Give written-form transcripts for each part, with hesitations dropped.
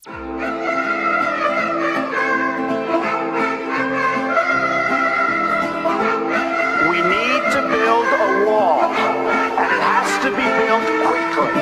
We need to build a wall, and it has to be built quickly.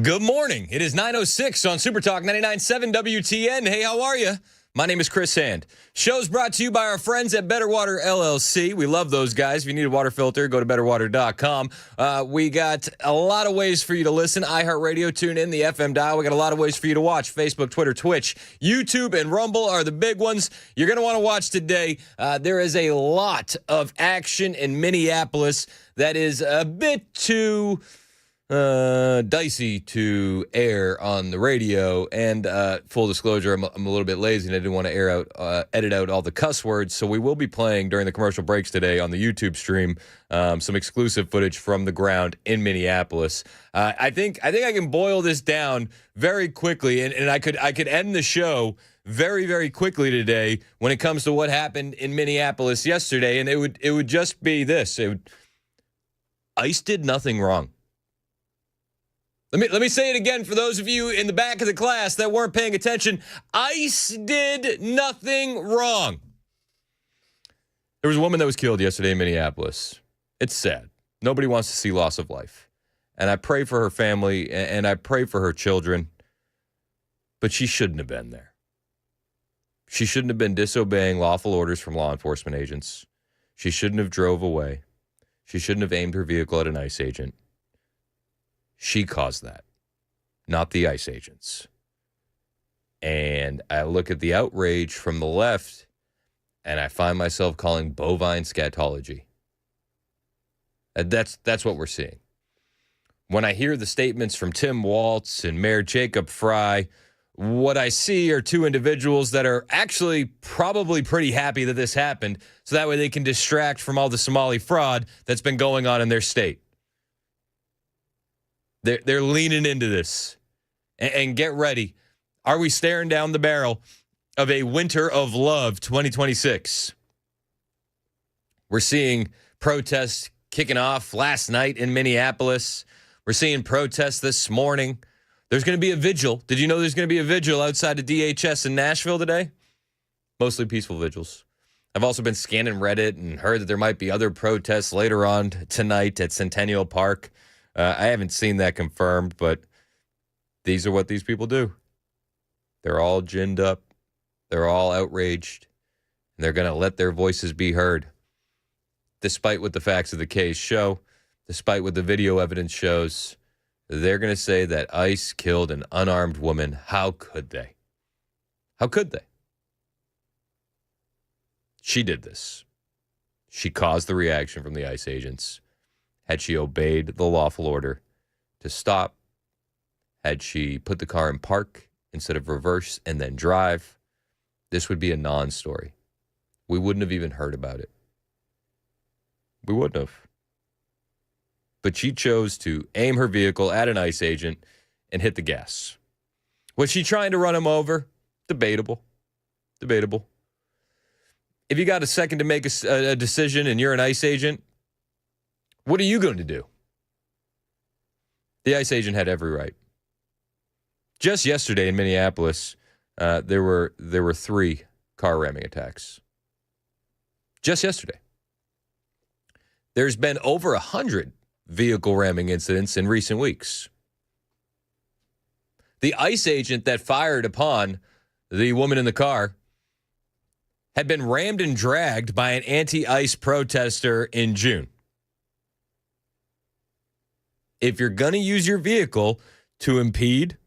Good morning. It is 9:06 on Super Talk 99.7 WTN. Hey, how are you? My name is Chris Hand. Show's brought to you by our friends at Better Water LLC. We love those guys. If you need a water filter, go to betterwater.com. We got a lot of ways for you to listen. iHeartRadio, tune in, the FM dial. We got a lot of ways for you to watch. Facebook, Twitter, Twitch, YouTube, and Rumble are the big ones. You're going to want to watch today. There is a lot of action in Minneapolis that is a bit too dicey to air on the radio, and full disclosure, I'm a little bit lazy and I didn't want to edit out all the cuss words, so we will be playing during the commercial breaks today on the YouTube stream some exclusive footage from the ground in Minneapolis. I think I can boil this down very quickly, and I could end the show very, very quickly today when it comes to what happened in Minneapolis yesterday, and it would just be this: ICE did nothing wrong. Let me say it again for those of you in the back of the class that weren't paying attention. ICE did nothing wrong. There was a woman that was killed yesterday in Minneapolis. It's sad. Nobody wants to see loss of life. And I pray for her family, and I pray for her children. But she shouldn't have been there. She shouldn't have been disobeying lawful orders from law enforcement agents. She shouldn't have drove away. She shouldn't have aimed her vehicle at an ICE agent. She caused that, not the ICE agents. And I look at the outrage from the left, and I find myself calling bovine scatology. That's what we're seeing. When I hear the statements from Tim Waltz and Mayor Jacob Fry, what I see are two individuals that are actually probably pretty happy that this happened, so that way they can distract from all the Somali fraud that's been going on in their state. They're leaning into this. And get ready. Are we staring down the barrel of a Winter of Love 2026? We're seeing protests kicking off last night in Minneapolis. We're seeing protests this morning. There's going to be a vigil. Did you know there's going to be a vigil outside of DHS in Nashville today? Mostly peaceful vigils. I've also been scanning Reddit and heard that there might be other protests later on tonight at Centennial Park. I haven't seen that confirmed, but these are what these people do. They're all ginned up. They're all outraged. And they're going to let their voices be heard. Despite what the facts of the case show, despite what the video evidence shows, they're going to say that ICE killed an unarmed woman. How could they? How could they? She did this. She caused the reaction from the ICE agents. Had she obeyed the lawful order to stop, had she put the car in park instead of reverse and then drive, this would be a non-story. We wouldn't have even heard about it. We wouldn't have. But she chose to aim her vehicle at an ICE agent and hit the gas. Was she trying to run him over? Debatable. Debatable. If you got a second to make a decision and you're an ICE agent, what are you going to do? The ICE agent had every right. Just yesterday in Minneapolis, there were 3 car ramming attacks. Just yesterday. There's been over 100 vehicle ramming incidents in recent weeks. The ICE agent that fired upon the woman in the car had been rammed and dragged by an anti-ICE protester in June. If you're going to use your vehicle to impede,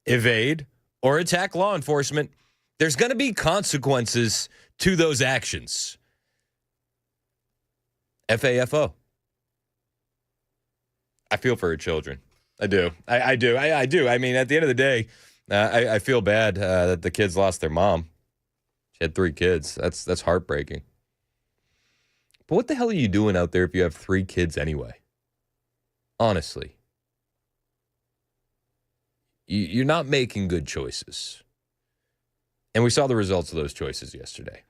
evade, or attack law enforcement, there's going to be consequences to those actions. FAFO. I feel for her children. I do. I do. I mean, at the end of the day, I feel bad that the kids lost their mom. She had 3 kids. That's heartbreaking. But what the hell are you doing out there if you have 3 kids anyway? Honestly. You're not making good choices. And we saw the results of those choices yesterday.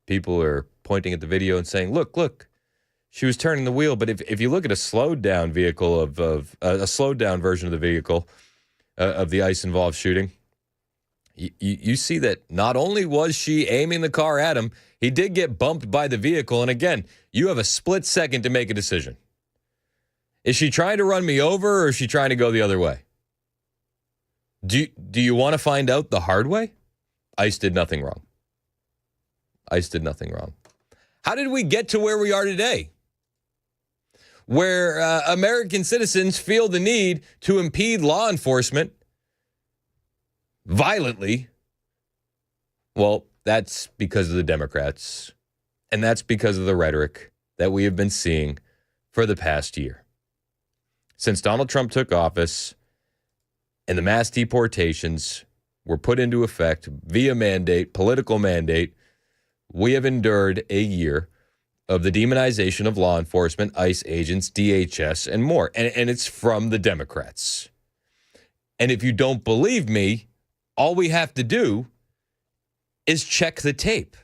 People are pointing at the video and saying, look, she was turning the wheel. But if you look at a slowed down vehicle a slowed down version of the vehicle of the ICE-involved shooting, you see that not only was she aiming the car at him, he did get bumped by the vehicle. And again, you have a split second to make a decision. Is she trying to run me over or is she trying to go the other way? Do you want to find out the hard way? ICE did nothing wrong. ICE did nothing wrong. How did we get to where we are today? Where American citizens feel the need to impede law enforcement violently. Well, that's because of the Democrats. And that's because of the rhetoric that we have been seeing for the past year. Since Donald Trump took office and the mass deportations were put into effect via mandate, political mandate, we have endured a year of the demonization of law enforcement, ICE agents, DHS, and more. And it's from the Democrats. And if you don't believe me, all we have to do is check the tape.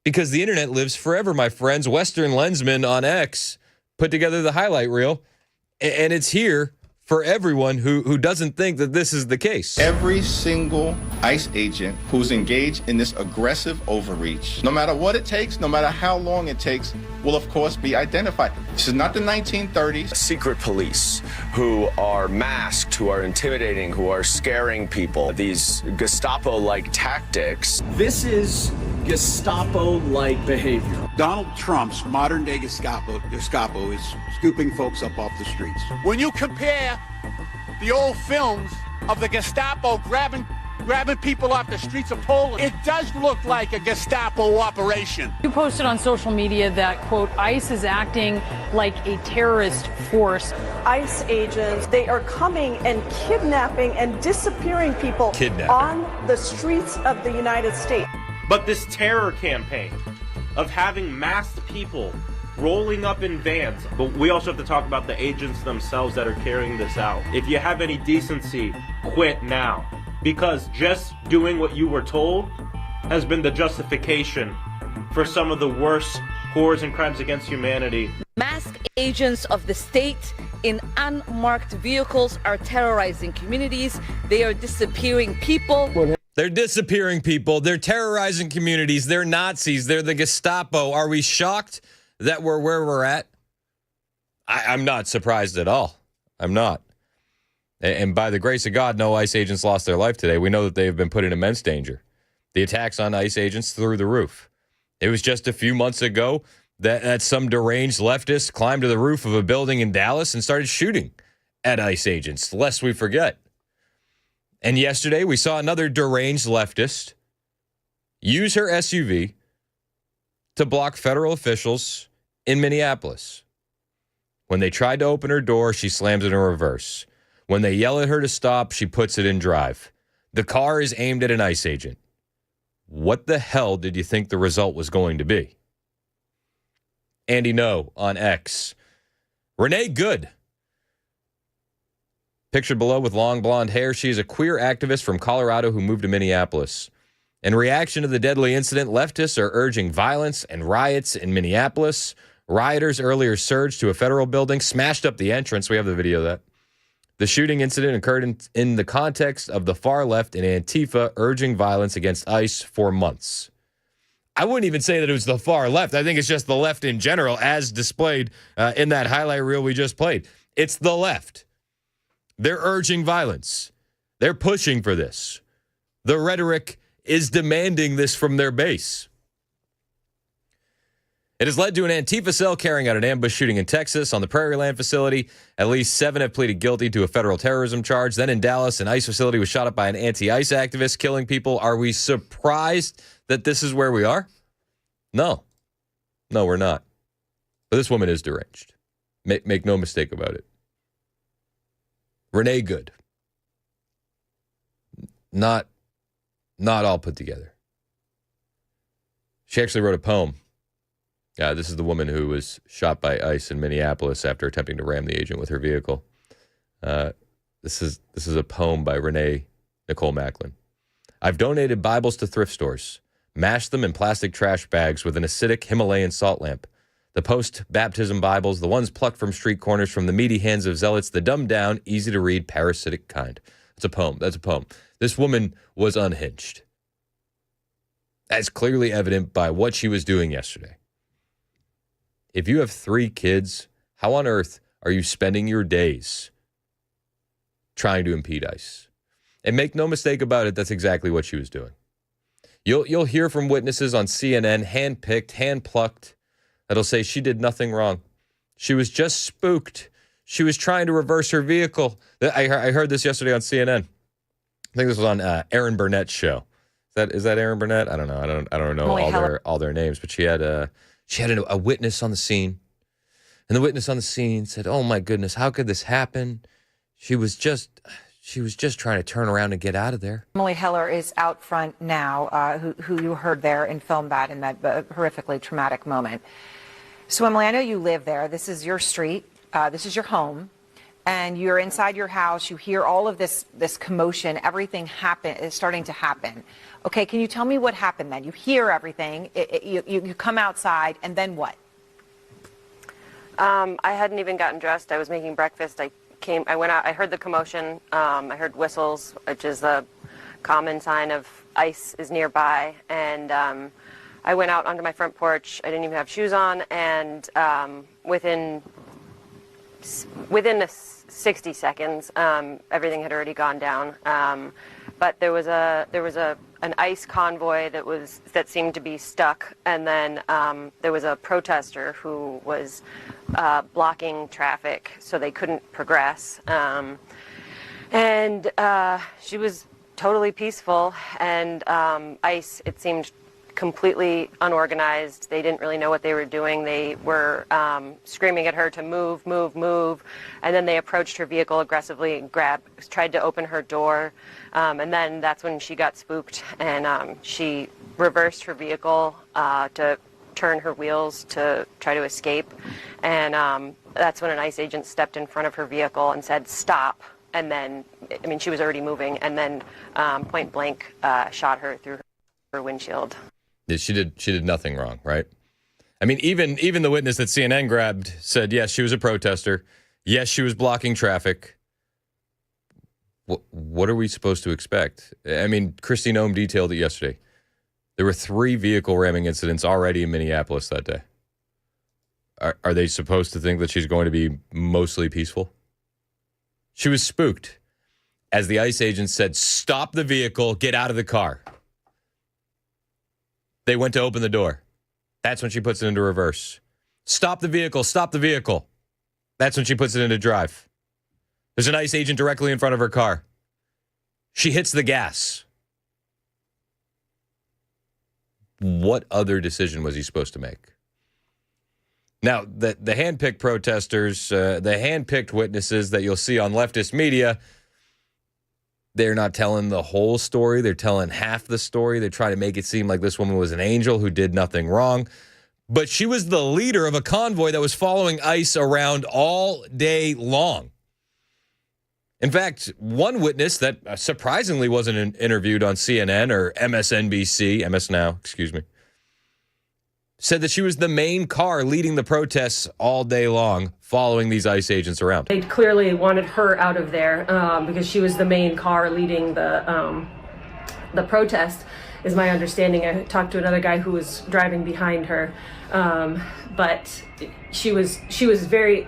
Because the internet lives forever, my friends. Western Lensman on X put together the highlight reel. And it's here for everyone who doesn't think that this is the case. Every single ICE agent who's engaged in this aggressive overreach, no matter what it takes, no matter how long it takes, will of course be identified. This is not the 1930s. Secret police who are masked, who are intimidating, who are scaring people. These Gestapo-like tactics. This is Gestapo-like behavior. Donald Trump's modern-day Gestapo is scooping folks up off the streets. When you compare the old films of the Gestapo grabbing people off the streets of Poland, it does look like a Gestapo operation. You posted on social media that, quote, ICE is acting like a terrorist force. ICE agents, they are coming and kidnapping and disappearing people on the streets of the United States. But this terror campaign of having masked people rolling up in vans, but we also have to talk about the agents themselves that are carrying this out. If you have any decency, quit now. Because just doing what you were told has been the justification for some of the worst horrors and crimes against humanity. Masked agents of the state in unmarked vehicles are terrorizing communities. They are disappearing people. They're disappearing people. They're terrorizing communities. They're Nazis. They're the Gestapo. Are we shocked that we're where we're at? I'm not surprised at all. I'm not. And by the grace of God, no ICE agents lost their life today. We know that they have been put in immense danger. The attacks on ICE agents through the roof. It was just a few months ago that some deranged leftist climbed to the roof of a building in Dallas and started shooting at ICE agents, lest we forget. And yesterday, we saw another deranged leftist use her SUV to block federal officials in Minneapolis. When they tried to open her door, she slams it in reverse. When they yell at her to stop, she puts it in drive. The car is aimed at an ICE agent. What the hell did you think the result was going to be? Andy No on X. Renee Good. Pictured below with long blonde hair, she is a queer activist from Colorado who moved to Minneapolis. In reaction to the deadly incident, leftists are urging violence and riots in Minneapolis. Rioters earlier surged to a federal building, smashed up the entrance. We have the video of that. The shooting incident occurred in the context of the far left and Antifa urging violence against ICE for months. I wouldn't even say that it was the far left. I think it's just the left in general, as displayed in that highlight reel we just played. It's the left. They're urging violence. They're pushing for this. The rhetoric is demanding this from their base. It has led to an Antifa cell carrying out an ambush shooting in Texas on the Prairieland facility. At least 7 have pleaded guilty to a federal terrorism charge. Then in Dallas, an ICE facility was shot up by an anti-ICE activist, killing people. Are we surprised that this is where we are? No. No, we're not. But this woman is deranged. Make no mistake about it. Renee Good. Not all put together. She actually wrote a poem. This is the woman who was shot by ICE in Minneapolis after attempting to ram the agent with her vehicle. This is a poem by Renee Nicole Macklin. I've donated Bibles to thrift stores, mashed them in plastic trash bags with an acidic Himalayan salt lamp. The post-baptism Bibles, the ones plucked from street corners from the meaty hands of zealots, the dumbed-down, easy-to-read, parasitic kind. That's a poem. That's a poem. This woman was unhinged. That's clearly evident by what she was doing yesterday. If you have 3 kids, how on earth are you spending your days trying to impede ICE? And make no mistake about it, that's exactly what she was doing. You'll hear from witnesses on CNN, hand-picked, hand-plucked, that'll say she did nothing wrong. She was just spooked. She was trying to reverse her vehicle. I heard this yesterday on CNN. I think this was on Aaron Burnett's show. Is that Aaron Burnett? I don't know. I don't know all their names, but she had a witness on the scene, and the witness on the scene said, "Oh my goodness, how could this happen? She was just trying to turn around and get out of there." Emily Heller is out front now, who you heard there and filmed that in that horrifically traumatic moment. So Emily, I know you live there. This is your street. This is your home. And you're inside your house. You hear all of this commotion. Everything is starting to happen. Okay, can you tell me what happened then? You hear everything. You come outside, and then what? I hadn't even gotten dressed. I was making breakfast. I went out. I heard the commotion. I heard whistles, which is a common sign of ICE is nearby. And I went out onto my front porch. I didn't even have shoes on, and within 60 seconds, everything had already gone down. But there was an ICE convoy that seemed to be stuck, and then there was a protester who was blocking traffic, so they couldn't progress. And she was totally peaceful, and ICE, it seemed, completely unorganized. They didn't really know what they were doing. They were screaming at her to move, move, move. And then they approached her vehicle aggressively and tried to open her door. And then that's when she got spooked, and she reversed her vehicle to turn her wheels to try to escape. And that's when an ICE agent stepped in front of her vehicle and said, "Stop." And then, she was already moving, and then point blank shot her through her windshield. She did nothing wrong, right? Even the witness that CNN grabbed said, yes, she was a protester. Yes, she was blocking traffic. What are we supposed to expect? Christy Noem detailed it yesterday. There were 3 vehicle ramming incidents already in Minneapolis that day. Are they supposed to think that she's going to be mostly peaceful? She was spooked as the ICE agent said, "Stop the vehicle, get out of the car." They went to open the door. That's when she puts it into reverse. "Stop the vehicle, stop the vehicle." That's when she puts it into drive. There's an ICE agent directly in front of her car. She hits the gas. What other decision was he supposed to make? Now, the hand-picked protesters, the hand-picked witnesses that you'll see on leftist media, they're not telling the whole story. They're telling half the story. They try to make it seem like this woman was an angel who did nothing wrong. But she was the leader of a convoy that was following ICE around all day long. In fact, one witness that surprisingly wasn't interviewed on CNN or MSNBC, MS Now, excuse me, said that she was the main car leading the protests all day long, following these ICE agents around. They clearly wanted her out of there because she was the main car leading the protest, is my understanding. I talked to another guy who was driving behind her, but she was very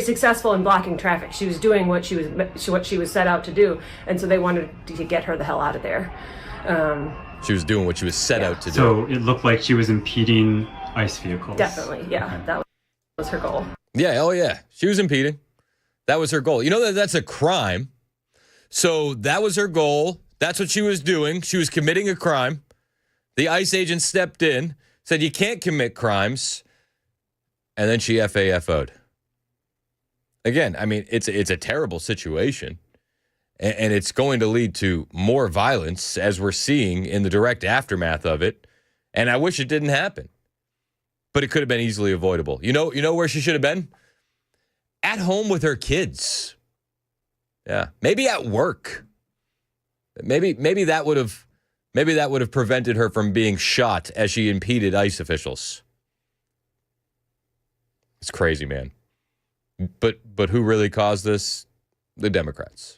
successful in blocking traffic. She was doing what she was set out to do, and so they wanted to get her the hell out of there. She was doing what she was set out to do. So it looked like she was impeding ICE vehicles. Definitely, yeah. Okay. That was her goal. Yeah, oh yeah. She was impeding. That was her goal. You know that's a crime. So that was her goal. That's what she was doing. She was committing a crime. The ICE agent stepped in, said you can't commit crimes, and then she FAFO'd. Again, I mean, it's a terrible situation. And it's going to lead to more violence, as we're seeing in the direct aftermath of it. And I wish it didn't happen. But it could have been easily avoidable. You know where she should have been? At home with her kids. Yeah. Maybe at work. Maybe that would have prevented her from being shot as she impeded ICE officials. It's crazy, man. But who really caused this? The Democrats.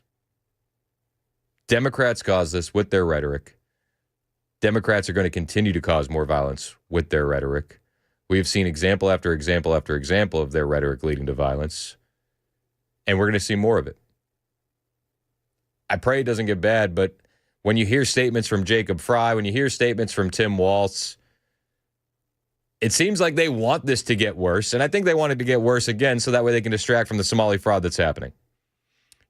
Democrats caused this with their rhetoric. Democrats are going to continue to cause more violence with their rhetoric. We have seen example after example after example of their rhetoric leading to violence. And we're going to see more of it. I pray it doesn't get bad, but when you hear statements from Jacob Fry, when you hear statements from Tim Walz, it seems like they want this to get worse. And I think they want it to get worse again so that way they can distract from the Somali fraud that's happening.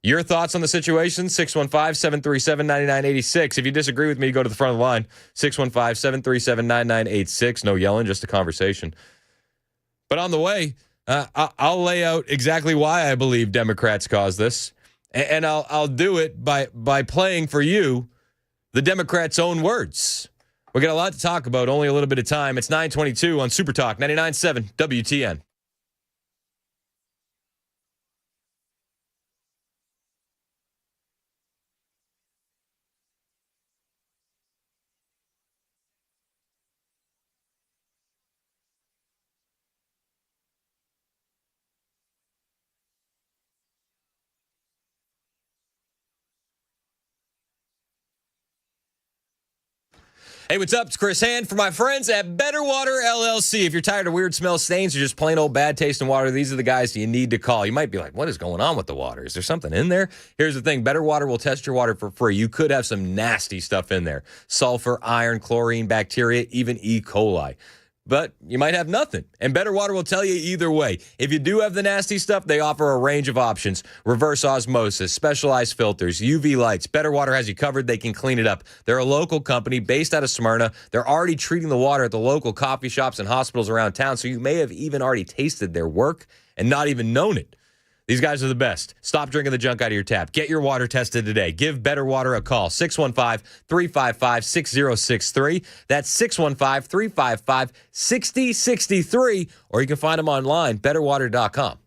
Your thoughts on the situation? 615-737-9986. If you disagree with me, go to the front of the line. 615-737-9986. No yelling, just a conversation. But on the way, I'll lay out exactly why I believe Democrats caused this. And I'll do it by playing for you the Democrats' own words. We got a lot to talk about, only a little bit of time. It's 9:22 on Super Talk 99.7 WTN. Hey, what's up? It's Chris Hand for my friends at Better Water LLC. If you're tired of weird smell stains or just plain old bad tasting water, these are the guys you need to call. You might be like, what is going on with the water? Is there something in there? Here's the thing. Better Water will test your water for free. You could have some nasty stuff in there. Sulfur, iron, chlorine, bacteria, even E. coli. But you might have nothing. And Better Water will tell you either way. If you do have the nasty stuff, they offer a range of options. Reverse osmosis, specialized filters, UV lights. Better Water has you covered. They can clean it up. They're a local company based out of Smyrna. They're already treating the water at the local coffee shops and hospitals around town, so you may have even already tasted their work and not even known it. These guys are the best. Stop drinking the junk out of your tap. Get your water tested today. Give Better Water a call. 615-355-6063. That's 615-355-6063. Or you can find them online, betterwater.com.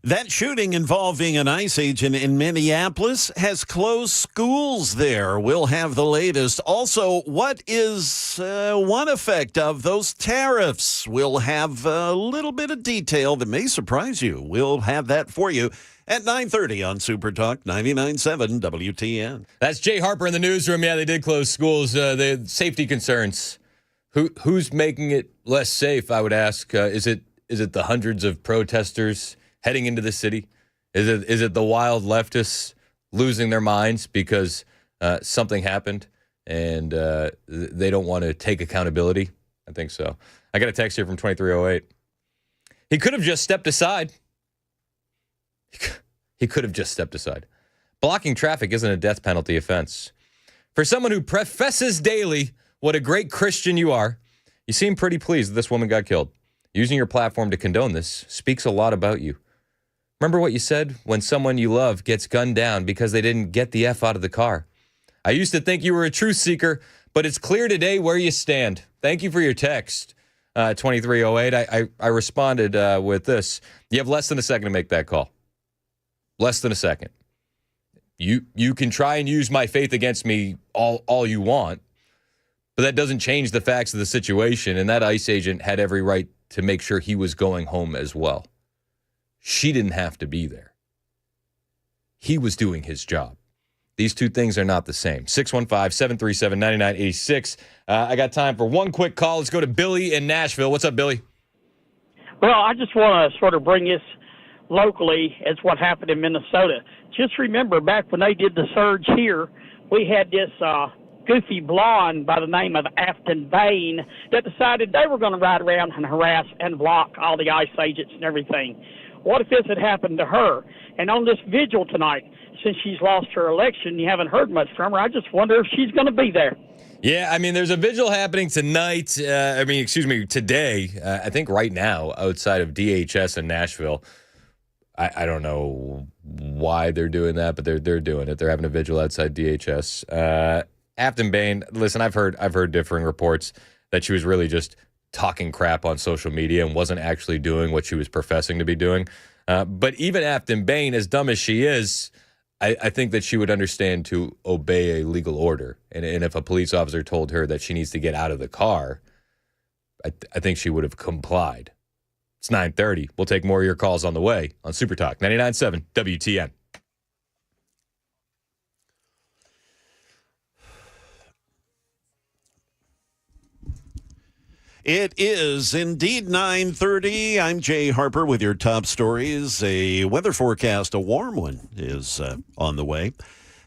That shooting involving an ICE agent in Minneapolis has closed schools there. We'll have the latest. Also, what is one effect of those tariffs? We'll have a little bit of detail that may surprise you. We'll have that for you at 9:30 on Super Talk 99.7 WTN. That's Jay Harper in the newsroom. Yeah, they did close schools. The safety concerns. Who's making it less safe, I would ask? Is it the hundreds of protesters heading into the city? Is it the wild leftists losing their minds because something happened and they don't want to take accountability? I think so. I got a text here from 2308. He could have just stepped aside. He could have just stepped aside. Blocking traffic isn't a death penalty offense. For someone who professes daily what a great Christian you are, you seem pretty pleased that this woman got killed. Using your platform to condone this speaks a lot about you. Remember what you said when someone you love gets gunned down because they didn't get the F out of the car. I used to think you were a truth seeker, but it's clear today where you stand. Thank you for your text, 2308. I responded with this. You have less than a second to make that call. Less than a second. You can try and use my faith against me all you want, but that doesn't change the facts of the situation, and that ICE agent had every right to make sure he was going home as well. She didn't have to be there. He was doing his job. These two things are not the same. 615-737-9986. I got time for one quick call. Let's go to Billy in Nashville. What's up, Billy? Well, I just want to sort of bring this locally as what happened in Minnesota. Just remember back when they did the surge here, we had this goofy blonde by the name of Afton Bain that decided they were going to ride around and harass and block all the ICE agents and everything. What if this had happened to her? And on this vigil tonight, since she's lost her election, you haven't heard much from her. I just wonder if she's going to be there. Yeah, I mean, there's a vigil happening tonight. Today. I think right now outside of DHS in Nashville. I don't know why they're doing that, but they're doing it. They're having a vigil outside DHS. Afton Bain, listen, I've heard differing reports that she was really just talking crap on social media and wasn't actually doing what she was professing to be doing. But even Afton Bain, as dumb as she is, I think that she would understand to obey a legal order. And if a police officer told her that she needs to get out of the car, I think she would have complied. It's 9:30. We'll take more of your calls on the way on Super Talk 99.7 WTN. It is indeed 9:30. I'm Jay Harper with your top stories. A weather forecast, a warm one, is on the way.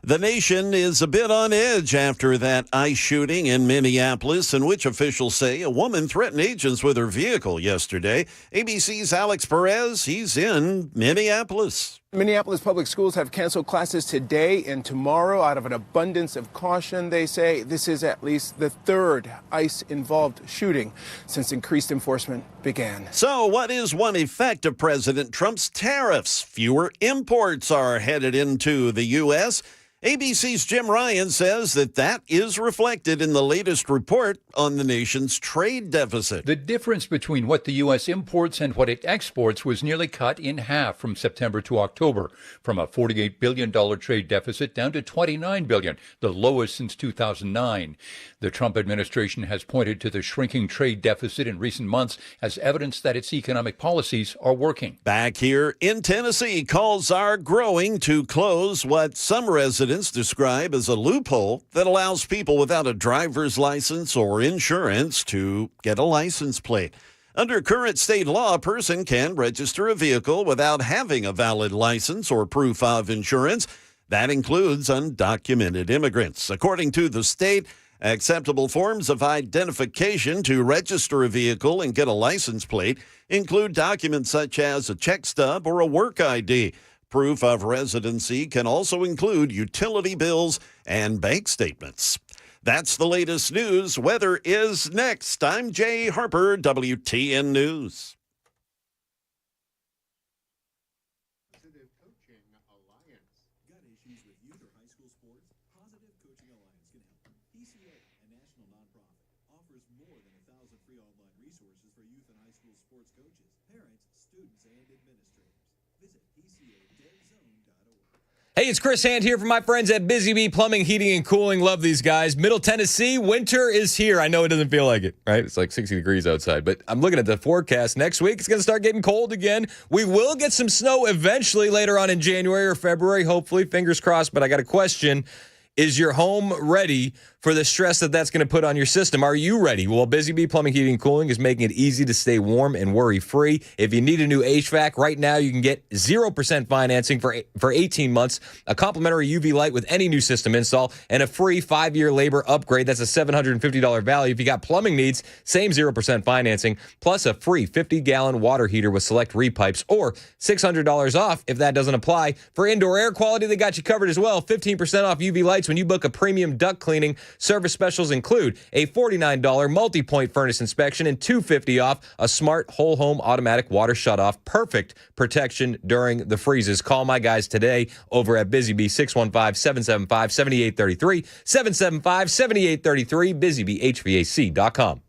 The nation is a bit on edge after that ICE shooting in Minneapolis, in which officials say a woman threatened agents with her vehicle yesterday. ABC's Alex Perez, he's in Minneapolis. Minneapolis public schools have canceled classes today and tomorrow out of an abundance of caution. They say this is at least the third ICE-involved shooting since increased enforcement began. So what is one effect of President Trump's tariffs? Fewer imports are headed into the U.S., ABC's Jim Ryan says that is reflected in the latest report on the nation's trade deficit. The difference between what the U.S. imports and what it exports was nearly cut in half from September to October, from a $48 billion trade deficit down to $29 billion, the lowest since 2009. The Trump administration has pointed to the shrinking trade deficit in recent months as evidence that its economic policies are working. Back here in Tennessee, calls are growing to close what some residents describe as a loophole that allows people without a driver's license or insurance to get a license plate. Under current state law, a person can register a vehicle without having a valid license or proof of insurance. That includes undocumented immigrants. According to the state, acceptable forms of identification to register a vehicle and get a license plate include documents such as a check stub or a work ID. Proof of residency can also include utility bills and bank statements. That's the latest news. Weather is next. I'm Jay Harper, WTN News. Positive Coaching Alliance. Got issues with youth or high school sports? Positive Coaching Alliance can help. PCA, a national nonprofit, offers more than 1,000 free online resources for youth and high school sports coaches, parents, students, and administrators. Visit Hey, it's Chris Hand here from my friends at Busy Bee Plumbing, Heating, and Cooling. Love these guys. Middle Tennessee, winter is here. I know it doesn't feel like it, right? It's like 60 degrees outside, but I'm looking at the forecast. Next week, it's going to start getting cold again. We will get some snow eventually later on in January or February, hopefully. Fingers crossed, but I got a question. Is your home ready for the stress that's going to put on your system? Are you ready? Well, Busy Bee Plumbing, Heating, and Cooling is making it easy to stay warm and worry-free. If you need a new HVAC, right now you can get 0% financing for 18 months, a complimentary UV light with any new system install, and a free 5-year labor upgrade. That's a $750 value. If you got plumbing needs, same 0% financing, plus a free 50-gallon water heater with select repipes, or $600 off if that doesn't apply. For indoor air quality, they got you covered as well. 15% off UV lights when you book a premium duct cleaning. Service specials include a $49 multi-point furnace inspection and $250 off a smart whole home automatic water shutoff. Perfect protection during the freezes. Call my guys today over at Busy Bee, 615-775-7833, 775-7833, busybeehvac.com.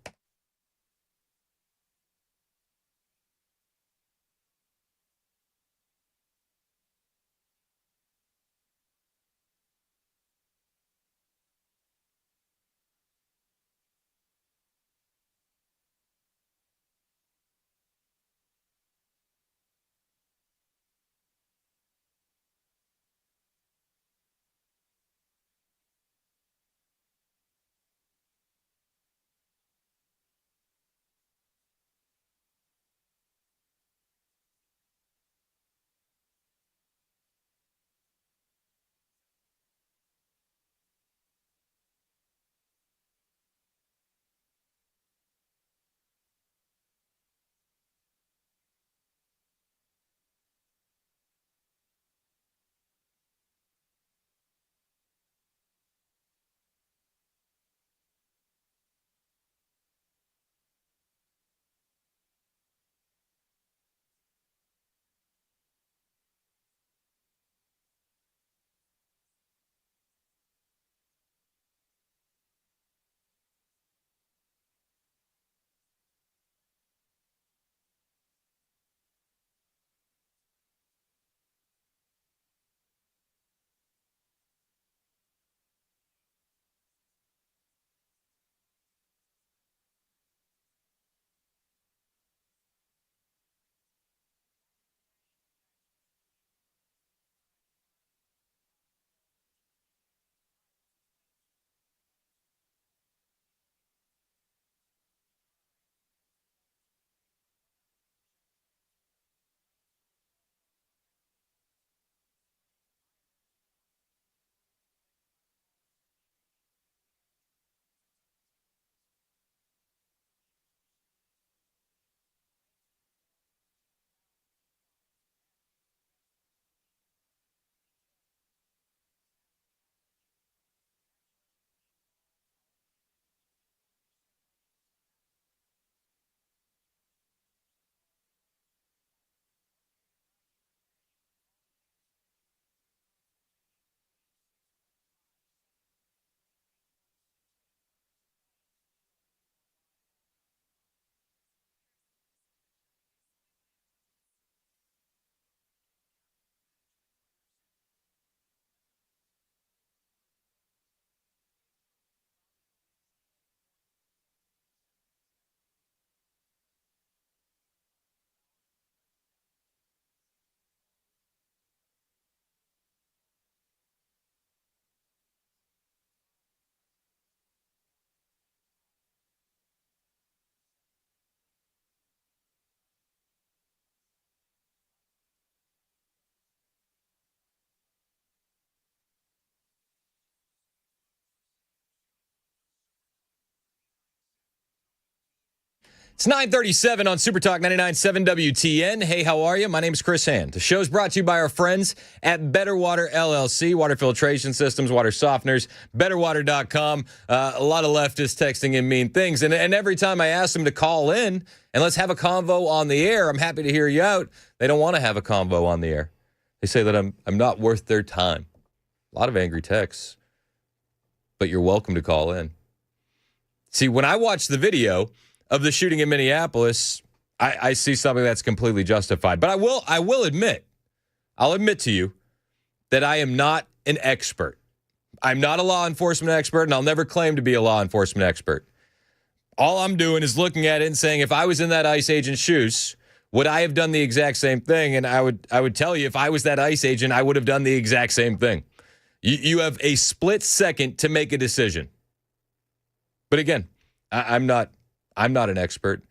It's 9:37 on Super Talk 99.7 WTN. Hey, how are you? My name is Chris Hand. The show's brought to you by our friends at Better Water LLC, water filtration systems, water softeners, betterwater.com. A lot of leftists texting in mean things. And every time I ask them to call in and let's have a convo on the air, I'm happy to hear you out. They don't want to have a convo on the air. They say that I'm not worth their time. A lot of angry texts. But you're welcome to call in. See, when I watch the video of the shooting in Minneapolis, I see something that's completely justified. But I'll admit to you that I am not an expert. I'm not a law enforcement expert, and I'll never claim to be a law enforcement expert. All I'm doing is looking at it and saying, if I was in that ICE agent's shoes, would I have done the exact same thing? And I would tell you, if I was that ICE agent, I would have done the exact same thing. You have a split second to make a decision. But again, I'm not an expert.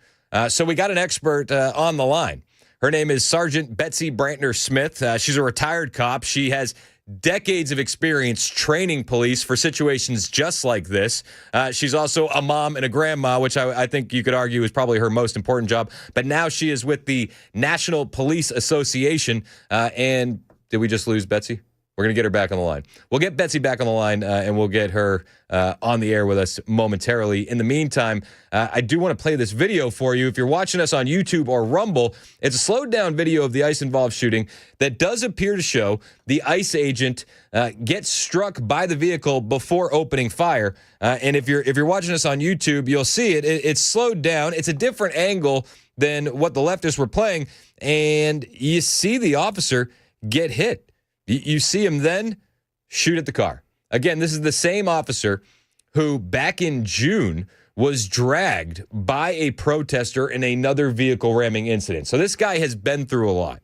So we got an expert on the line. Her name is Sergeant Betsy Brantner-Smith. She's a retired cop. She has decades of experience training police for situations just like this. She's also a mom and a grandma, which I think you could argue is probably her most important job. But now she is with the National Police Association. And did we just lose Betsy? We're going to get her back on the line. We'll get Betsy back on the line, and we'll get her on the air with us momentarily. In the meantime, I do want to play this video for you. If you're watching us on YouTube or Rumble, it's a slowed-down video of the ICE-involved shooting that does appear to show the ICE agent get struck by the vehicle before opening fire. And if you're watching us on YouTube, you'll see it. It's slowed down. It's a different angle than what the leftists were playing, and you see the officer get hit. You see him then shoot at the car. Again, this is the same officer who back in June was dragged by a protester in another vehicle ramming incident. So this guy has been through a lot.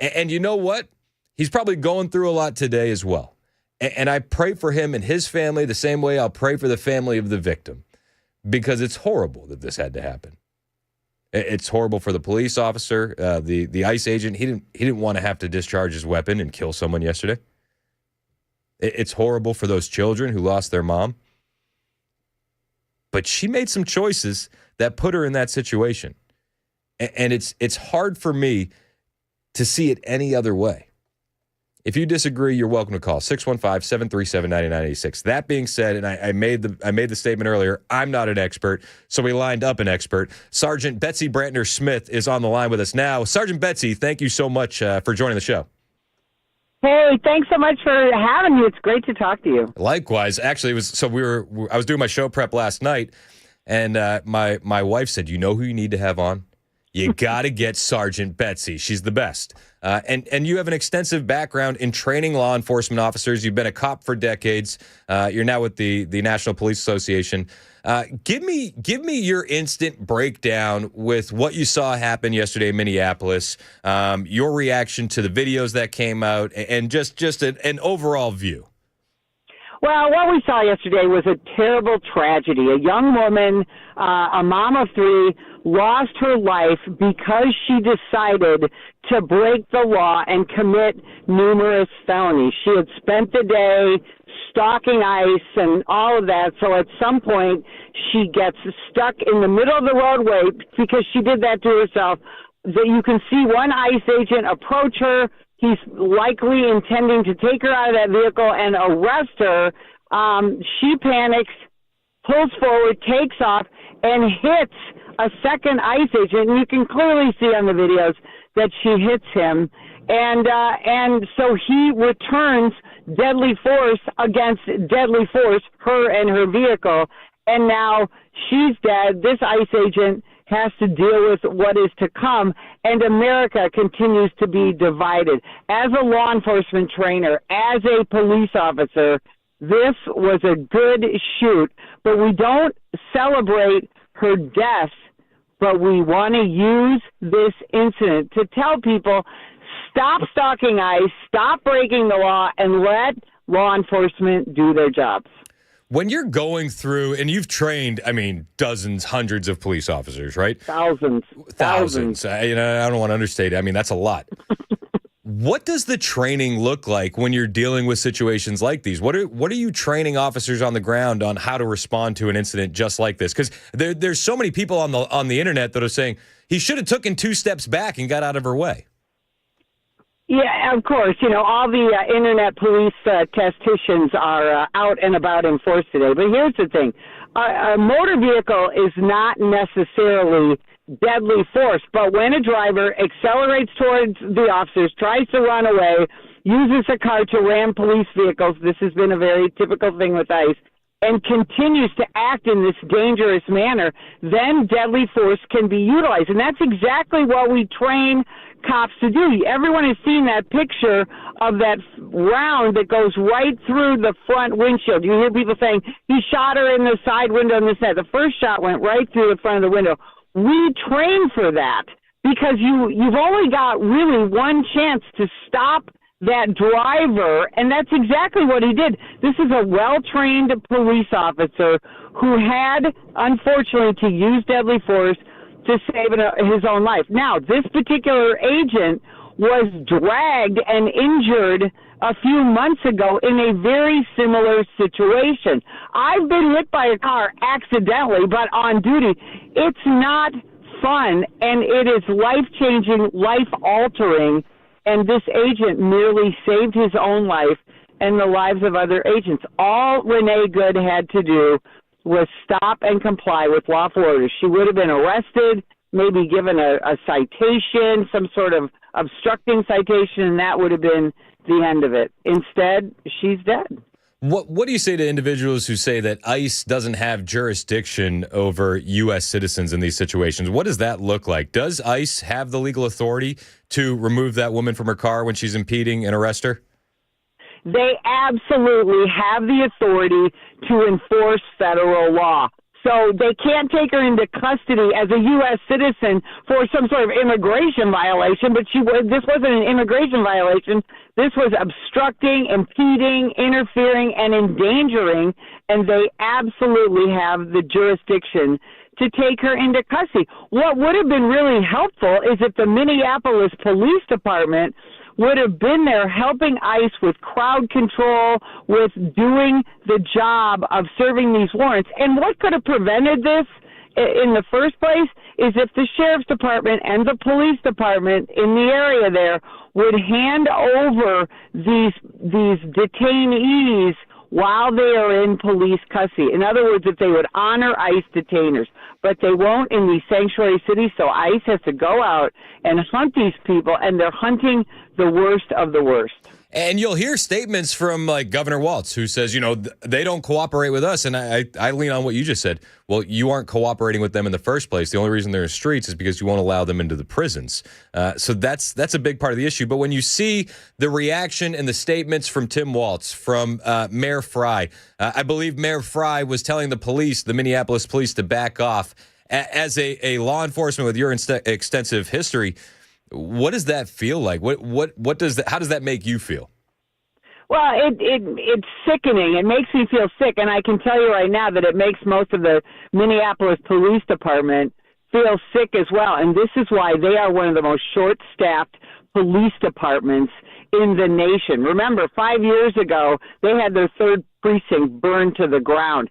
And you know what? He's probably going through a lot today as well. And I pray for him and his family the same way I'll pray for the family of the victim, because it's horrible that this had to happen. It's horrible for the police officer, the ICE agent. He didn't want to have to discharge his weapon and kill someone yesterday. It's horrible for those children who lost their mom. But she made some choices that put her in that situation. And it's hard for me to see it any other way. If you disagree, you're welcome to call 615-737-9986. That being said, and I made the statement earlier, I'm not an expert, so we lined up an expert. Sergeant Betsy Brantner-Smith is on the line with us now. Sergeant Betsy, thank you so much for joining the show. Hey, thanks so much for having me. It's great to talk to you. Likewise. Actually, I was doing my show prep last night, and my wife said, you know who you need to have on? You got to get Sergeant Betsy. She's the best. And you have an extensive background in training law enforcement officers. You've been a cop for decades. You're now with the National Police Association. Give me your instant breakdown with what you saw happen yesterday in Minneapolis, your reaction to the videos that came out, and just an overall view. Well, what we saw yesterday was a terrible tragedy. A young woman, a mom of three, lost her life because she decided to break the law and commit numerous felonies. She had spent the day stalking ICE and all of that, so at some point she gets stuck in the middle of the roadway because she did that to herself. That you can see one ICE agent approach her. He's likely intending to take her out of that vehicle and arrest her. She panics, pulls forward, takes off, and hits a second ICE agent. And you can clearly see on the videos that she hits him. And so he returns deadly force against deadly force, her and her vehicle. And now she's dead. This ICE agent has to deal with what is to come, and America continues to be divided. As a law enforcement trainer, as a police officer, this was a good shoot, but we don't celebrate her death, but we want to use this incident to tell people, stop stalking ICE, stop breaking the law, and let law enforcement do their jobs. When you're going through, and you've trained, dozens, hundreds of police officers, right? Thousands. I don't want to understate it. That's a lot. What does the training look like when you're dealing with situations like these? What are you training officers on the ground on how to respond to an incident just like this? Because there's so many people on the internet that are saying he should have taken 2 steps back and got out of her way. Yeah, of course. All the internet police tacticians are out and about in force today. But here's the thing. A motor vehicle is not necessarily deadly force. But when a driver accelerates towards the officers, tries to run away, uses a car to ram police vehicles, this has been a very typical thing with ICE, and continues to act in this dangerous manner, then deadly force can be utilized. And that's exactly what we train cops to do. Everyone has seen that picture of that round that goes right through the front windshield. You hear people saying, he shot her in the side window and this and that. The first shot went right through the front of the window. We train for that because you've only got really one chance to stop that driver, and that's exactly what he did. This is a well-trained police officer who had, unfortunately, to use deadly force to save his own life. Now, this particular agent was dragged and injured a few months ago in a very similar situation. I've been hit by a car accidentally, but on duty. It's not fun, and it is life-changing, life-altering, and this agent merely saved his own life and the lives of other agents. All Renee Good had to do was stop and comply with lawful orders. She would have been arrested, maybe given a citation, some sort of obstructing citation, and that would have been the end of it. Instead, she's dead. What do you say to individuals who say that ICE doesn't have jurisdiction over U.S. citizens in these situations? What does that look like? Does ICE have the legal authority to remove that woman from her car when she's impeding and arrest her? They absolutely have the authority to enforce federal law. So they can't take her into custody as a U.S. citizen for some sort of immigration violation, but this wasn't an immigration violation. This was obstructing, impeding, interfering, and endangering, and they absolutely have the jurisdiction to take her into custody. What would have been really helpful is if the Minneapolis Police Department would have been there helping ICE with crowd control, with doing the job of serving these warrants. And what could have prevented this in the first place is if the sheriff's department and the police department in the area there would hand over these detainees while they are in police custody. In other words, if they would honor ICE detainers. But they won't in these sanctuary cities, so ICE has to go out and hunt these people, and they're hunting the worst of the worst. And you'll hear statements from like Governor Walz, who says, they don't cooperate with us. And I lean on what you just said. Well, you aren't cooperating with them in the first place. The only reason they're in the streets is because you won't allow them into the prisons. So that's a big part of the issue. But when you see the reaction and the statements from Tim Walz, from Mayor Fry, I believe Mayor Fry was telling the police, the Minneapolis police, to back off. As a law enforcement with your extensive history, what does that feel like? How does that make you feel? Well, it's sickening. It makes me feel sick, and I can tell you right now that it makes most of the Minneapolis Police Department feel sick as well. And this is why they are one of the most short-staffed police departments in the nation. Remember, 5 years ago, they had their third precinct burned to the ground.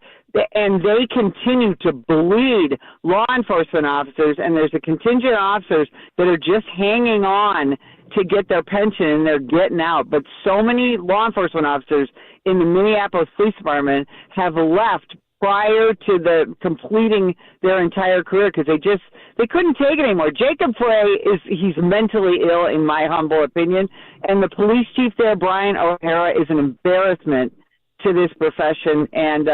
And they continue to bleed law enforcement officers, and there's a contingent of officers that are just hanging on to get their pension, and they're getting out. But so many law enforcement officers in the Minneapolis Police Department have left prior to the completing their entire career because they couldn't take it anymore. Jacob Frey he's mentally ill, in my humble opinion, and the police chief there, Brian O'Hara, is an embarrassment to this profession. And,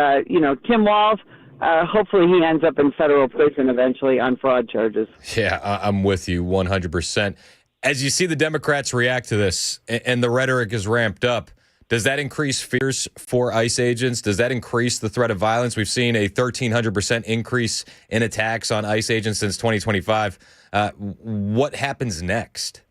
Tim Walz, hopefully he ends up in federal prison eventually on fraud charges. Yeah, I'm with you 100%. As you see the Democrats react to this and the rhetoric is ramped up, does that increase fears for ICE agents? Does that increase the threat of violence? We've seen a 1,300% increase in attacks on ICE agents since 2025. What happens next?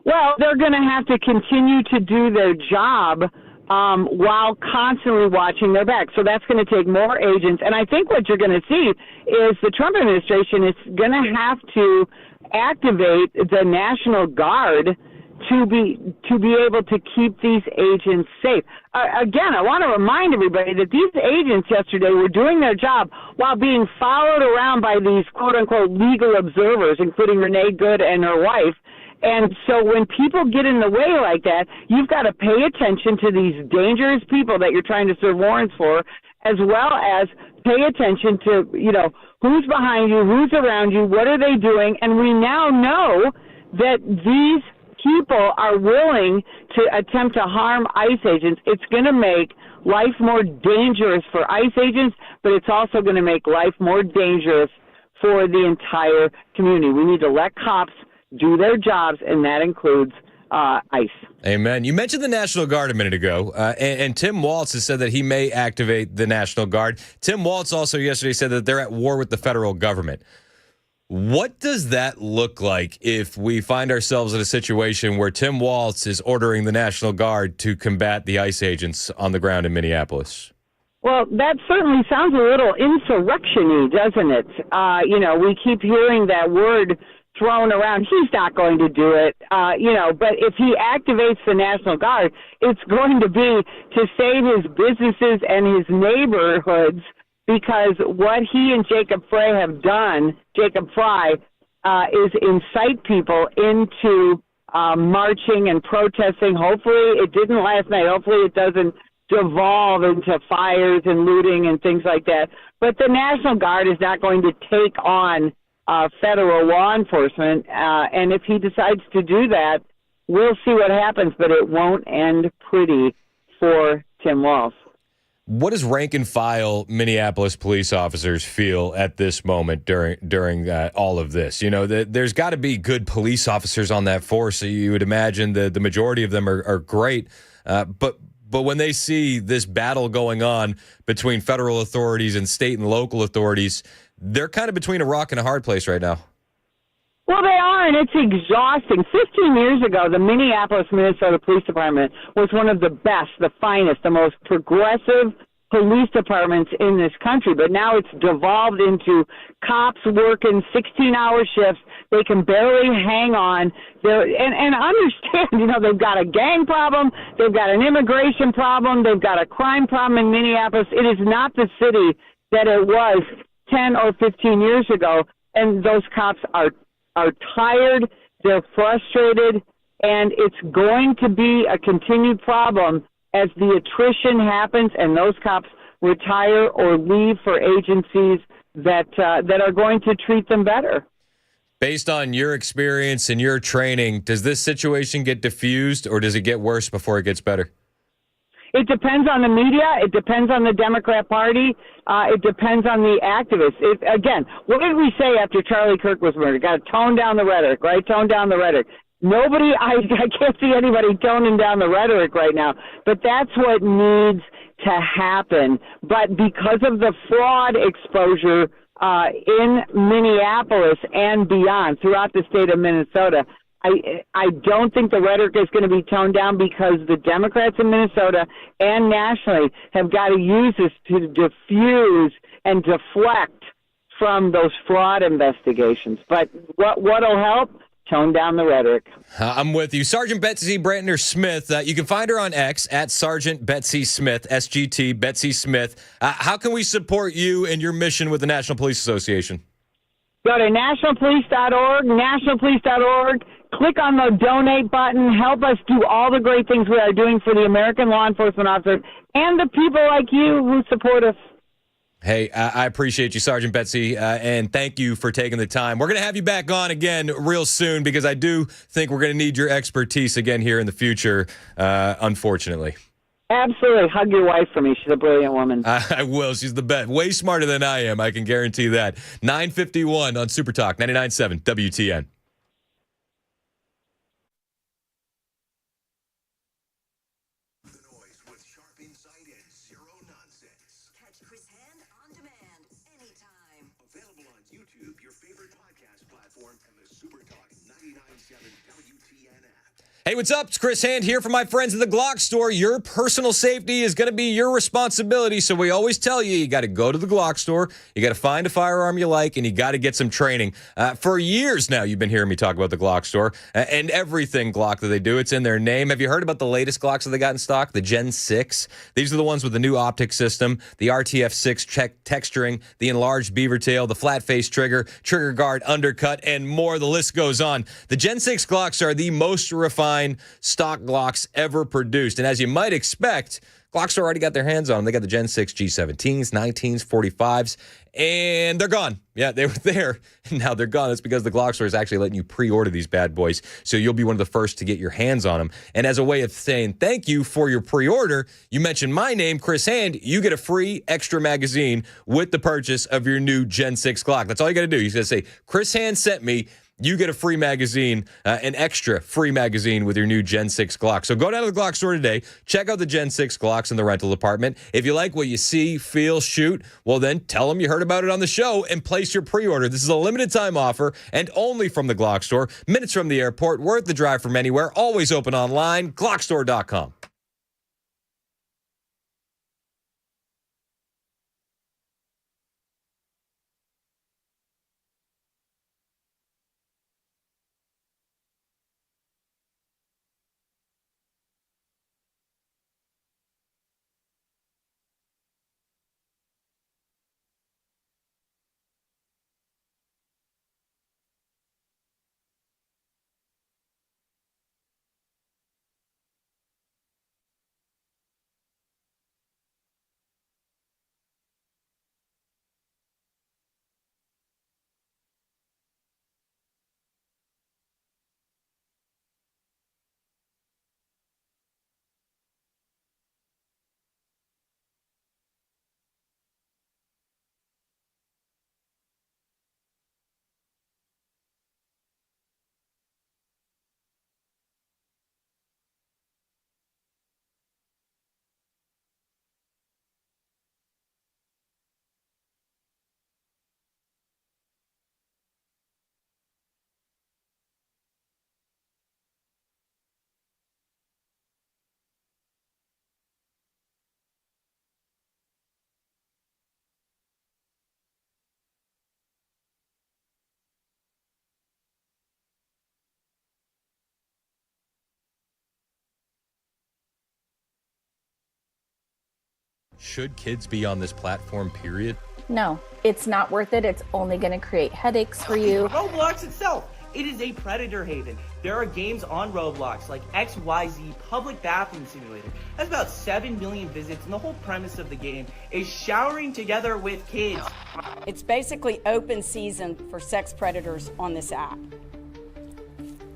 Well, they're going to have to continue to do their job while constantly watching their back. So that's going to take more agents. And I think what you're going to see is the Trump administration is going to have to activate the National Guard to be able to keep these agents safe. Again, I want to remind everybody that these agents yesterday were doing their job while being followed around by these quote-unquote legal observers, including Renee Good and her wife. And so when people get in the way like that, you've got to pay attention to these dangerous people that you're trying to serve warrants for, as well as pay attention to, who's behind you, who's around you, what are they doing. And we now know that these people are willing to attempt to harm ICE agents. It's going to make life more dangerous for ICE agents, but it's also going to make life more dangerous for the entire community. We need to let cops do their jobs, and that includes ICE. Amen. You mentioned the National Guard a minute ago, and Tim Walz has said that he may activate the National Guard. Tim Walz also yesterday said that they're at war with the federal government. What does that look like if we find ourselves in a situation where Tim Walz is ordering the National Guard to combat the ICE agents on the ground in Minneapolis? Well, that certainly sounds a little insurrection-y, doesn't it? We keep hearing that word thrown around. He's not going to do it, but if he activates the National Guard, it's going to be to save his businesses and his neighborhoods, because what he and Jacob Frey have done, Jacob Fry, is incite people into marching and protesting. Hopefully it didn't last night. Hopefully it doesn't devolve into fires and looting and things like that. But the National Guard is not going to take on federal law enforcement, and if he decides to do that, we'll see what happens, but it won't end pretty for Tim Walz. What does rank and file Minneapolis police officers feel at this moment during all of this? There's got to be good police officers on that force, so you would imagine that the majority of them are great, but when they see this battle going on between federal authorities and state and local authorities, they're kind of between a rock and a hard place right now. Well, they are, and it's exhausting. 15 years ago, the Minneapolis, Minnesota Police Department was one of the best, the finest, the most progressive police departments in this country. But now it's devolved into cops working 16-hour shifts. They can barely hang on. And understand, they've got a gang problem. They've got an immigration problem. They've got a crime problem in Minneapolis. It is not the city that it was 10 or 15 years ago, and those cops are tired, they're frustrated, and it's going to be a continued problem as the attrition happens and those cops retire or leave for agencies that are going to treat them better. Based on your experience and your training, does this situation get diffused or does it get worse before it gets better? It depends on the media. It depends on the Democrat Party. It depends on the activists. Again, what did we say after Charlie Kirk was murdered? Got to tone down the rhetoric, right? Tone down the rhetoric. I can't see anybody toning down the rhetoric right now, but that's what needs to happen. But because of the fraud exposure in Minneapolis and beyond, throughout the state of Minnesota, I don't think the rhetoric is going to be toned down, because the Democrats in Minnesota and nationally have got to use this to diffuse and deflect from those fraud investigations. But what'll help? Tone down the rhetoric. I'm with you. Sergeant Betsy Brantner Smith, you can find her on X at Sergeant Betsy Smith, SGT, Betsy Smith. How can we support you and your mission with the National Police Association? Go to nationalpolice.org, nationalpolice.org. Click on the donate button. Help us do all the great things we are doing for the American law enforcement officers and the people like you who support us. Hey, I appreciate you, Sergeant Betsy, and thank you for taking the time. We're going to have you back on again real soon, because I do think we're going to need your expertise again here in the future, unfortunately. Absolutely. Hug your wife for me. She's a brilliant woman. I will. She's the best. Way smarter than I am. I can guarantee that. 9:51 on Super Talk 99.7 WTN. Catch Chris Hand on demand anytime. Available on YouTube, your favorite podcast platform, and the Super Talk 99.7 WTN app. Hey, what's up? It's Chris Hand here from my friends at the Glock store. Your personal safety is going to be your responsibility, so we always tell you got to go to the Glock store, you got to find a firearm you like, and you got to get some training. For years now, you've been hearing me talk about the Glock store and everything Glock that they do. It's in their name. Have you heard about the latest Glocks that they got in stock, the Gen 6? These are the ones with the new optic system, the RTF6 texturing, the enlarged beaver tail, the flat face trigger guard, undercut, and more. The list goes on. The Gen 6 Glocks are the most refined stock Glocks ever produced. And as you might expect, Glocks already got their hands on them. They got the Gen 6 G17s, 19s, 45s, and they're gone. Yeah, they were there, and now they're gone. That's because the Glock store is actually letting you pre-order these bad boys, so you'll be one of the first to get your hands on them. And as a way of saying thank you for your pre-order, you mention my name, Chris Hand, you get a free extra magazine with the purchase of your new Gen 6 Glock. That's all you got to do. You just got to say, Chris Hand sent me, you get a free magazine, an extra free magazine with your new Gen 6 Glock. So go down to the Glock store today, check out the Gen 6 Glocks in the rental department. If you like what you see, feel, shoot, well then tell them you heard about it on the show and place your pre-order. This is a limited time offer and only from the Glock store, minutes from the airport, worth the drive from anywhere, always open online, glockstore.com. Should kids be on this platform, period? No, it's not worth it. It's only going to create headaches for you. Roblox itself, it is a predator haven. There are games on Roblox like XYZ Public Bathroom Simulator. Has about 7 million visits, and the whole premise of the game is showering together with kids. It's basically open season for sex predators on this app.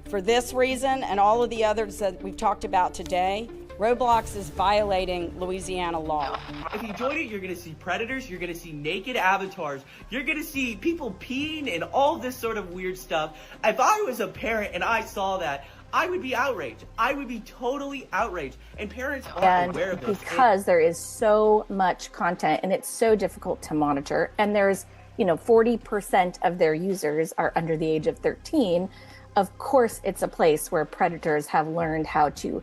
For this reason and all of the others that we've talked about today, Roblox is violating Louisiana law. If you join it, you're going to see predators, you're going to see naked avatars, you're going to see people peeing and all this sort of weird stuff. If I was a parent and I saw that, I would be outraged. I would be totally outraged. And parents aren't aware of this. Because there is so much content and it's so difficult to monitor, and there's, 40% of their users are under the age of 13. Of course, it's a place where predators have learned how to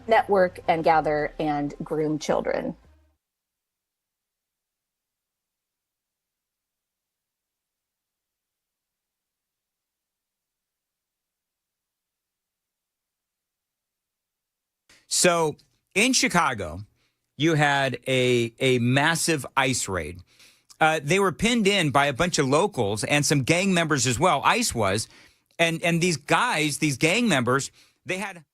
network and gather and groom children. So in Chicago, you had a massive ICE raid. They were pinned in by a bunch of locals and some gang members as well. ICE was. And these guys, these gang members, they had...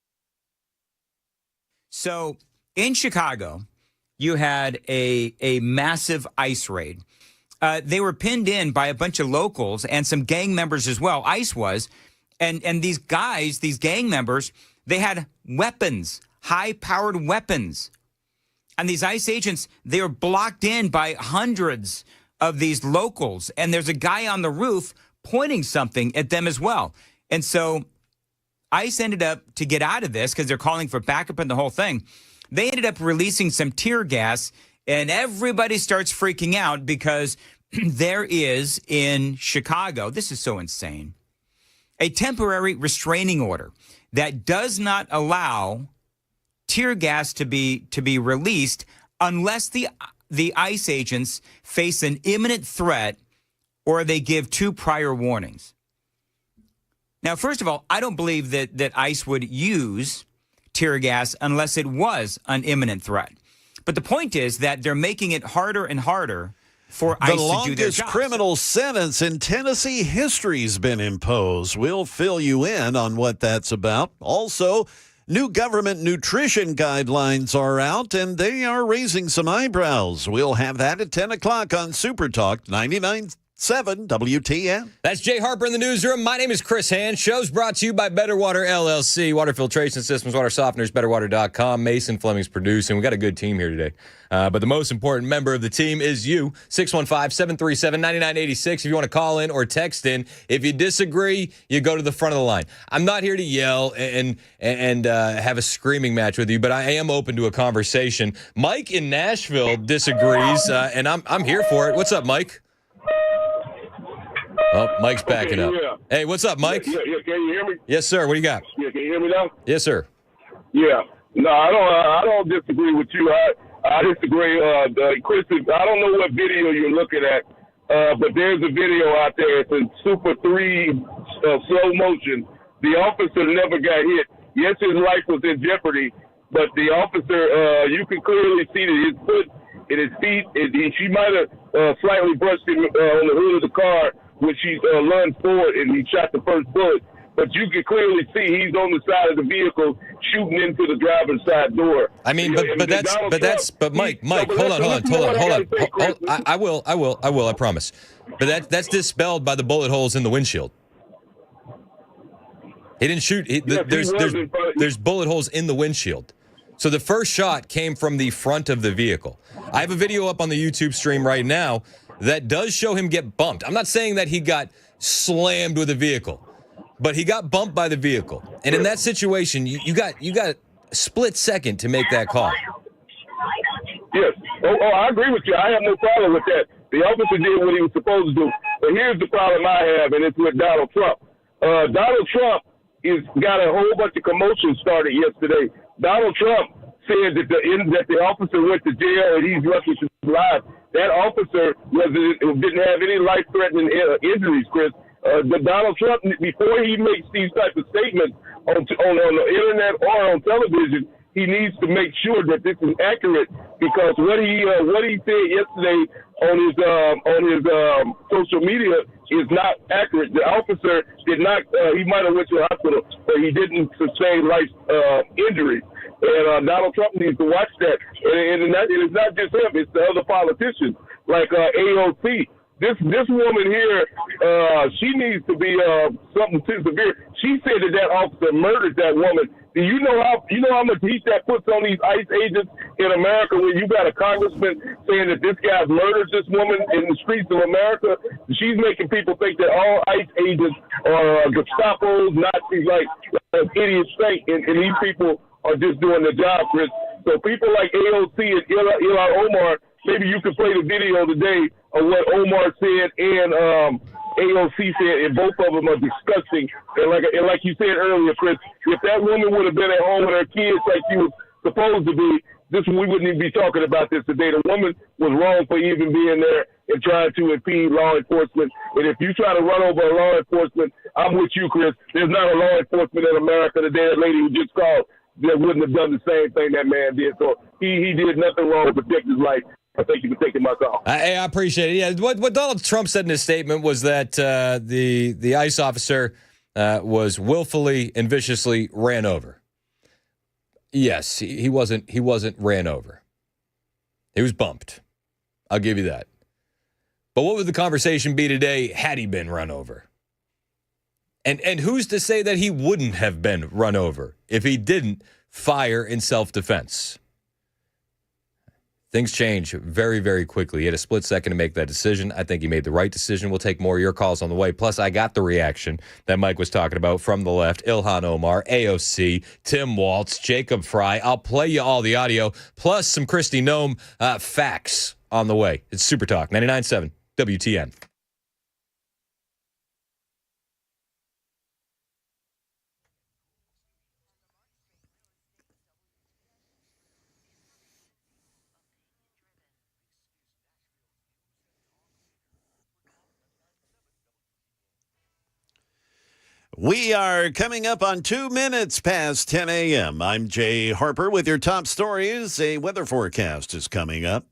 So in Chicago, you had a massive ICE raid. They were pinned in by a bunch of locals and some gang members as well. ICE was. And these guys, these gang members, they had weapons, high-powered weapons. And these ICE agents, they were blocked in by hundreds of these locals. And there's a guy on the roof pointing something at them as well. And so ICE ended up, to get out of this, because they're calling for backup and the whole thing, they ended up releasing some tear gas, and everybody starts freaking out because there is, in Chicago, this is so insane, a temporary restraining order that does not allow tear gas to be released unless the ICE agents face an imminent threat or they give 2 prior warnings. Now, first of all, I don't believe that ICE would use tear gas unless it was an imminent threat. But the point is that they're making it harder and harder for ICE to do their job. The longest criminal sentence in Tennessee history's been imposed. We'll fill you in on what that's about. Also, new government nutrition guidelines are out, and they are raising some eyebrows. We'll have that at 10 o'clock on Super Talk 99.7 7 WTN. That's Jay Harper in the newsroom. My name is Chris Hand. Show's brought to you by Better Water LLC. Water filtration systems, water softeners, betterwater.com. Mason Fleming's producing. We got a good team here today. But the most important member of the team is you. 615-737-9986. If you want to call in or text in. If you disagree, you go to the front of the line. I'm not here to yell and have a screaming match with you, but I am open to a conversation. Mike in Nashville disagrees, and I'm here for it. What's up, Mike? Oh, Mike's backing up. Yeah. Hey, what's up, Mike? Yeah, can you hear me? Yes, sir. What do you got? Yeah, can you hear me now? Yes, sir. Yeah. No, I don't disagree with you. I disagree. Chris, I don't know what video you're looking at, but there's a video out there. It's in Super 3 slow motion. The officer never got hit. Yes, his life was in jeopardy, but the officer, you can clearly see that his foot and his feet, she might have slightly brushed him on the hood of the car when she lunged forward and he shot the first bullet. But you can clearly see he's on the side of the vehicle shooting into the driver's side door. I mean, but Mike, hold on. I will, I promise. But that's dispelled by the bullet holes in the windshield. He didn't shoot. There's bullet holes in the windshield. So the first shot came from the front of the vehicle. I have a video up on the YouTube stream right now that does show him get bumped. I'm not saying that he got slammed with a vehicle, but he got bumped by the vehicle. And in that situation, you got a split second to make that call. Yes. I agree with you. I have no problem with that. The officer did what he was supposed to do. But here's the problem I have, and it's with Donald Trump. Donald Trump got a whole bunch of commotion started yesterday. Donald Trump said that the officer went to jail and he's lucky to be alive. That officer didn't have any life-threatening injuries, Chris. Donald Trump, before he makes these types of statements on the internet or on television, he needs to make sure that this is accurate, because what he said yesterday on his social media is not accurate. The officer did not. He might have went to the hospital, but he didn't sustain life injury. And Donald Trump needs to watch that. And it's not just him; it's the other politicians like AOC. This woman here, she needs to be something too severe. She said that officer murdered that woman. Do you know how much heat that puts on these ICE agents in America when you got a congressman saying that this guy murdered this woman in the streets of America? She's making people think that all ICE agents are Gestapos, Nazis, like idiots think, and these people are just doing their job, Chris. So people like AOC and Ilhan Omar, maybe you can play the video today of what Omar said and AOC said, and both of them are disgusting. And like you said earlier, Chris, if that woman would have been at home with her kids like she was supposed to be, we wouldn't even be talking about this today. The woman was wrong for even being there and trying to impede law enforcement. And if you try to run over a law enforcement, I'm with you, Chris. There's not a law enforcement in America today. That lady who just called that wouldn't have done the same thing that man did. So he did nothing wrong to protect his life. Thank you for taking my call. I appreciate it. Yeah, what Donald Trump said in his statement was that the ICE officer was willfully and viciously ran over. Yes, he wasn't ran over. He was bumped. I'll give you that. But what would the conversation be today had he been run over? And who's to say that he wouldn't have been run over if he didn't fire in self-defense? Things change very, very quickly. He had a split second to make that decision. I think he made the right decision. We'll take more of your calls on the way. Plus, I got the reaction that Mike was talking about from the left. Ilhan Omar, AOC, Tim Waltz, Jacob Fry. I'll play you all the audio, plus some Kristi Noem facts on the way. It's Super Talk 99.7 WTN. We are coming up on 2 minutes past 10 a.m. I'm Jay Harper with your top stories. A weather forecast is coming up.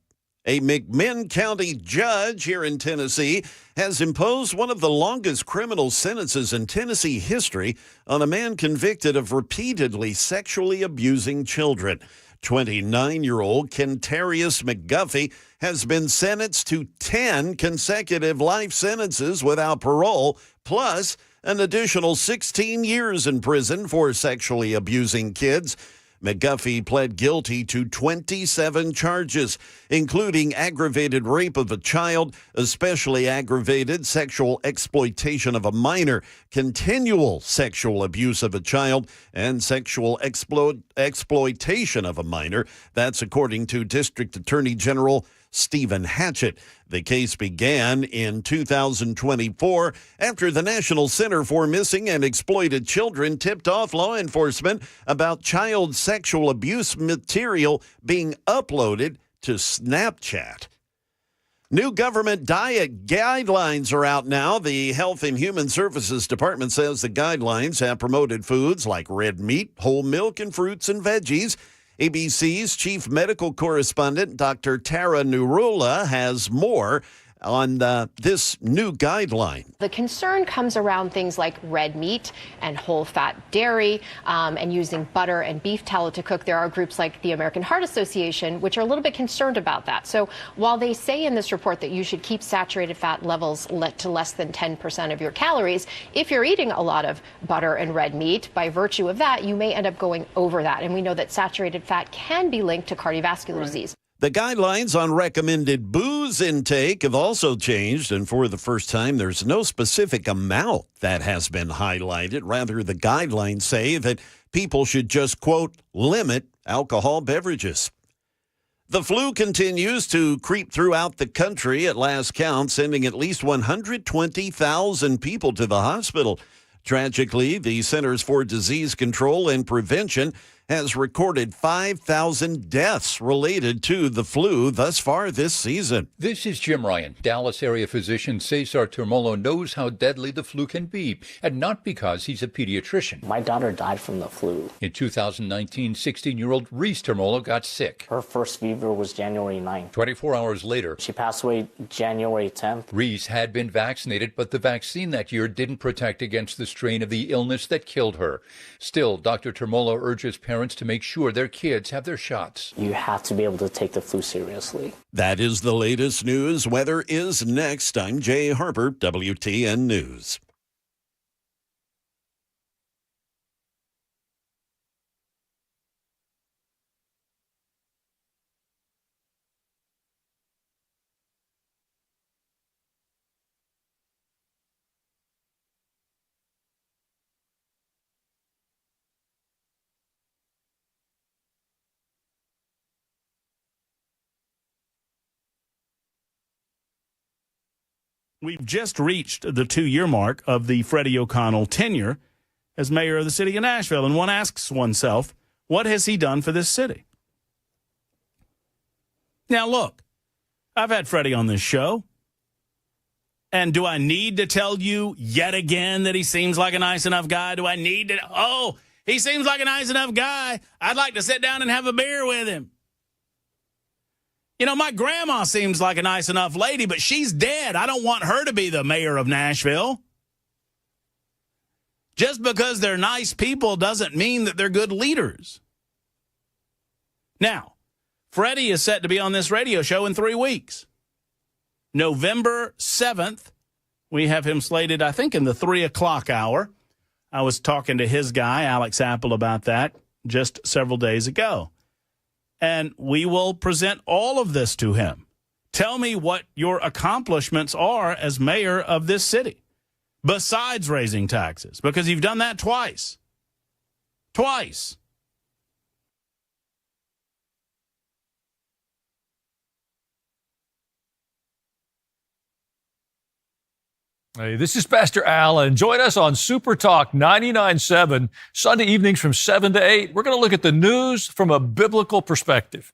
A McMinn County judge here in Tennessee has imposed one of the longest criminal sentences in Tennessee history on a man convicted of repeatedly sexually abusing children. 29-year-old Kentarius McGuffey has been sentenced to 10 consecutive life sentences without parole, plus an additional 16 years in prison for sexually abusing kids. McGuffey pled guilty to 27 charges, including aggravated rape of a child, especially aggravated sexual exploitation of a minor, continual sexual abuse of a child, and sexual exploitation of a minor. That's according to District Attorney General Stephen Hatchett. The case began in 2024 after the National Center for Missing and Exploited Children tipped off law enforcement about child sexual abuse material being uploaded to Snapchat. New government diet guidelines are out now. The Health and Human Services Department says the guidelines have promoted foods like red meat, whole milk, and fruits and veggies. ABC's chief medical correspondent, Dr. Tara Nurula, has more on this new guideline. The concern comes around things like red meat and whole fat dairy and using butter and beef tallow to cook. There are groups like the American Heart Association, which are a little bit concerned about that. So while they say in this report that you should keep saturated fat levels to less than 10% of your calories, if you're eating a lot of butter and red meat, by virtue of that, you may end up going over that. And we know that saturated fat can be linked to cardiovascular disease. The guidelines on recommended booze intake have also changed, and for the first time, there's no specific amount that has been highlighted. Rather, the guidelines say that people should just, quote, limit alcohol beverages. The flu continues to creep throughout the country at last count, sending at least 120,000 people to the hospital. Tragically, the Centers for Disease Control and Prevention has recorded 5,000 deaths related to the flu thus far this season. This is Jim Ryan. Dallas area physician Cesar Termolo knows how deadly the flu can be, and not because he's a pediatrician. My daughter died from the flu. In 2019, 16-year-old Reese Termolo got sick. Her first fever was January 9th. 24 hours later, she passed away January 10th. Reese had been vaccinated, but the vaccine that year didn't protect against the strain of the illness that killed her. Still, Dr. Termolo urges parents to make sure their kids have their shots. You have to be able to take the flu seriously. That is the latest news. Weather is next. I'm Jay Harper, WTN News. We've just reached the 2-year mark of the Freddie O'Connell tenure as mayor of the city of Nashville, and one asks oneself, what has he done for this city? Now, look, I've had Freddie on this show, and do I need to tell you yet again that he seems like a nice enough guy? Do I need to? Oh, he seems like a nice enough guy. I'd like to sit down and have a beer with him. You know, my grandma seems like a nice enough lady, but she's dead. I don't want her to be the mayor of Nashville. Just because they're nice people doesn't mean that they're good leaders. Now, Freddie is set to be on this radio show in 3 weeks. November 7th, we have him slated, I think, in the 3 o'clock hour. I was talking to his guy, Alex Apple, about that just several days ago. And we will present all of this to him. Tell me what your accomplishments are as mayor of this city, besides raising taxes, because you've done that twice. Twice. Hey, this is Pastor Al, and join us on Super Talk 99.7, Sunday evenings from 7 to 8. We're going to look at the news from a biblical perspective.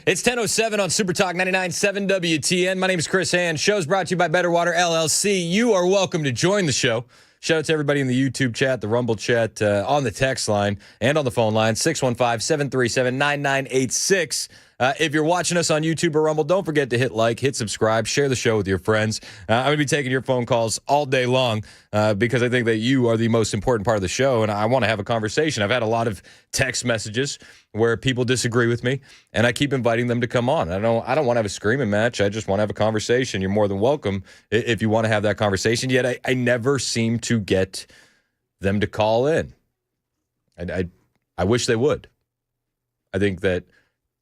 It's 10:07 on Super Talk 99.7 WTN. My name is Chris Hand. Show's brought to you by Better Water LLC. You are welcome to join the show. Shout out to everybody in the YouTube chat, the Rumble chat, on the text line, and on the phone line, 615-737-9986. If you're watching us on YouTube or Rumble, don't forget to hit like, hit subscribe, share the show with your friends. I'm going to be taking your phone calls all day long because I think that you are the most important part of the show, and I want to have a conversation. I've had a lot of text messages where people disagree with me, and I keep inviting them to come on. I don't want to have a screaming match. I just want to have a conversation. You're more than welcome if you want to have that conversation. Yet I never seem to get them to call in. I wish they would. I think that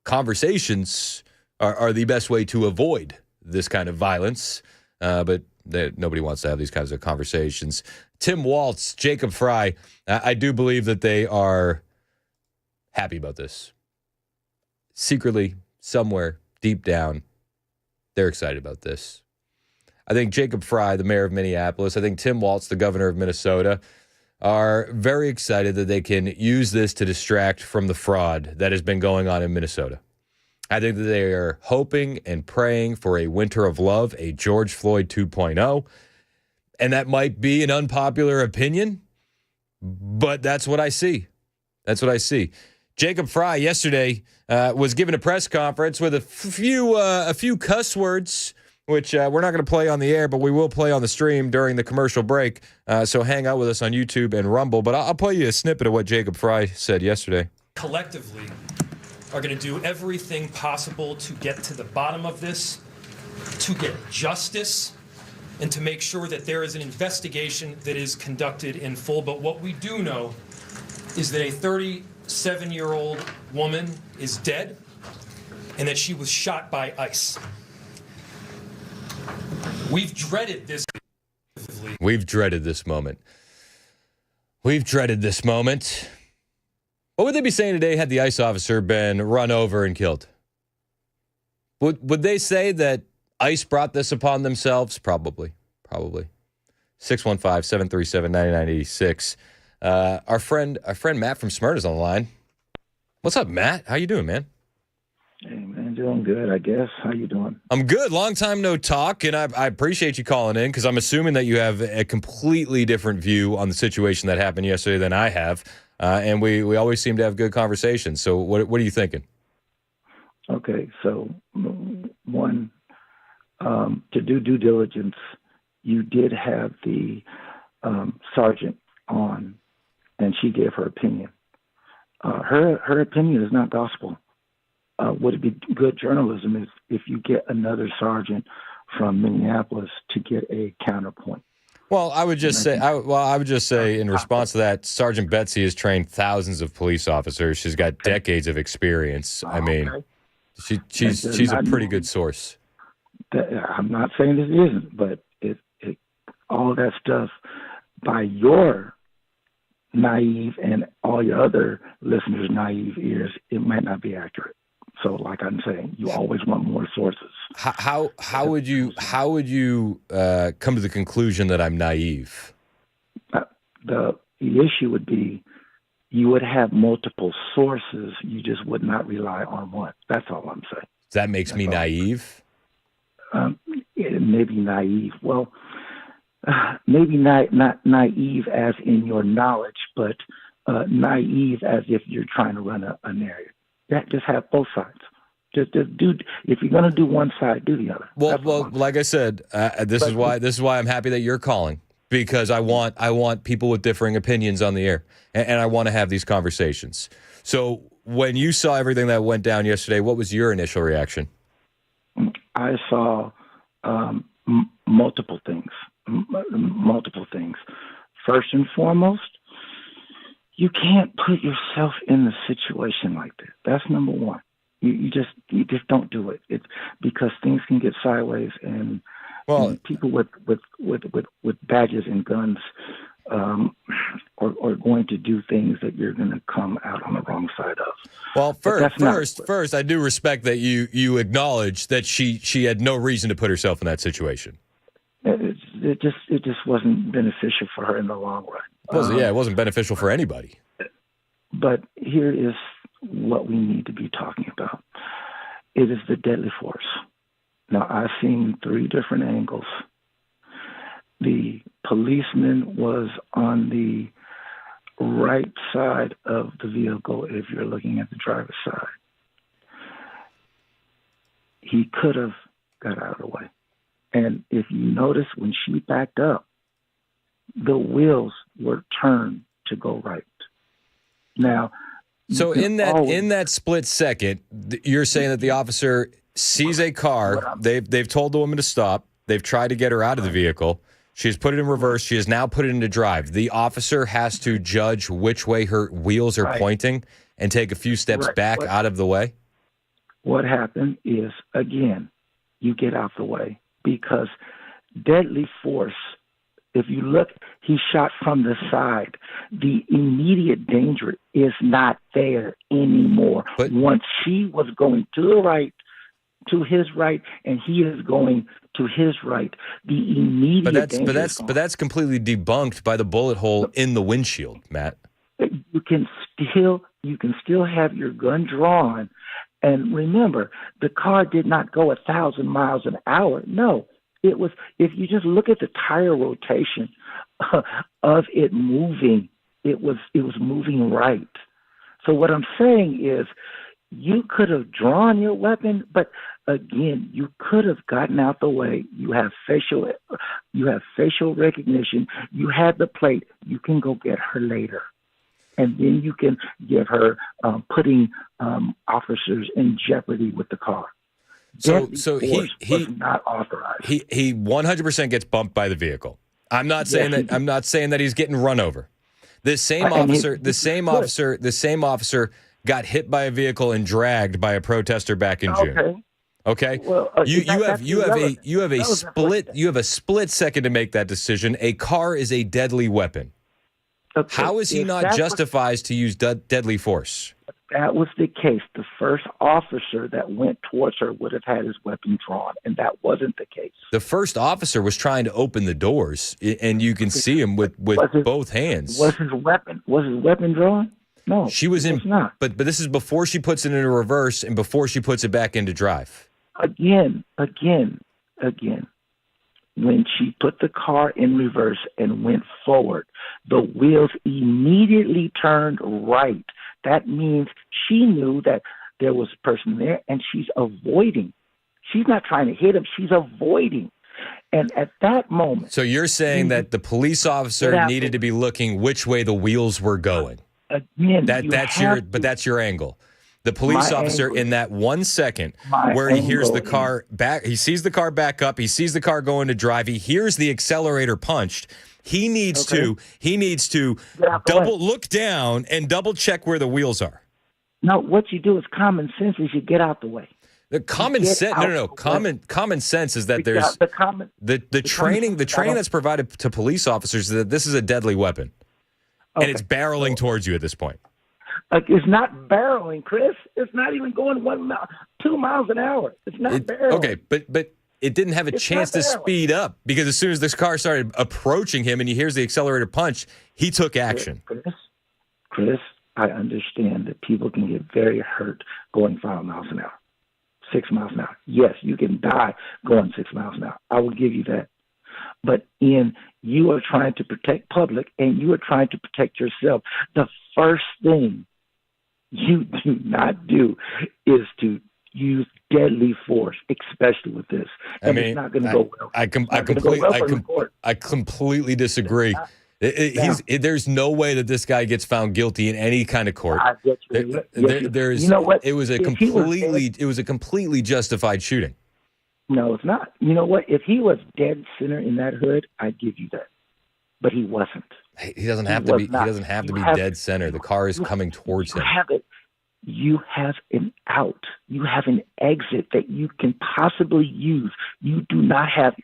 conversations are the best way to avoid this kind of violence, but nobody wants to have these kinds of conversations. Tim Waltz, Jacob Fry, I do believe that they are happy about this. Secretly, somewhere, deep down, they're excited about this. I think Jacob Fry, the mayor of Minneapolis, I think Tim Waltz, the governor of Minnesota, are very excited that they can use this to distract from the fraud that has been going on in Minnesota. I think that they are hoping and praying for a winter of love, a George Floyd 2.0. And that might be an unpopular opinion, but that's what I see. That's what I see. Jacob Fry yesterday was given a press conference with a few cuss words, which we're not going to play on the air, but we will play on the stream during the commercial break. So hang out with us on YouTube and Rumble. But I'll play you a snippet of what Jacob Fry said yesterday. Collectively are going to do everything possible to get to the bottom of this, to get justice, and to make sure that there is an investigation that is conducted in full. But what we do know is that a 37-year-old woman is dead and that she was shot by ICE. We've dreaded this. We've dreaded this moment. We've dreaded this moment. What would they be saying today had the ICE officer been run over and killed? Would they say that ICE brought this upon themselves? Probably. 615-737-9986. Our friend Matt from Smyrna is on the line. What's up, Matt? How you doing, man? Hey, man, doing good, I guess. How you doing? I'm good. Long time no talk, and I appreciate you calling in because I'm assuming that you have a completely different view on the situation that happened yesterday than I have, and we always seem to have good conversations. So what are you thinking? Okay, so one, to do due diligence, you did have the sergeant on, and she gave her opinion. Her opinion is not gospel. Would it be good journalism if you get another sergeant from Minneapolis to get a counterpoint? Well, I would just say in response to that, Sergeant Betsy has trained thousands of police officers. She's got decades of experience. I mean, she's a pretty good source. I'm not saying this isn't, but it all that stuff by your naive and all your other listeners' naive ears, it might not be accurate. So, like I'm saying, you always want more sources. How would you come to the conclusion that I'm naive? The issue would be you would have multiple sources. You just would not rely on one. That's all I'm saying. That makes me naive? It may be naive. Well, maybe not naive as in your knowledge, but naive as if you're trying to run a narrative. Just have both sides. Just do. If you're going to do one side, do the other. Well, like I said, this is why I'm happy that you're calling, because I want people with differing opinions on the air, and I want to have these conversations. So when you saw everything that went down yesterday, what was your initial reaction? I saw multiple things. First and foremost, you can't put yourself in a situation like that. That's number one. You just don't do it. It's because things can get sideways, and people with badges and guns are going to do things that you're going to come out on the wrong side of. Well, first, I do respect that you acknowledge that she had no reason to put herself in that situation. It just wasn't beneficial for her in the long run. It wasn't beneficial for anybody. But here is what we need to be talking about. It is the deadly force. Now, I've seen 3 different angles. The policeman was on the right side of the vehicle if you're looking at the driver's side. He could have got out of the way. And if you notice, when she backed up, the wheels were turned to go right. Now, so in that split second, you're saying that the officer sees a car. They've told the woman to stop. They've tried to get her out of the vehicle. She's put it in reverse. She has now put it into drive. The officer has to judge which way her wheels are pointing and take a few steps back out of the way. What happened is, again, you get out the way because deadly force, if you look, he shot from the side. The immediate danger is not there anymore. But once she was going to the right, to his right, and he is going to his right, the immediate danger is gone. But that's completely debunked by the bullet hole in the windshield, Matt. You can still have your gun drawn. And remember, the car did not go 1,000 miles an hour. No, it was, if you just look at the tire rotation of it moving, it was moving right. So what I'm saying is you could have drawn your weapon, but again, you could have gotten out the way. You have facial recognition. You had the plate. You can go get her later. And then you can give her putting officers in jeopardy with the car. So he was not authorized. He 100% gets bumped by the vehicle. I'm not saying that he's getting run over. The same officer got hit by a vehicle and dragged by a protester back in June. Okay. Well, you have a split second to make that decision. A car is a deadly weapon. Okay. How is he not justified to use deadly force? That was the case. The first officer that went towards her would have had his weapon drawn, and that wasn't the case. The first officer was trying to open the doors, and you can see him with both hands. Was his weapon drawn? No, she was in. Not. But this is before she puts it into reverse and before she puts it back into drive. Again. When she put the car in reverse and went forward, the wheels immediately turned right. That means she knew that there was a person there, and she's avoiding. She's not trying to hit him. She's avoiding. And at that moment... So you're saying that the police officer needed to be looking which way the wheels were going. Again, that's your angle. The police officer in that 1 second where he hears the car back, he sees the car back up, he sees the car go into drive, he hears the accelerator punched. He needs to look down and double check where the wheels are. No, what you do is common sense is you get out the way. The common sense, common sense is that there's the training that's provided to police officers is that this is a deadly weapon, and it's barreling towards you at this point. It's not barreling, Chris. It's not even going 1 mile, 2 miles an hour. It's not barreling. Okay, but it didn't have a chance to speed up because as soon as this car started approaching him and he hears the accelerator punch, he took action. Chris, I understand that people can get very hurt going 5 miles an hour, 6 miles an hour. Yes, you can die going 6 miles an hour. I will give you that. But you are trying to protect public and you are trying to protect yourself. The first thing you do not do is to use deadly force, especially with this. And it's not going to go well. I completely disagree. There's no way that this guy gets found guilty in any kind of court. You know what? It was a completely justified shooting. No, it's not. You know what? If he was dead center in that hood, I'd give you that. But he wasn't. He doesn't have to be. He doesn't have to be dead center. The car is coming towards him. You have an out. You have an exit that you can possibly use. You do not have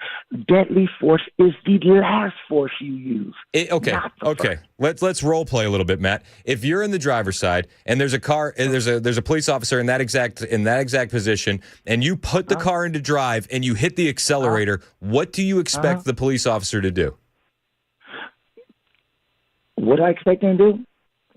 deadly force. Is the last force you use. Okay. Let's role play a little bit, Matt. If you're in the driver's side and there's a car, and there's a police officer in that exact position, and you put the car into drive and you hit the accelerator, what do you expect the police officer to do? What I expect him to do?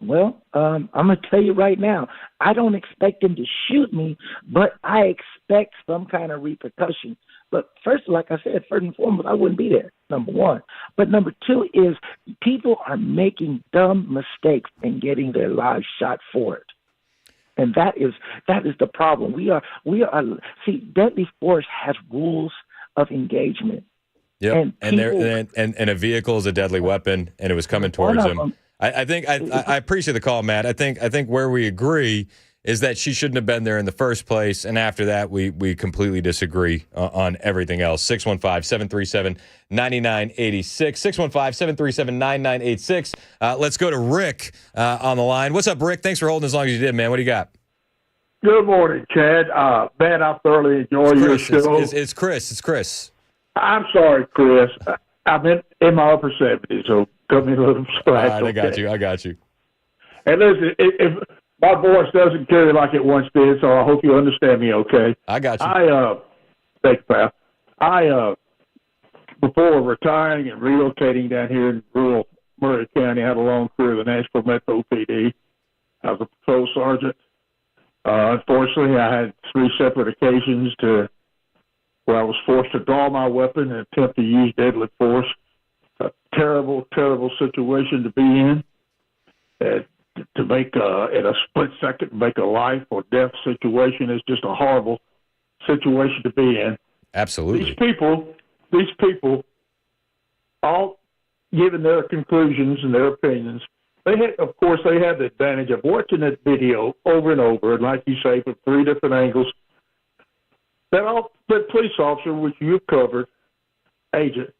Well, I'm going to tell you right now, I don't expect him to shoot me, but I expect some kind of repercussion. But first, like I said, first and foremost, I wouldn't be there, number one. But number two is people are making dumb mistakes and getting their lives shot for it. And that is the problem. We are see, deadly force has rules of engagement. Yep. And a vehicle is a deadly weapon, and it was coming towards him. I think I appreciate the call, Matt. I think where we agree is that she shouldn't have been there in the first place, and after that, we completely disagree on everything else. 615-737-9986. 615-737-9986. Let's go to Rick on the line. What's up, Rick? Thanks for holding as long as you did, man. What do you got? Good morning, Chad. Man, I thoroughly enjoy your show. It's Chris. It's Chris. I'm sorry, Chris. I'm in my upper 70s, so cut me a little slack. I got you. And listen, if my voice doesn't carry like it once did, so I hope you understand me okay. I got you. Thanks, pal. Before retiring and relocating down here in rural Murray County, I had a long career in the Nashville Metro PD. I was a patrol sergeant. Unfortunately, I had 3 separate occasions where I was forced to draw my weapon and attempt to use deadly force. A terrible, terrible situation to be in. To make in a split second, make a life or death situation is just a horrible situation to be in. Absolutely. These people, all given their conclusions and their opinions, they had the advantage of watching that video over and over, and like you say, from 3 different angles. That police officer, which you've covered, agent,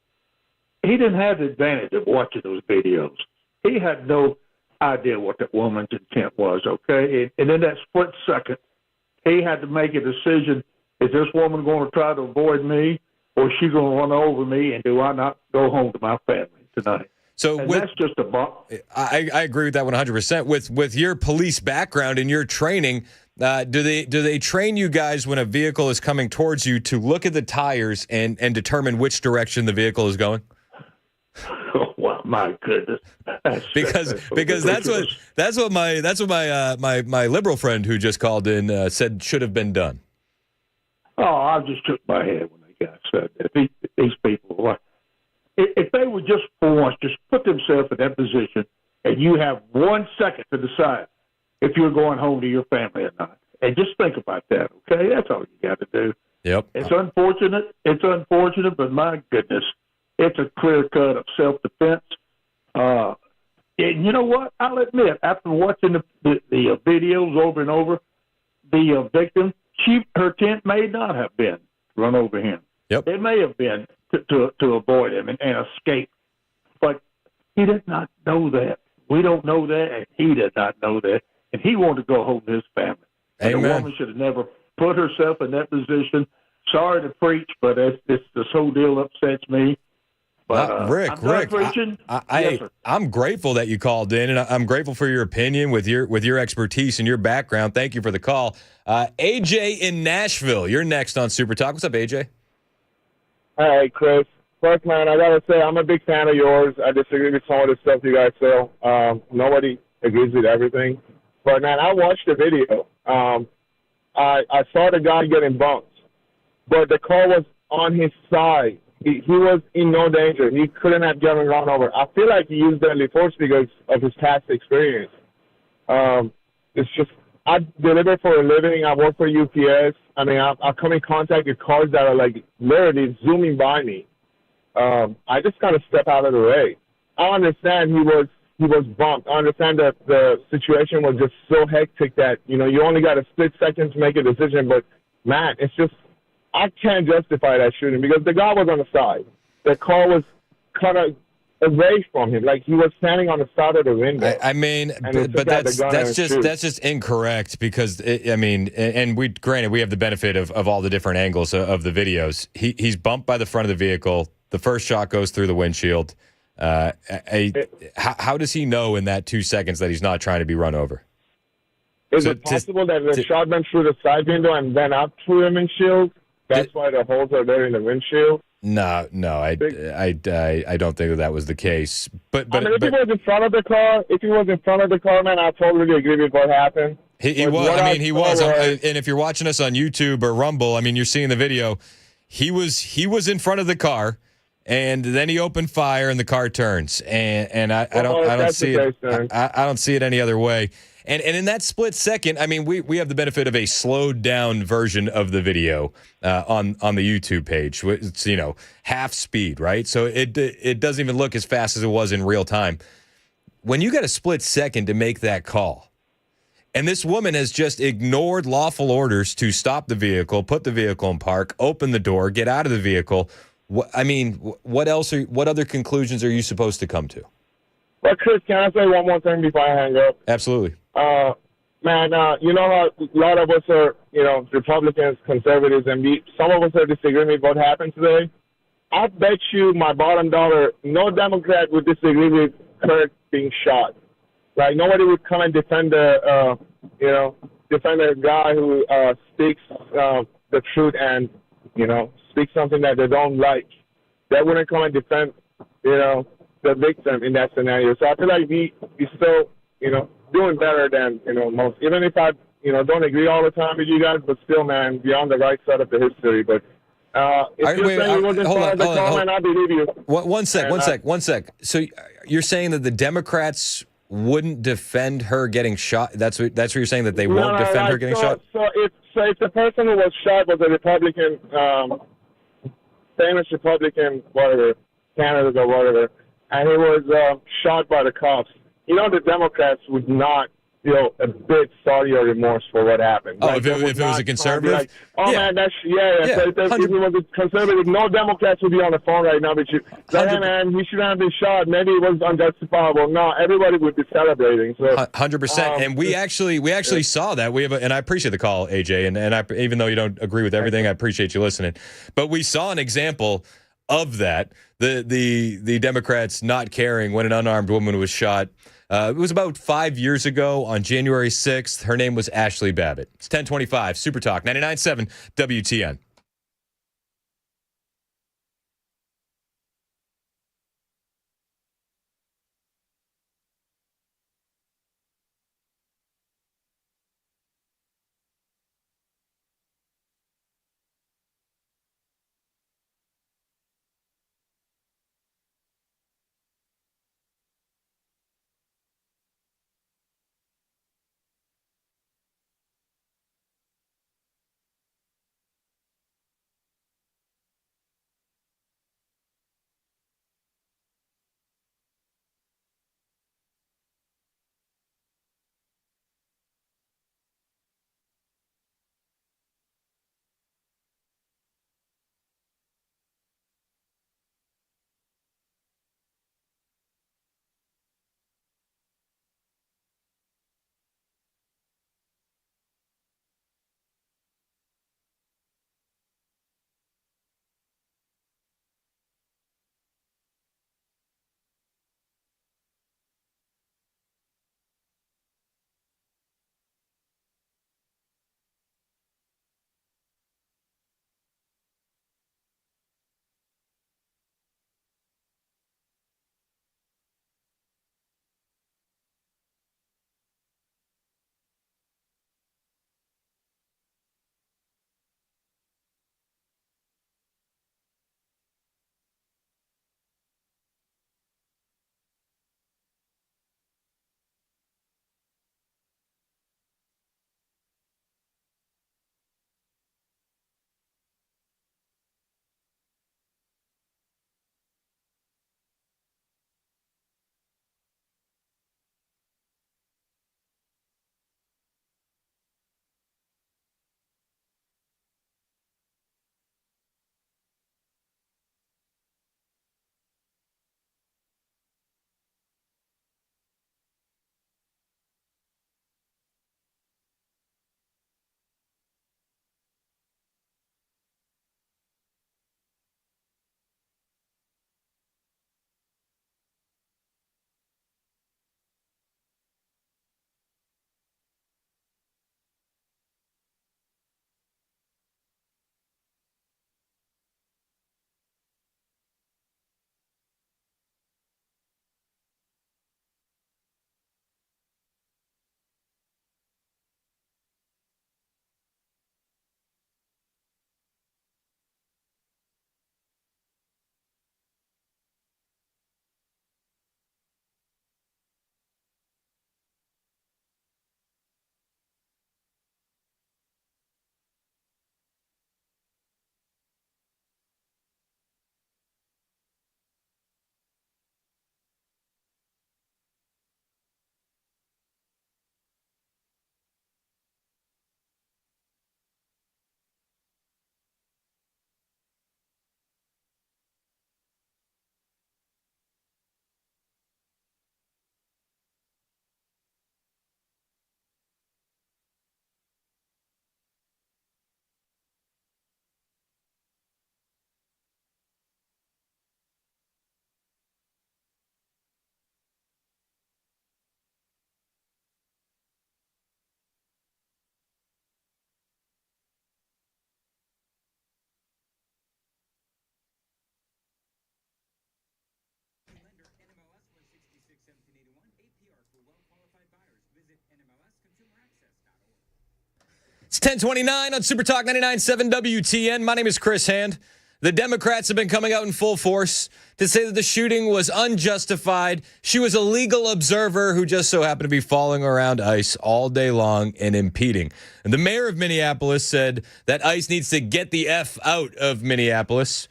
he didn't have the advantage of watching those videos. He had no idea what that woman's intent was, okay? And in that split second, he had to make a decision, is this woman going to try to avoid me, or is she going to run over me, and do I not go home to my family tonight? That's just I agree with that 100%. With your police background and your training, do they train you guys when a vehicle is coming towards you to look at the tires and determine which direction the vehicle is going? Oh, well, my goodness. Because that's what my liberal friend who just called in said should have been done. Oh, I just shook my head when they got said that. These people, if they would just for once just put themselves in that position, and you have 1 second to decide if you're going home to your family or not, and just think about that. Okay, that's all you got to do. Yep. It's unfortunate. But my goodness, it's a clear cut of self-defense. And you know what? I'll admit, after watching the videos over and over, the victim, her intent may not have been to run over him. Yep. It may have been to avoid him and escape. But he did not know that. We don't know that, and he did not know that. And he wanted to go home to his family. And Amen. the woman should have never put herself in that position. Sorry to preach, but this whole deal upsets me. But, Rick, yes, I'm grateful that you called in, and I'm grateful for your opinion with your expertise and your background. Thank you for the call. AJ in Nashville, you're next on Super Talk. What's up, AJ? Hey, Chris. First, man, I got to say, I'm a big fan of yours. I disagree with some of the stuff you guys say. Nobody agrees with everything. But, man, I watched the video. I saw the guy getting bumped, but the car was on his side. He was in no danger. He couldn't have gotten run over. I feel like he used deadly force because of his past experience. It's just, I deliver for a living. I work for UPS. I mean, I come in contact with cars that are like literally zooming by me. I just kind of step out of the way. I understand he was bumped. I understand that the situation was just so hectic that, you only got a split second to make a decision. But, man, it's just, I can't justify that shooting because the guy was on the side. The car was kind of away from him, like he was standing on the side of the window. I mean, but that's just incorrect because and we have the benefit of all the different angles of the videos. He's bumped by the front of the vehicle. The first shot goes through the windshield. How does he know in that 2 seconds that he's not trying to be run over? Is it possible that the shot went through the side window and then up through the windshield? That's why the holes are there in the windshield. No, I don't think that was the case. But I mean, if he was in front of the car, man, I totally agree with what happened. He was. I mean, he was. And if you're watching us on YouTube or Rumble, I mean, you're seeing the video. He was in front of the car, and then he opened fire, and the car turns. And I don't see it. I don't see it any other way. And in that split second, I mean, we have the benefit of a slowed down version of the video on the YouTube page. It's, half speed, right? So it doesn't even look as fast as it was in real time. When you got a split second to make that call, and this woman has just ignored lawful orders to stop the vehicle, put the vehicle in park, open the door, get out of the vehicle. I mean, what other conclusions are you supposed to come to? But Chris, can I say one more thing before I hang up? Absolutely. Man, you know how a lot of us are, Republicans, conservatives, and some of us are disagreeing with what happened today. I bet you my bottom dollar, no Democrat would disagree with Kirk being shot. Like, nobody would come and defend a guy who speaks the truth and, speaks something that they don't like. They wouldn't come and defend, the victim in that scenario. So I feel like we still, doing better than, most. Even if I, don't agree all the time with you guys, but still, man, we're on the right side of the history. But if you're saying you wasn't part of the comment, I believe you. One sec. So you're saying that the Democrats wouldn't defend her getting shot? That's what you're saying, that they won't defend her getting shot? So if the person who was shot was a Republican, famous Republican, whatever, candidate or whatever, and he was shot by the cops, the Democrats would not feel a bit sorry or remorse for what happened. Oh, if it was a conservative? Like, man, that's, So if it was a conservative, no Democrats would be on the phone right now, but hey, man, he shouldn't have been shot. Maybe it was unjustifiable. No, everybody would be celebrating. So 100%. And we actually saw that. And I appreciate the call, AJ. And I, even though you don't agree with everything, I appreciate you listening. But we saw an example of that. The Democrats not caring when an unarmed woman was shot. It was about 5 years ago on January 6th. Her name was Ashley Babbitt. It's 1025, Super Talk, 99.7 WTN. It's 1029 on Super Talk 99.7 WTN. My name is Chris Hand. The Democrats have been coming out in full force to say that the shooting was unjustified. She was a legal observer who just so happened to be following around ICE all day long and impeding. And the mayor of Minneapolis said that ICE needs to get the F out of Minneapolis.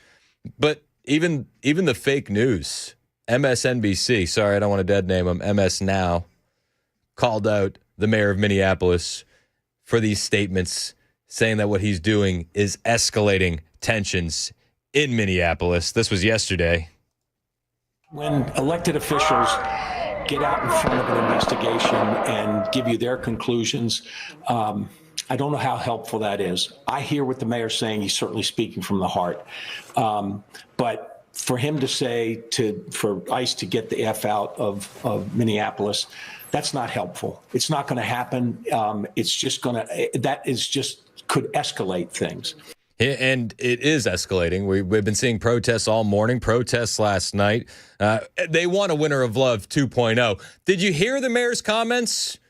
But even the fake news, MSNBC, sorry, I don't want to dead name them, MS Now, called out the mayor of Minneapolis for these statements, saying that what he's doing is escalating tensions in Minneapolis. This was yesterday. When elected officials get out in front of an investigation and give you their conclusions, I don't know how helpful that is. I hear what the mayor's saying. He's certainly speaking from the heart. But for him to say for ICE to get the F out of Minneapolis, that's not helpful. It's not going to happen. It's just could escalate things. And it is escalating. We've been seeing protests all morning, protests last night. They want a Winter of Love 2.0. Did you hear the mayor's comments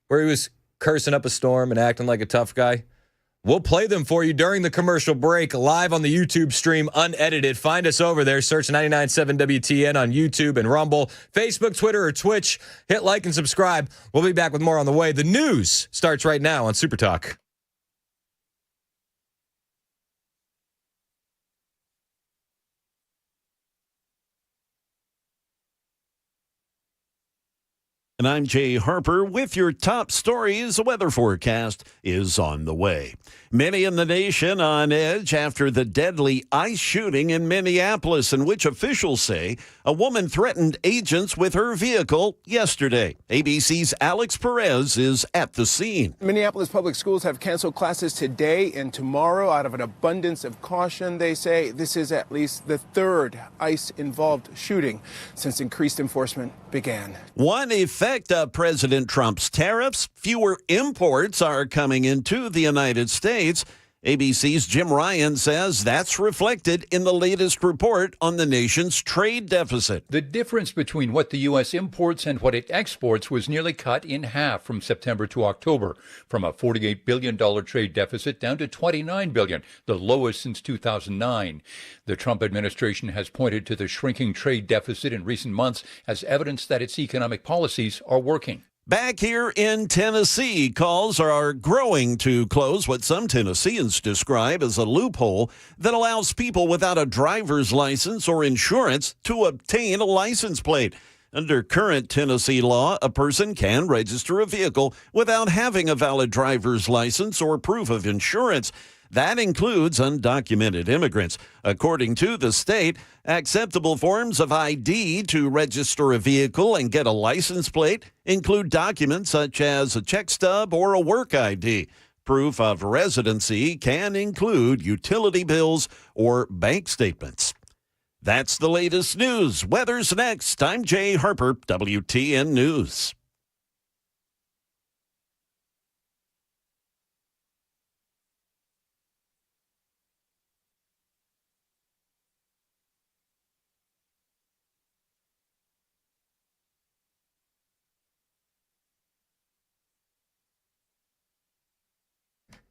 where he was cursing up a storm and acting like a tough guy? We'll play them for you during the commercial break, live on the YouTube stream, unedited. Find us over there. Search 99.7 WTN on YouTube and Rumble, Facebook, Twitter, or Twitch. Hit like and subscribe. We'll be back with more on the way. The news starts right now on Super Talk. And I'm Jay Harper with your top stories. A weather forecast is on the way. Many in the nation on edge after the deadly ICE shooting in Minneapolis, in which officials say a woman threatened agents with her vehicle yesterday. ABC's Alex Perez is at the scene. Minneapolis public schools have canceled classes today and tomorrow out of an abundance of caution. They say this is at least the third ICE-involved shooting since increased enforcement began. One effect of President Trump's tariffs, fewer imports are coming into the United States. ABC's Jim Ryan says that's reflected in the latest report on the nation's trade deficit. The difference between what the U.S. imports and what it exports was nearly cut in half from September to October, from a $48 billion trade deficit down to $29 billion, the lowest since 2009. The Trump administration has pointed to the shrinking trade deficit in recent months as evidence that its economic policies are working. Back here in Tennessee, calls are growing to close what some Tennesseans describe as a loophole that allows people without a driver's license or insurance to obtain a license plate. Under current Tennessee law, a person can register a vehicle without having a valid driver's license or proof of insurance. That includes undocumented immigrants. According to the state, acceptable forms of ID to register a vehicle and get a license plate include documents such as a check stub or a work ID. Proof of residency can include utility bills or bank statements. That's the latest news. Weather's next. I'm Jay Harper, WTN News.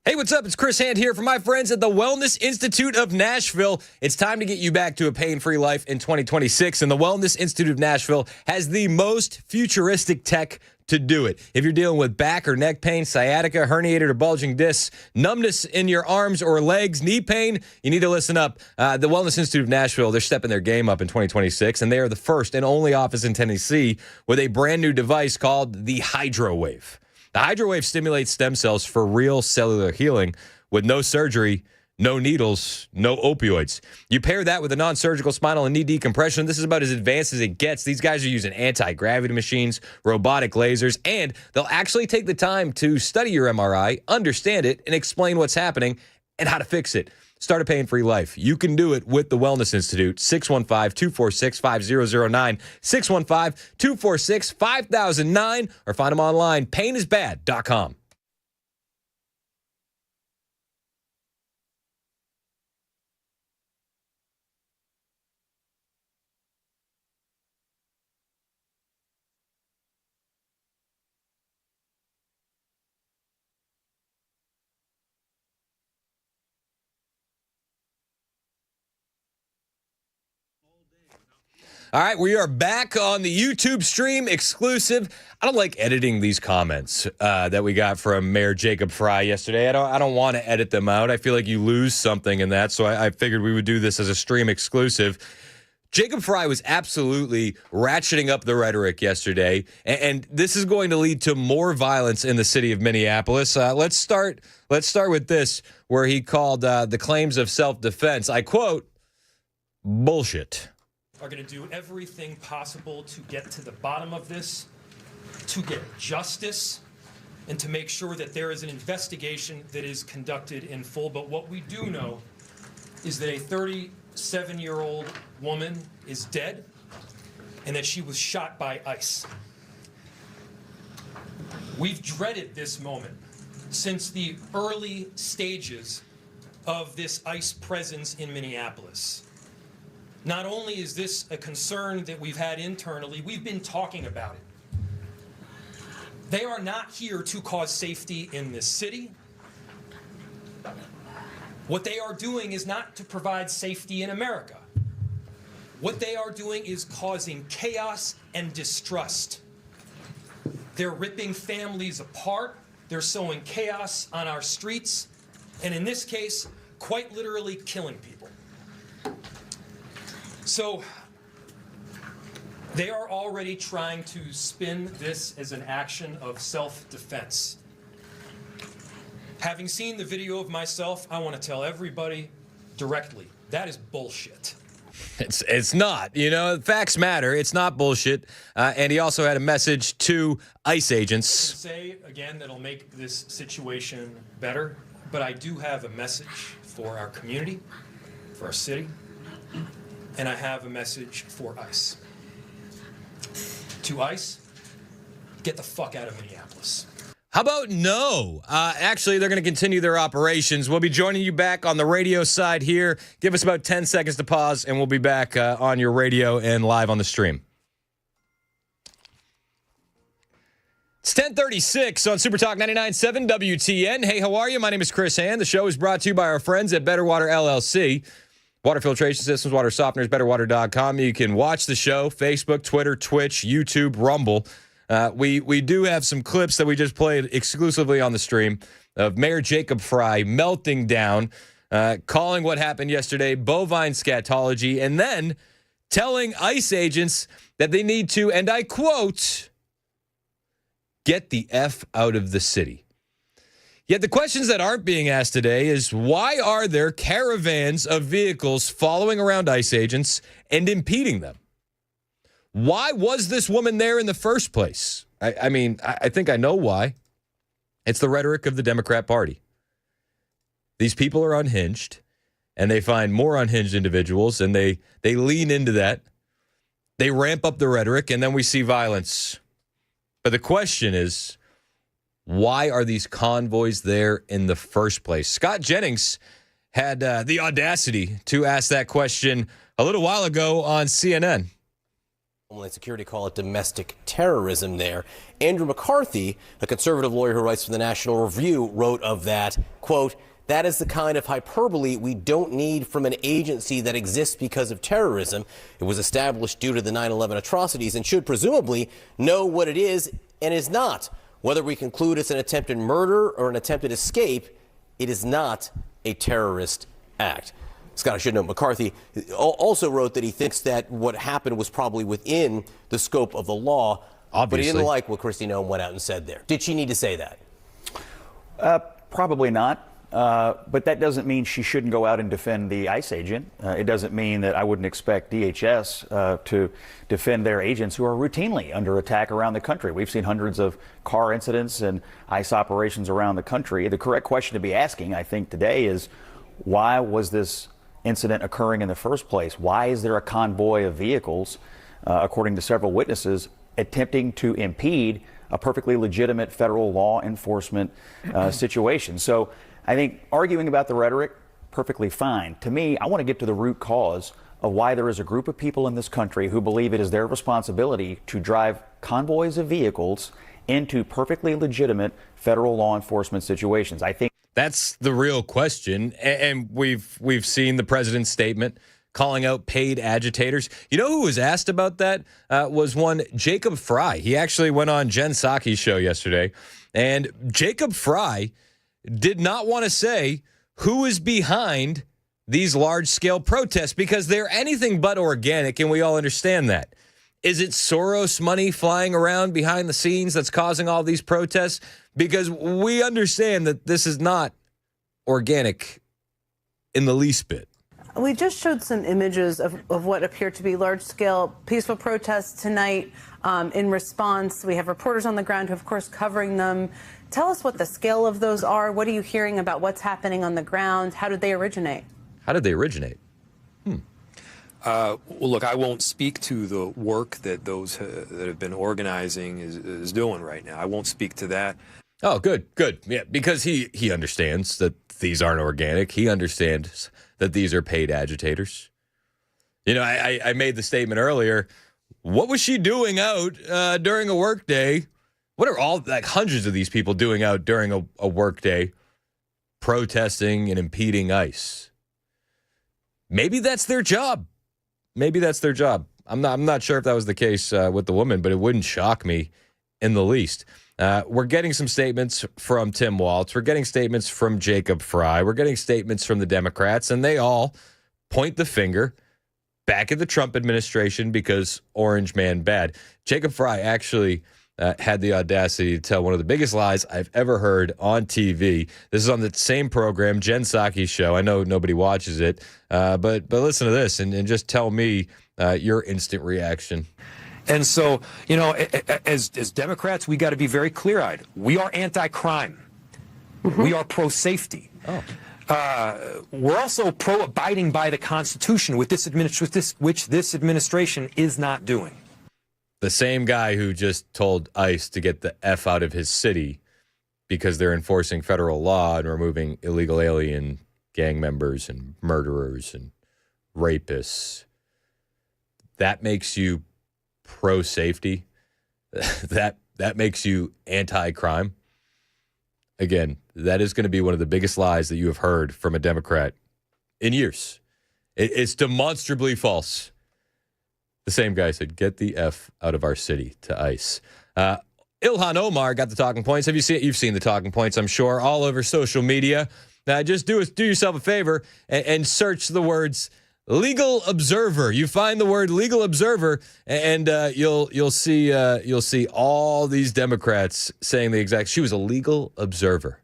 Hey, what's up? It's Chris Hand here from my friends at the Wellness Institute of Nashville. It's time to get you back to a pain-free life in 2026, and the Wellness Institute of Nashville has the most futuristic tech to do it. If you're dealing with back or neck pain, sciatica, herniated or bulging discs, numbness in your arms or legs, knee pain, you need to listen up. The Wellness Institute of Nashville, they're stepping their game up in 2026, and they are the first and only office in Tennessee with a brand new device called the HydroWave. The HydroWave stimulates stem cells for real cellular healing with no surgery, no needles, no opioids. You pair that with a non-surgical spinal and knee decompression. This is about as advanced as it gets. These guys are using anti-gravity machines, robotic lasers, and they'll actually take the time to study your MRI, understand it, and explain what's happening and how to fix it. Start a pain-free life. You can do it with the Wellness Institute. 615-246-5009. 615-246-5009. Or find them online, painisbad.com. All right, we are back on the YouTube stream exclusive. I don't like editing these comments that we got from Mayor Jacob Fry yesterday. I don't want to edit them out. I feel like you lose something in that, so I figured we would do this as a stream exclusive. Jacob Fry was absolutely ratcheting up the rhetoric yesterday, and this is going to lead to more violence in the city of Minneapolis. Let's start with this, where he called the claims of self-defense, I quote, bullshit. Are going to do everything possible to get to the bottom of this, to get justice, and to make sure that there is an investigation that is conducted in full. But what we do know is that a 37-year-old woman is dead and that she was shot by ICE. We've dreaded this moment since the early stages of this ICE presence in Minneapolis. Not only is this a concern that we've had internally, we've been talking about it. They are not here to cause safety in this city. What they are doing is not to provide safety in America. What they are doing is causing chaos and distrust. They're ripping families apart. They're sowing chaos on our streets. And in this case, quite literally killing people. So they are already trying to spin this as an action of self-defense. Having seen the video of myself, I want to tell everybody directly, that is bullshit. It's not. Facts matter. It's not bullshit. And he also had a message to ICE agents. Say, again, that'll make this situation better, but I do have a message for our community, for our city, and I have a message for ICE. To ICE, get the fuck out of Minneapolis. How about no? Actually, they're going to continue their operations. We'll be joining you back on the radio side here. Give us about 10 seconds to pause, and we'll be back on your radio and live on the stream. It's 10:36 on Super Talk 99.7 WTN. Hey, how are you? My name is Chris Hand. The show is brought to you by our friends at Better Water LLC. Water filtration systems, water softeners, betterwater.com. You can watch the show, Facebook, Twitter, Twitch, YouTube, Rumble. We do have some clips that we just played exclusively on the stream of Mayor Jacob Fry melting down, calling what happened yesterday bovine scatology, and then telling ICE agents that they need to, and I quote, get the F out of the city. Yet the questions that aren't being asked today is, why are there caravans of vehicles following around ICE agents and impeding them? Why was this woman there in the first place? I mean, I think I know why. It's the rhetoric of the Democrat Party. These people are unhinged, and they find more unhinged individuals, and they lean into that. They ramp up the rhetoric, and then we see violence. But the question is, why are these convoys there in the first place? Scott Jennings had the audacity to ask that question a little while ago on CNN. Homeland Security call it domestic terrorism there. Andrew McCarthy, a conservative lawyer who writes for the National Review, wrote of that, quote, that is the kind of hyperbole we don't need from an agency that exists because of terrorism. It was established due to the 9/11 atrocities and should presumably know what it is and is not. Whether we conclude it's an attempted murder or an attempted escape, it is not a terrorist act. Scott, I should note, McCarthy also wrote that he thinks that what happened was probably within the scope of the law. Obviously. But he didn't like what Kristi Noem went out and said there. Did she need to say that? Probably not. But that doesn't mean she shouldn't go out and defend the ICE agent. It doesn't mean that I wouldn't expect DHS to defend their agents who are routinely under attack around the country. We've seen hundreds of car incidents and ICE operations around the country. The correct question to be asking, I think, today is, why was this incident occurring in the first place? Why is there a convoy of vehicles, according to several witnesses, attempting to impede a perfectly legitimate federal law enforcement situation? So I think arguing about the rhetoric, perfectly fine. To me, I want to get to the root cause of why there is a group of people in this country who believe it is their responsibility to drive convoys of vehicles into perfectly legitimate federal law enforcement situations. I think that's the real question. And we've seen the president's statement calling out paid agitators. You know who was asked about that? Was one Jacob Fry. He actually went on Jen Psaki's show yesterday, and Jacob Fry did not want to say who is behind these large-scale protests because they're anything but organic, and we all understand that. Is it Soros money flying around behind the scenes that's causing all these protests? Because we understand that this is not organic in the least bit. We just showed some images of what appear to be large-scale peaceful protests tonight. In response, we have reporters on the ground who, of course, covering them. Tell us what the scale of those are. What are you hearing about what's happening on the ground? How did they originate? How did they originate? Well, look, I won't speak to the work that those that have been organizing is doing right now. I won't speak to that. Oh, good. Yeah, because he understands that these aren't organic. He understands that these are paid agitators. You know, I made the statement earlier. What was she doing out during a work day? What are all hundreds of these people doing out during a work day, protesting and impeding ICE? Maybe that's their job. I'm not sure if that was the case with the woman, but it wouldn't shock me in the least. We're getting some statements from Tim Walz. We're getting statements from Jacob Fry. We're getting statements from the Democrats, and they all point the finger back at the Trump administration because orange man bad. Jacob Fry actually had the audacity to tell one of the biggest lies I've ever heard on TV. This is on the same program, Jen Psaki's show. I know nobody watches it, but listen to this and just tell me your instant reaction. And so, you know, as Democrats, we got to be very clear-eyed. We are anti-crime. We are pro-safety. We're also pro-abiding by the Constitution, which this administration is not doing. The same guy who just told ICE to get the F out of his city because they're enforcing federal law and removing illegal alien gang members and murderers and rapists. That makes you pro-safety. That makes you anti-crime. Again, that is going to be one of the biggest lies that you have heard from a Democrat in years. It's demonstrably false. The same guy said, get the F out of our city to ICE. Ilhan Omar got the talking points. You've seen the talking points, I'm sure, all over social media. Just do yourself a favor and search the words legal observer. You find the word legal observer, and you'll see all these Democrats saying the exact. She was a legal observer,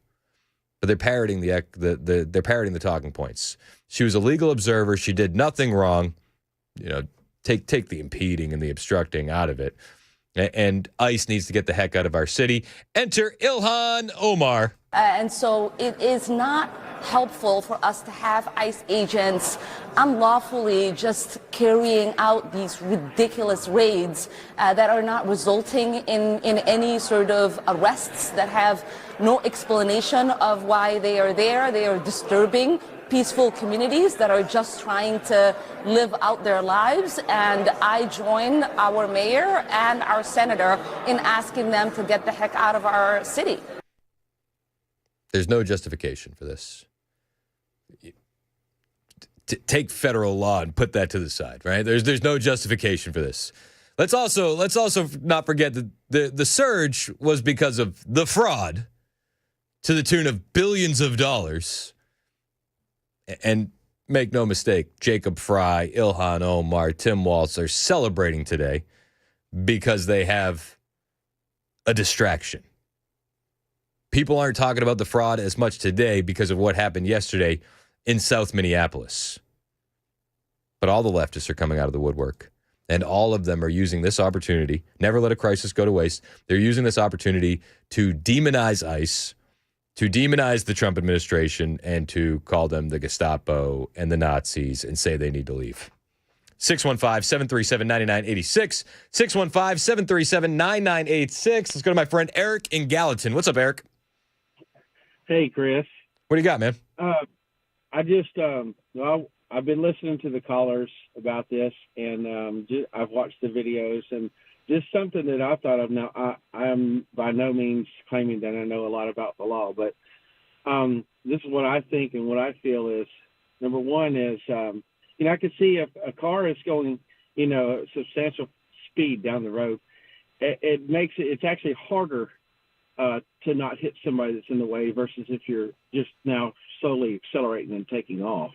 but they're parroting they're parroting the talking points. She was a legal observer. She did nothing wrong. You know, take the impeding and the obstructing out of it. And ICE needs to get the heck out of our city. Enter Ilhan Omar. And so it is not helpful for us to have ICE agents unlawfully just carrying out these ridiculous raids that are not resulting in any sort of arrests, that have no explanation of why they are there. They are disturbing peaceful communities that are just trying to live out their lives. And I join our mayor and our senator in asking them to get the heck out of our city. There's no justification for this. Take federal law and put that to the side, right? There's no justification for this. Let's also not forget that the surge was because of the fraud to the tune of billions of dollars. And make no mistake, Jacob Fry, Ilhan Omar, Tim Walz are celebrating today because they have a distraction. People aren't talking about the fraud as much today because of what happened yesterday in South Minneapolis. But all the leftists are coming out of the woodwork, and all of them are using this opportunity. Never let a crisis go to waste. They're using this opportunity to demonize ICE, to demonize the Trump administration, and to call them the Gestapo and the Nazis and say they need to leave. 615-737-9986. 615-737-9986. Let's go to my friend Eric in Gallatin. What's up, Eric? Hey, Chris. What do you got, man? I've been listening to the callers about this, and I've watched the videos, and just something that I thought of. Now, I am by no means claiming that I know a lot about the law, but this is what I think and what I feel is, number one is I could see if a car is going, substantial speed down the road, it makes it's actually harder to not hit somebody that's in the way versus if you're just now slowly accelerating and taking off.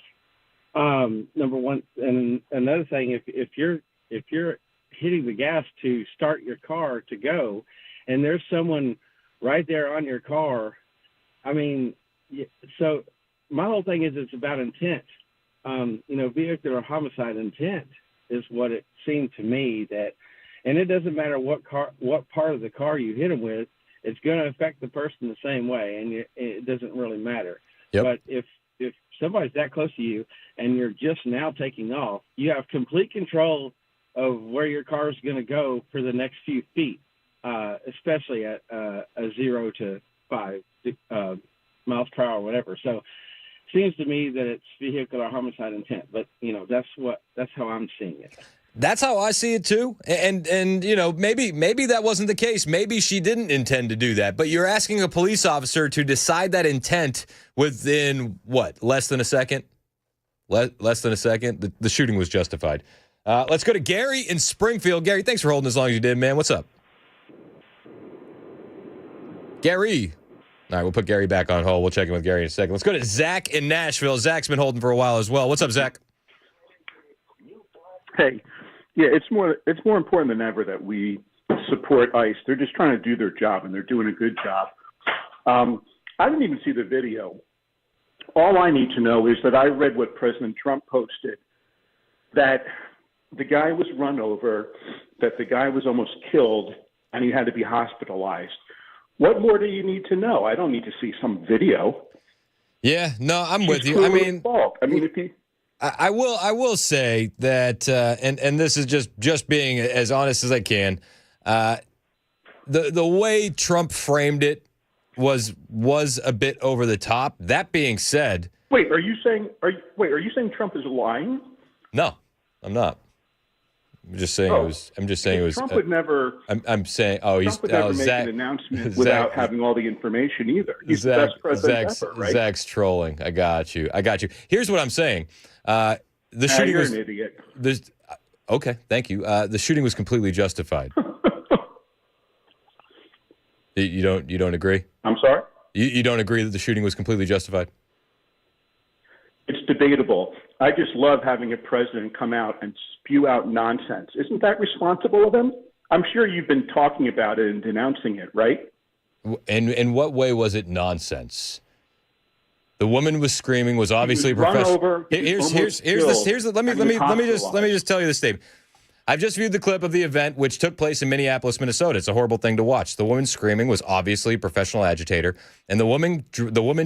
Number one, and another thing, if you're hitting the gas to start your car to go, and there's someone right there on your car, so my whole thing is it's about intent. Vehicular homicide intent is what it seemed to me that, and it doesn't matter what part of the car you hit them with, it's going to affect the person the same way, and it doesn't really matter. Yep. But if somebody's that close to you and you're just now taking off, you have complete control of where your car is going to go for the next few feet, especially at a 0 to 5 miles per hour, whatever. So seems to me that it's vehicular homicide intent, but that's how I'm seeing it. That's how I see it too. And maybe that wasn't the case. Maybe she didn't intend to do that. But you're asking a police officer to decide that intent within less than a second? Less than a second? The shooting was justified. Let's go to Gary in Springfield. Gary, thanks for holding as long as you did, man. What's up? Gary. All right, we'll put Gary back on hold. We'll check in with Gary in a second. Let's go to Zach in Nashville. Zach's been holding for a while as well. What's up, Zach? Hey, yeah, it's more important than ever that we support ICE. They're just trying to do their job, and they're doing a good job. I didn't even see the video. All I need to know is that I read what President Trump posted, that the guy was run over, that the guy was almost killed, and he had to be hospitalized. What more do you need to know? I don't need to see some video. Yeah, no, I'm with you. I will say that, and this is just being as honest as I can. The way Trump framed it was a bit over the top. That being said, are you saying Trump is lying? No, I'm not. I'm just saying it was. I'm just saying it was. Trump would never. I'm saying. Oh, Trump would never make an announcement without having all the information either. He's the best president ever, right? Zach's trolling. I got you. Here's what I'm saying. The shooting you're was an idiot. Okay, thank you. The shooting was completely justified. You don't agree? I'm sorry? You don't agree that the shooting was completely justified? It's debatable. I just love having a president come out and spew out nonsense. Isn't that responsible of him? I'm sure you've been talking about it and denouncing it, right? And in what way was it nonsense? The woman was screaming, was obviously a professional. Let me just tell you this statement. I've just viewed the clip of the event, which took place in Minneapolis, Minnesota. It's a horrible thing to watch. The woman screaming was obviously a professional agitator, and the woman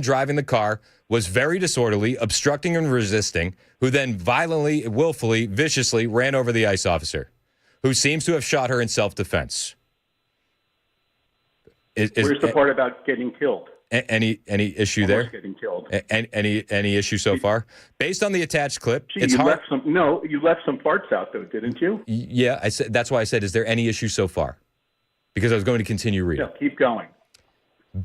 driving the car was very disorderly, obstructing and resisting, who then violently, willfully, viciously ran over the ICE officer, who seems to have shot her in self-defense. Where's the part about getting killed? Any issue there? Getting killed. Any issue so far? Based on the attached clip, it's you hard. You left some parts out though, didn't you? Yeah, I said that's why I said, is there any issue so far? Because I was going to continue reading. Yeah, keep going.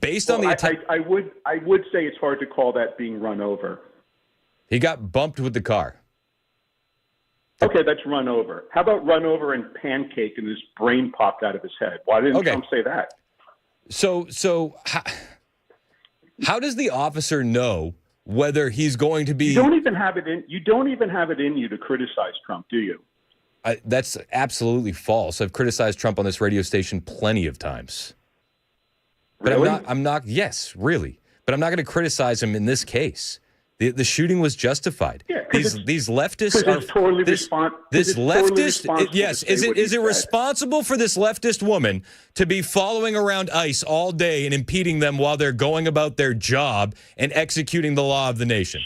Based on the I would say it's hard to call that being run over. He got bumped with the car. Okay, that's run over. How about run over and pancake and his brain popped out of his head? Why didn't Trump say that? So how does the officer know whether he's going to be? You don't even have it in you to criticize Trump, do you? That's absolutely false. I've criticized Trump on this radio station plenty of times. But really? I'm not. Yes, really. But I'm not going to criticize him in this case. The shooting was justified. Yeah, these leftists are totally yes. Is it responsible for this leftist woman to be following around ICE all day and impeding them while they're going about their job and executing the law of the nation?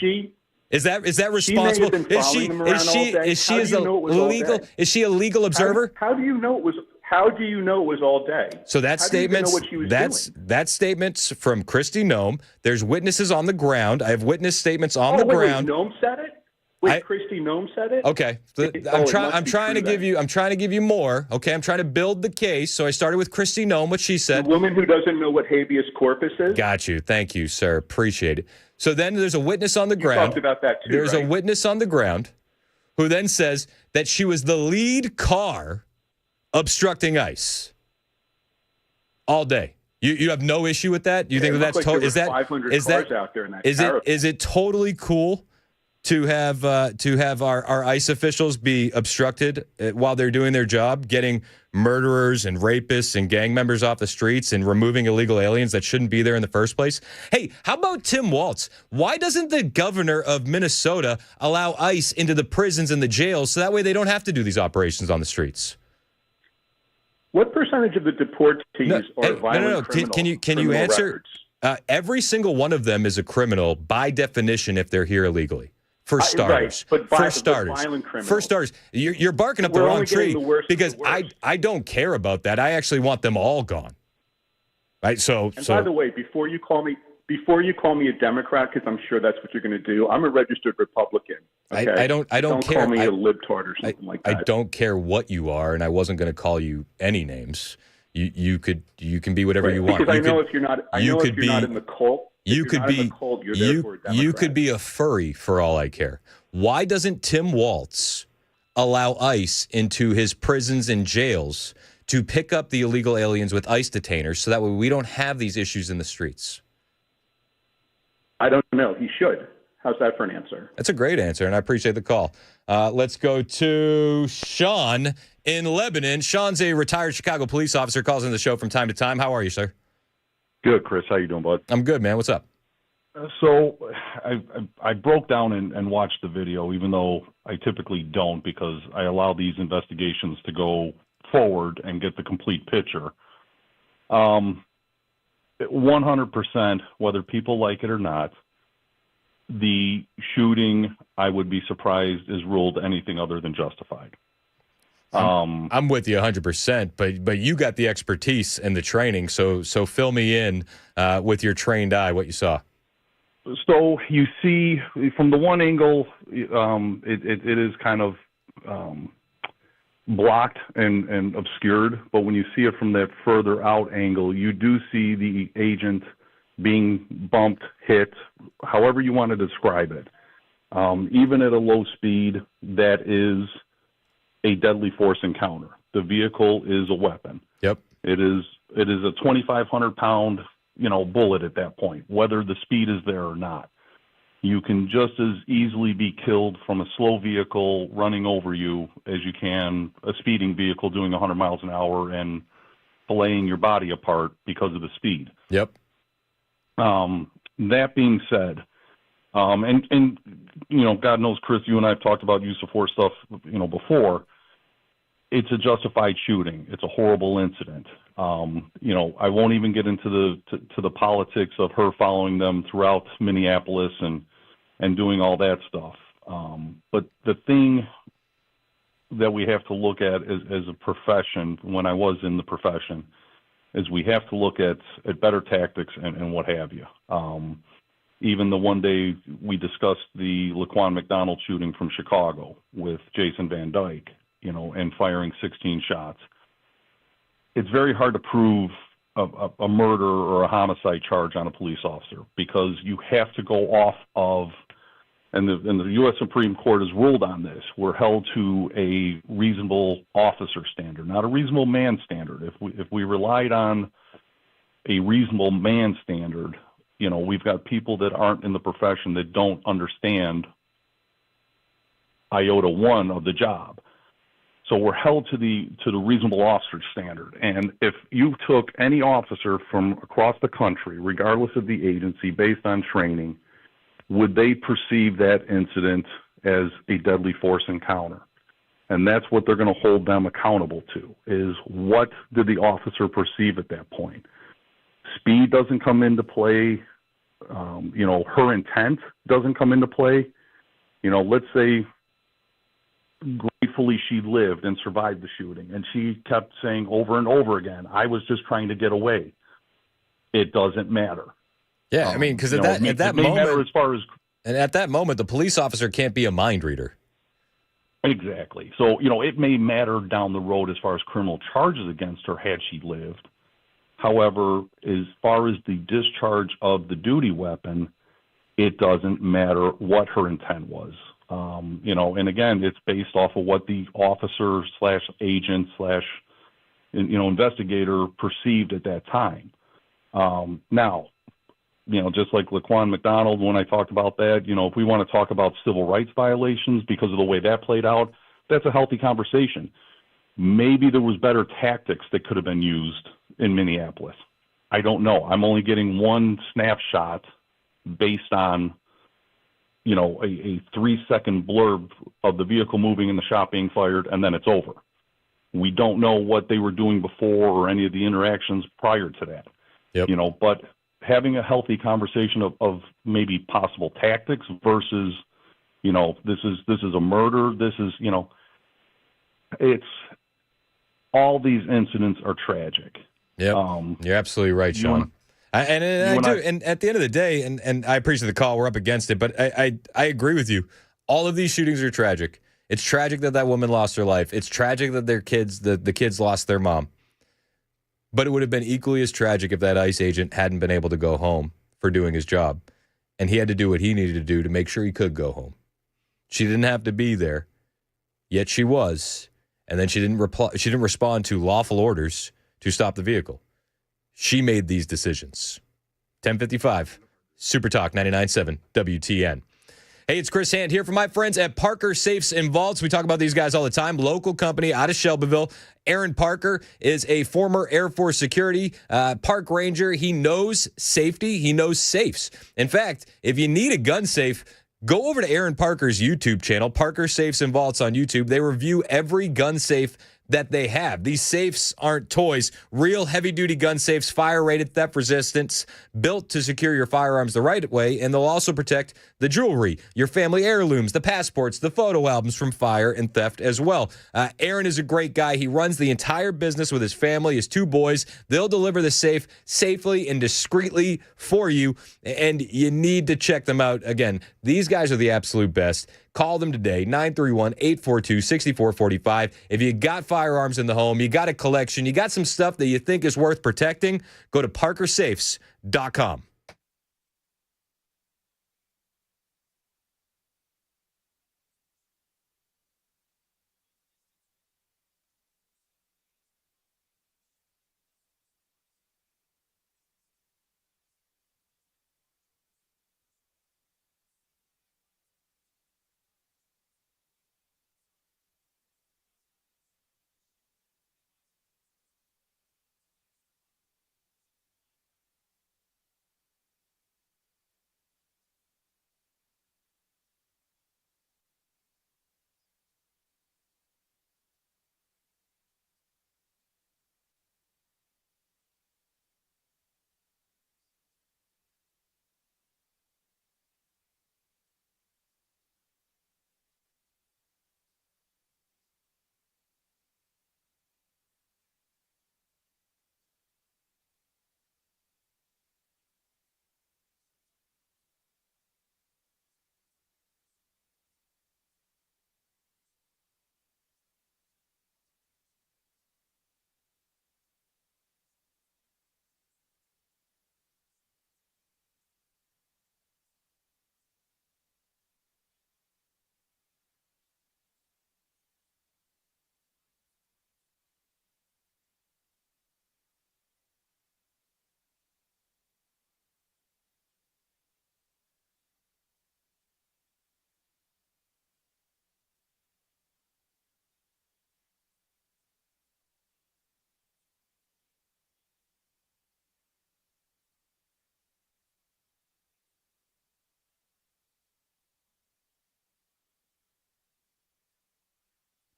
Is that responsible? Is she a legal observer? How do you know it was? How do you know it was all day? So that statement's from Kristi Noem. There's witnesses on the ground. I have witness statements on the ground. Noem said it? Kristi Noem said it? Okay. I'm trying to give you more. Okay, I'm trying to build the case. So I started with Kristi Noem, what she said. The woman who doesn't know what habeas corpus is? Got you. Thank you, sir. Appreciate it. So then there's a witness on the ground. Talked about that too, There's a witness on the ground who then says that she was the lead car obstructing ICE all day. You have no issue with that? You think that's like totally? Is that 500 cars out there in that caravan. Is it totally cool to have our ICE officials be obstructed while they're doing their job, getting murderers and rapists and gang members off the streets and removing illegal aliens that shouldn't be there in the first place? Hey, how about Tim Walz? Why doesn't the governor of Minnesota allow ICE into the prisons and the jails so that way they don't have to do these operations on the streets? What percentage of the deportees are violent criminals? Can you answer? Every single one of them is a criminal by definition if they're here illegally. For starters, right, but violent criminals. For starters, you're barking up the wrong tree because I don't care about that. I actually want them all gone. Right. So by the way, before you call me a Democrat, because I'm sure that's what you're going to do, I'm a registered Republican. Okay? I don't care. Don't call me a libtard or something like that. I don't care what you are, and I wasn't going to call you any names. You can be whatever you want. Because if you're not in the cult. You could be a furry for all I care. Why doesn't Tim Walz allow ICE into his prisons and jails to pick up the illegal aliens with ICE detainers so that way we don't have these issues in the streets? I don't know. He should. How's that for an answer? That's a great answer, and I appreciate the call. Let's go to Sean in Lebanon. Sean's a retired Chicago police officer, calls in the show from time to time. How are you, sir? Good, Chris. How you doing, bud? I'm good, man. What's up? So I broke down and watched the video, even though I typically don't, because I allow these investigations to go forward and get the complete picture. 100%, whether people like it or not, the shooting, I would be surprised, is ruled anything other than justified. I'm with you 100%, but you got the expertise and the training, so fill me in with your trained eye what you saw. So you see from the one angle, it is kind of blocked and obscured, but when you see it from that further out angle, you do see the agent being bumped, hit, however you want to describe it. Even at a low speed, that is a deadly force encounter. The vehicle is a weapon. Yep. It is a 2,500 pound, bullet at that point, whether the speed is there or not. You can just as easily be killed from a slow vehicle running over you as you can a speeding vehicle doing 100 miles an hour and filleting your body apart because of the speed. Yep. That being said, and God knows, Chris, you and I have talked about use of force stuff, before. It's a justified shooting. It's a horrible incident. I won't even get into the politics of her following them throughout Minneapolis and doing all that stuff. But the thing that we have to look at as a profession, when I was in the profession, is we have to look at better tactics and what have you. Even the one day we discussed the Laquan McDonald shooting from Chicago with Jason Van Dyke, and firing 16 shots. It's very hard to prove a murder or a homicide charge on a police officer because you have to go off of, and the U.S. Supreme Court has ruled on this, we're held to a reasonable officer standard, not a reasonable man standard. If we relied on a reasonable man standard, we've got people that aren't in the profession that don't understand iota one of the job. So we're held to the reasonable officer standard. And if you took any officer from across the country, regardless of the agency, based on training, would they perceive that incident as a deadly force encounter? And that's what they're going to hold them accountable to, is what did the officer perceive at that point? Speed doesn't come into play. Her intent doesn't come into play. Let's say gratefully she lived and survived the shooting, and she kept saying over and over again, I was just trying to get away. It doesn't matter. Yeah, I mean, because at that moment, as far as, and at that moment, the police officer can't be a mind reader. Exactly. So, it may matter down the road as far as criminal charges against her had she lived. However, as far as the discharge of the duty weapon, it doesn't matter what her intent was. And again, it's based off of what the officer / agent / investigator perceived at that time. Now, just like Laquan McDonald, when I talked about that, if we want to talk about civil rights violations because of the way that played out, that's a healthy conversation. Maybe there was better tactics that could have been used in Minneapolis. I don't know. I'm only getting one snapshot based on, a 3-second blurb of the vehicle moving and the shot being fired, and then it's over. We don't know what they were doing before or any of the interactions prior to that. Yep. But having a healthy conversation of maybe possible tactics versus, this is a murder. This is, it's all these incidents are tragic. Yeah, you're absolutely right, Sean. And at the end of the day, and I appreciate the call. We're up against it, but I agree with you. All of these shootings are tragic. It's tragic that woman lost her life. It's tragic that the kids lost their mom. But it would have been equally as tragic if that ICE agent hadn't been able to go home for doing his job, and he had to do what he needed to do to make sure he could go home. She didn't have to be there, yet she was, and then she didn't respond to lawful orders to stop the vehicle. She made these decisions. 10:55, Super Talk 99.7 WTN. Hey, it's Chris Hand here from my friends at Parker Safes and Vaults. We talk about these guys all the time. Local company out of Shelbyville. Aaron Parker is a former Air Force security park ranger. He knows safety. He knows safes. In fact, if you need a gun safe, go over to Aaron Parker's YouTube channel, Parker Safes and Vaults on YouTube. They review every gun safe that they have. These safes aren't toys. Real heavy-duty gun safes, fire-rated, theft-resistant, built to secure your firearms the right way, and they'll also protect the jewelry, your family heirlooms, the passports, the photo albums from fire and theft as well. Aaron is a great guy. He runs the entire business with his family, his 2 boys. They'll deliver the safe safely and discreetly for you, and you need to check them out. Again, these guys are the absolute best. Call them today, 931-842-6445. If you got firearms in the home, you got a collection, you got some stuff that you think is worth protecting, go to parkersafes.com.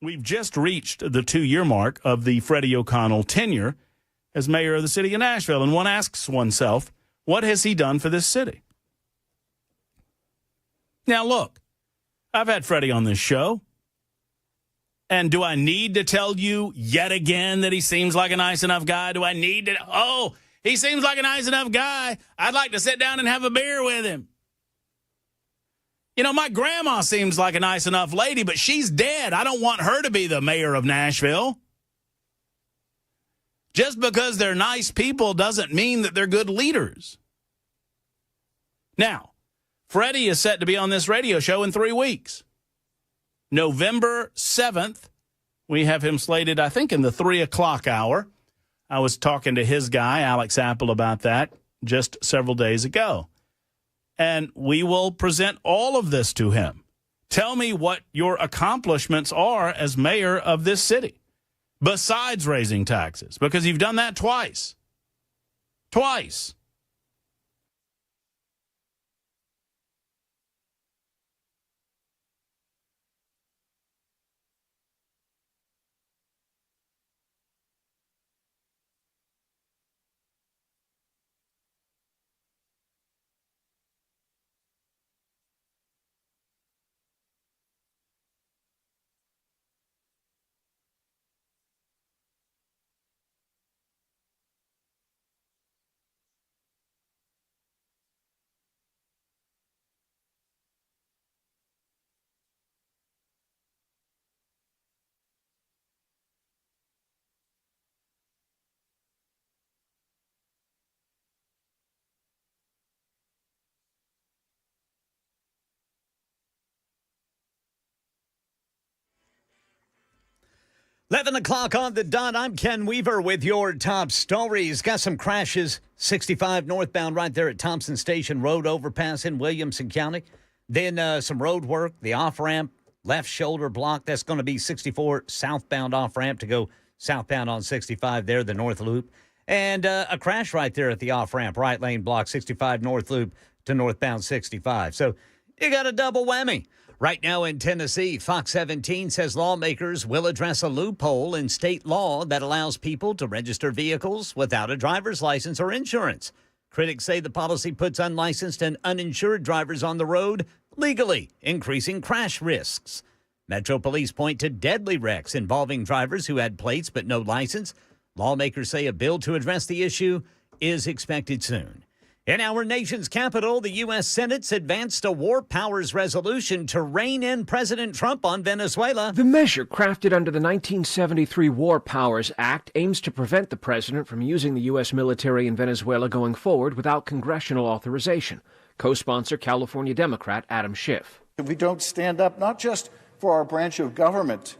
We've just reached the 2-year mark of the Freddie O'Connell tenure as mayor of the city of Nashville, and one asks oneself, what has he done for this city? Now, look, I've had Freddie on this show, and do I need to tell you yet again that he seems like a nice enough guy? Do I need to? Oh, he seems like a nice enough guy. I'd like to sit down and have a beer with him. My grandma seems like a nice enough lady, but she's dead. I don't want her to be the mayor of Nashville. Just because they're nice people doesn't mean that they're good leaders. Now, Freddie is set to be on this radio show in 3 weeks. November 7th, we have him slated, I think, in the 3 o'clock hour. I was talking to his guy, Alex Apple, about that just several days ago. And we will present all of this to him. Tell me what your accomplishments are as mayor of this city, besides raising taxes, because you've done that twice. Twice. Eleven o'clock on the dot. I'm Ken Weaver with your top stories. Got some crashes. 65 northbound right there at Thompson Station Road overpass in Williamson County. Then some road work. The off-ramp, left shoulder block. That's going to be 64 southbound off-ramp to go southbound on 65 there, the north loop. And a crash right there at the off-ramp, right lane block, 65 north loop to northbound 65. So you got a double whammy. Right now in Tennessee, Fox 17 says lawmakers will address a loophole in state law that allows people to register vehicles without a driver's license or insurance. Critics say the policy puts unlicensed and uninsured drivers on the road legally, increasing crash risks. Metro Police point to deadly wrecks involving drivers who had plates but no license. Lawmakers say a bill to address the issue is expected soon. In our nation's capital, the U.S. Senate's advanced a war powers resolution to rein in President Trump on Venezuela. The measure, crafted under the 1973 War Powers Act, aims to prevent the president from using the U.S. military in Venezuela going forward without congressional authorization. Co-sponsor California Democrat Adam Schiff. If we don't stand up not just for our branch of government,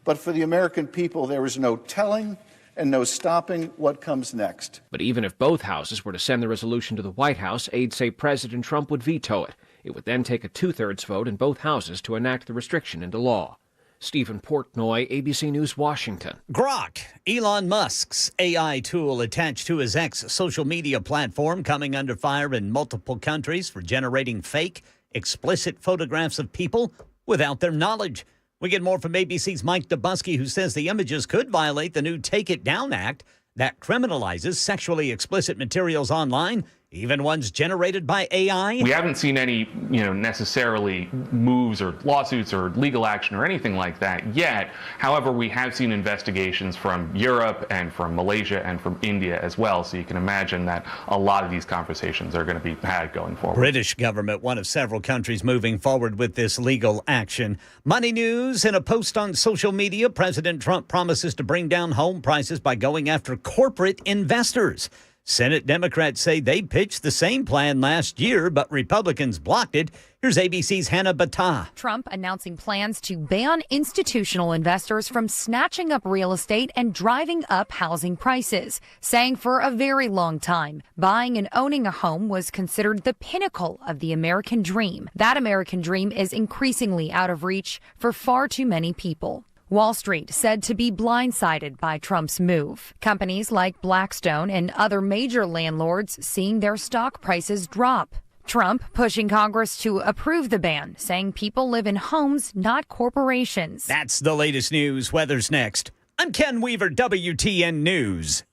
but for the American people, there is no telling and no stopping what comes next. But even if both houses were to send the resolution to the White House, aides say President Trump would veto it. It would then take a two-thirds vote in both houses to enact the restriction into law. Stephen Portnoy, ABC News, Washington. Grok, Elon Musk's AI tool attached to his X social media platform, coming under fire in multiple countries for generating fake, explicit photographs of people without their knowledge. We get more from ABC's Mike Dubusky, who says the images could violate the new Take It Down Act that criminalizes sexually explicit materials online, even ones generated by AI. We haven't seen any, necessarily moves or lawsuits or legal action or anything like that yet. However, we have seen investigations from Europe and from Malaysia and from India as well. So you can imagine that a lot of these conversations are going to be had going forward. British government, one of several countries moving forward with this legal action. Money news. In a post on social media, President Trump promises to bring down home prices by going after corporate investors. Senate Democrats say they pitched the same plan last year, but Republicans blocked it. Here's ABC's Hannah Battah. Trump announcing plans to ban institutional investors from snatching up real estate and driving up housing prices, saying for a very long time, buying and owning a home was considered the pinnacle of the American dream. That American dream is increasingly out of reach for far too many people. Wall Street said to be blindsided by Trump's move. Companies like Blackstone and other major landlords seeing their stock prices drop. Trump pushing Congress to approve the ban, saying people live in homes, not corporations. That's the latest news. Weather's next. I'm Ken Weaver, WTN News.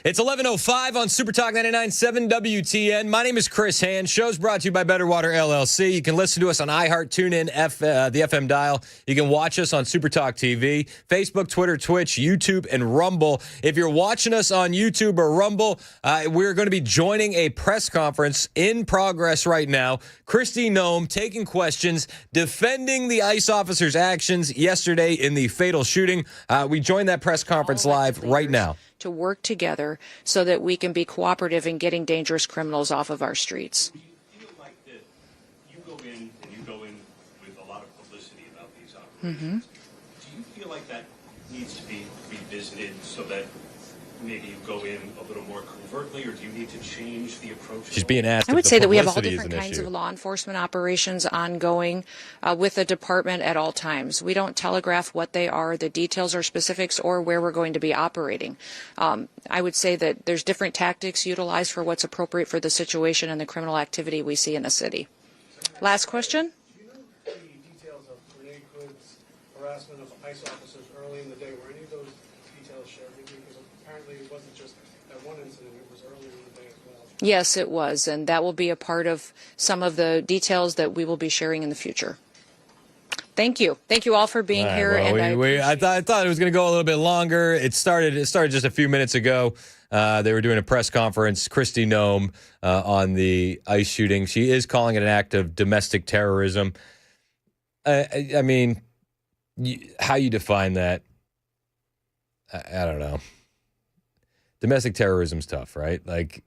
It's 11:05 on Super Talk 99.7 WTN. My name is Chris Hand. Show's brought to you by Better Water LLC. You can listen to us on iHeart, TuneIn, the FM dial. You can watch us on Super Talk TV, Facebook, Twitter, Twitch, YouTube, and Rumble. If you're watching us on YouTube or Rumble, we're going to be joining a press conference in progress right now. Kristi Noem taking questions, defending the ICE officer's actions yesterday in the fatal shooting. We joined that press conference live right now. To work together so that we can be cooperative in getting dangerous criminals off of our streets. Do you feel like that you go in with a lot of publicity about these operations? Do you feel like that needs to be revisited so that maybe you go in a little more covertly, or do you need to change the approach? She's being asked. I would if say the that we have all publicity different is an kinds issue. of law enforcement operations ongoing with the department at all times. We don't telegraph what they are, the details or specifics, or where we're going to be operating. I would say that there's different tactics utilized for what's appropriate for the situation and the criminal activity we see in the city. Last question. Do you know the details of Renee Hood's harassment of ICE officers early in the day? Were any of those details shared with you? Because apparently it wasn't just that one incident, it was earlier in the day as well. Yes, it was, and that will be a part of some of the details that we will be sharing in the future. Thank you. Thank you all for being here. Well, And I thought it was going to go a little bit longer. It started just a few minutes ago. They were doing a press conference. Kristi Noem on the ICE shooting. She is calling it an act of domestic terrorism. I mean, how you define that? I don't know. Domestic terrorism's tough, right? Like,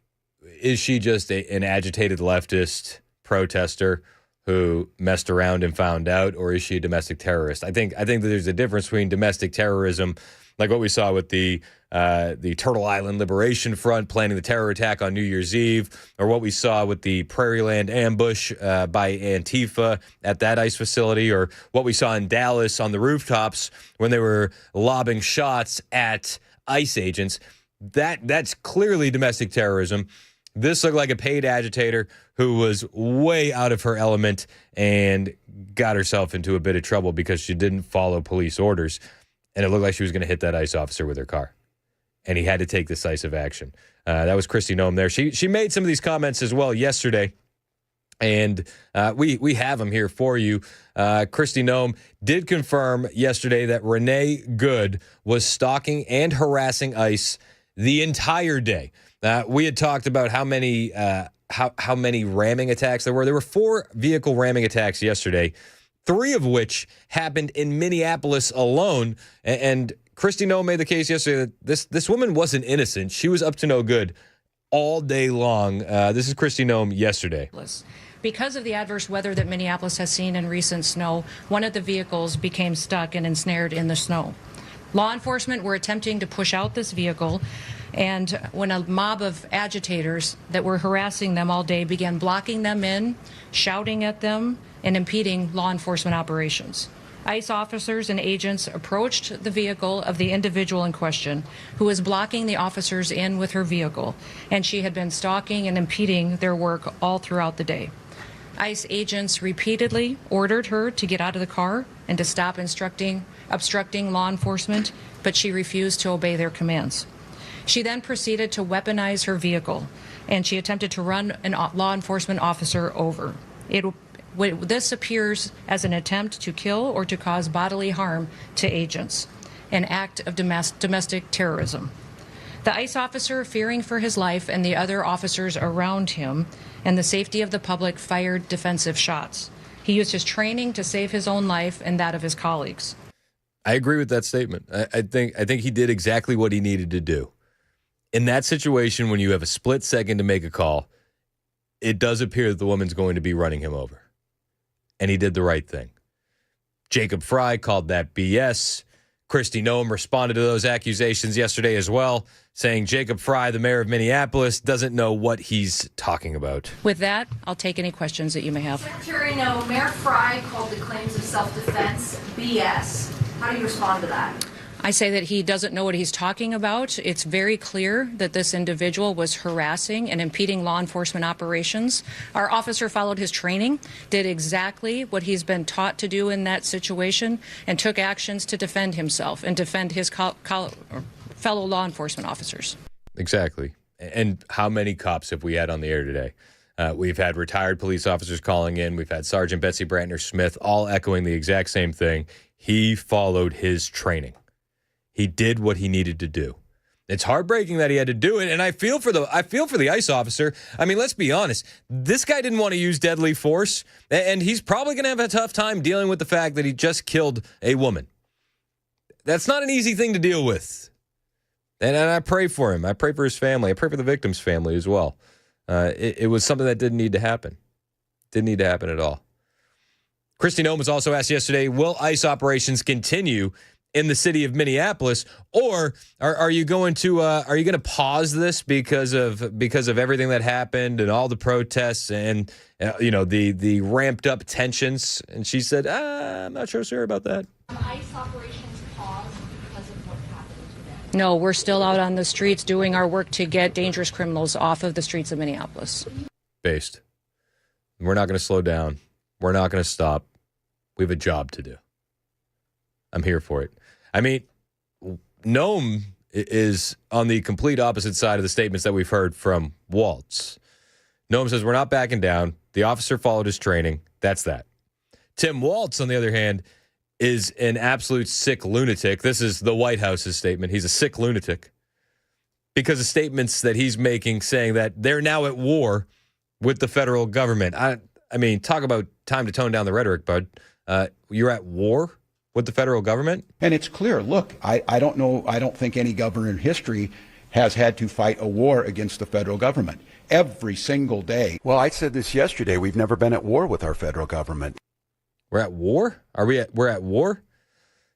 is she just an agitated leftist protester who messed around and found out, or is she a domestic terrorist? I think that there's a difference between domestic terrorism, like what we saw with the Turtle Island Liberation Front planning the terror attack on New Year's Eve, or what we saw with the Prairieland ambush by Antifa at that ICE facility, or what we saw in Dallas on the rooftops when they were lobbing shots at ICE agents. That's clearly domestic terrorism. This looked like a paid agitator who was way out of her element and got herself into a bit of trouble because she didn't follow police orders. And it looked like she was going to hit that ICE officer with her car. And he had to take decisive action. That was Kristi Noem there. She made some of these comments as well yesterday. And we have them here for you. Kristi Noem did confirm yesterday that Renee Good was stalking and harassing ICE the entire day. We had talked about how many ramming attacks there were. There were 4 vehicle ramming attacks yesterday, 3 of which happened in Minneapolis alone. And Kristi Noem made the case yesterday that this woman wasn't innocent. She was up to no good all day long. This is Kristi Noem yesterday. because of the adverse weather that Minneapolis has seen in recent snow, one of the vehicles became stuck and ensnared in the snow. Law enforcement were attempting to push out this vehicle, and when a mob of agitators that were harassing them all day began blocking them in, shouting at them, and impeding law enforcement operations. ICE officers and agents approached the vehicle of the individual in question, who was blocking the officers in with her vehicle, and she had been stalking and impeding their work all throughout the day. ICE agents repeatedly ordered her to get out of the car and to stop obstructing law enforcement, but she refused to obey their commands. She then proceeded to weaponize her vehicle, and she attempted to run a law enforcement officer over. This appears as an attempt to kill or to cause bodily harm to agents, an act of domestic terrorism. The ICE officer, fearing for his life and the other officers around him and the safety of the public, fired defensive shots. He used his training to save his own life and that of his colleagues. I agree with that statement. I think he did exactly what he needed to do. In that situation, when you have a split second to make a call, it does appear that the woman's going to be running him over. And he did the right thing. Jacob Fry called that BS. Kristi Noem responded to those accusations yesterday as well, saying Jacob Fry, the mayor of Minneapolis, doesn't know what he's talking about. With that, I'll take any questions that you may have. Secretary Noem, Mayor Fry called the claims of self-defense BS. How do you respond to that? I say that he doesn't know what he's talking about. It's very clear that this individual was harassing and impeding law enforcement operations. Our officer followed his training, did exactly what he's been taught to do in that situation, and took actions to defend himself and defend his fellow law enforcement officers. exactly. And how many cops have we had on the air today? We've had retired police officers calling in. We've had Sergeant Betsy Brantner Smith all echoing the exact same thing. He followed his training. He did what he needed to do. It's heartbreaking that he had to do it, and I feel for the ICE officer. I mean, let's be honest. This guy didn't want to use deadly force, and he's probably going to have a tough time dealing with the fact that he just killed a woman. That's not an easy thing to deal with. And I pray for him. I pray for his family. I pray for the victim's family as well. It was something that didn't need to happen. Didn't need to happen at all. Kristi Noem was also asked yesterday, will ICE operations continue in the city of Minneapolis, or are you going to pause this because of everything that happened and all the protests and the ramped up tensions? And she said, I'm not sure, sir, about that. ICE operations paused because of what happened today. No, we're still out on the streets doing our work to get dangerous criminals off of the streets of Minneapolis. Based. We're not going to slow down. We're not going to stop. We have a job to do. I'm here for it. I mean, Noem is on the complete opposite side of the statements that we've heard from Waltz. Noem says, we're not backing down. The officer followed his training. That's that. Tim Waltz, on the other hand, is an absolute sick lunatic. This is the White House's statement. He's a sick lunatic because of statements that he's making saying that they're now at war with the federal government. I mean, talk about time to tone down the rhetoric, bud. You're at war with the federal government? And it's clear. Look, I don't know. I don't think any governor in history has had to fight a war against the federal government every single day. Well, I said this yesterday. We've never been at war with our federal government. We're at war? We're at war?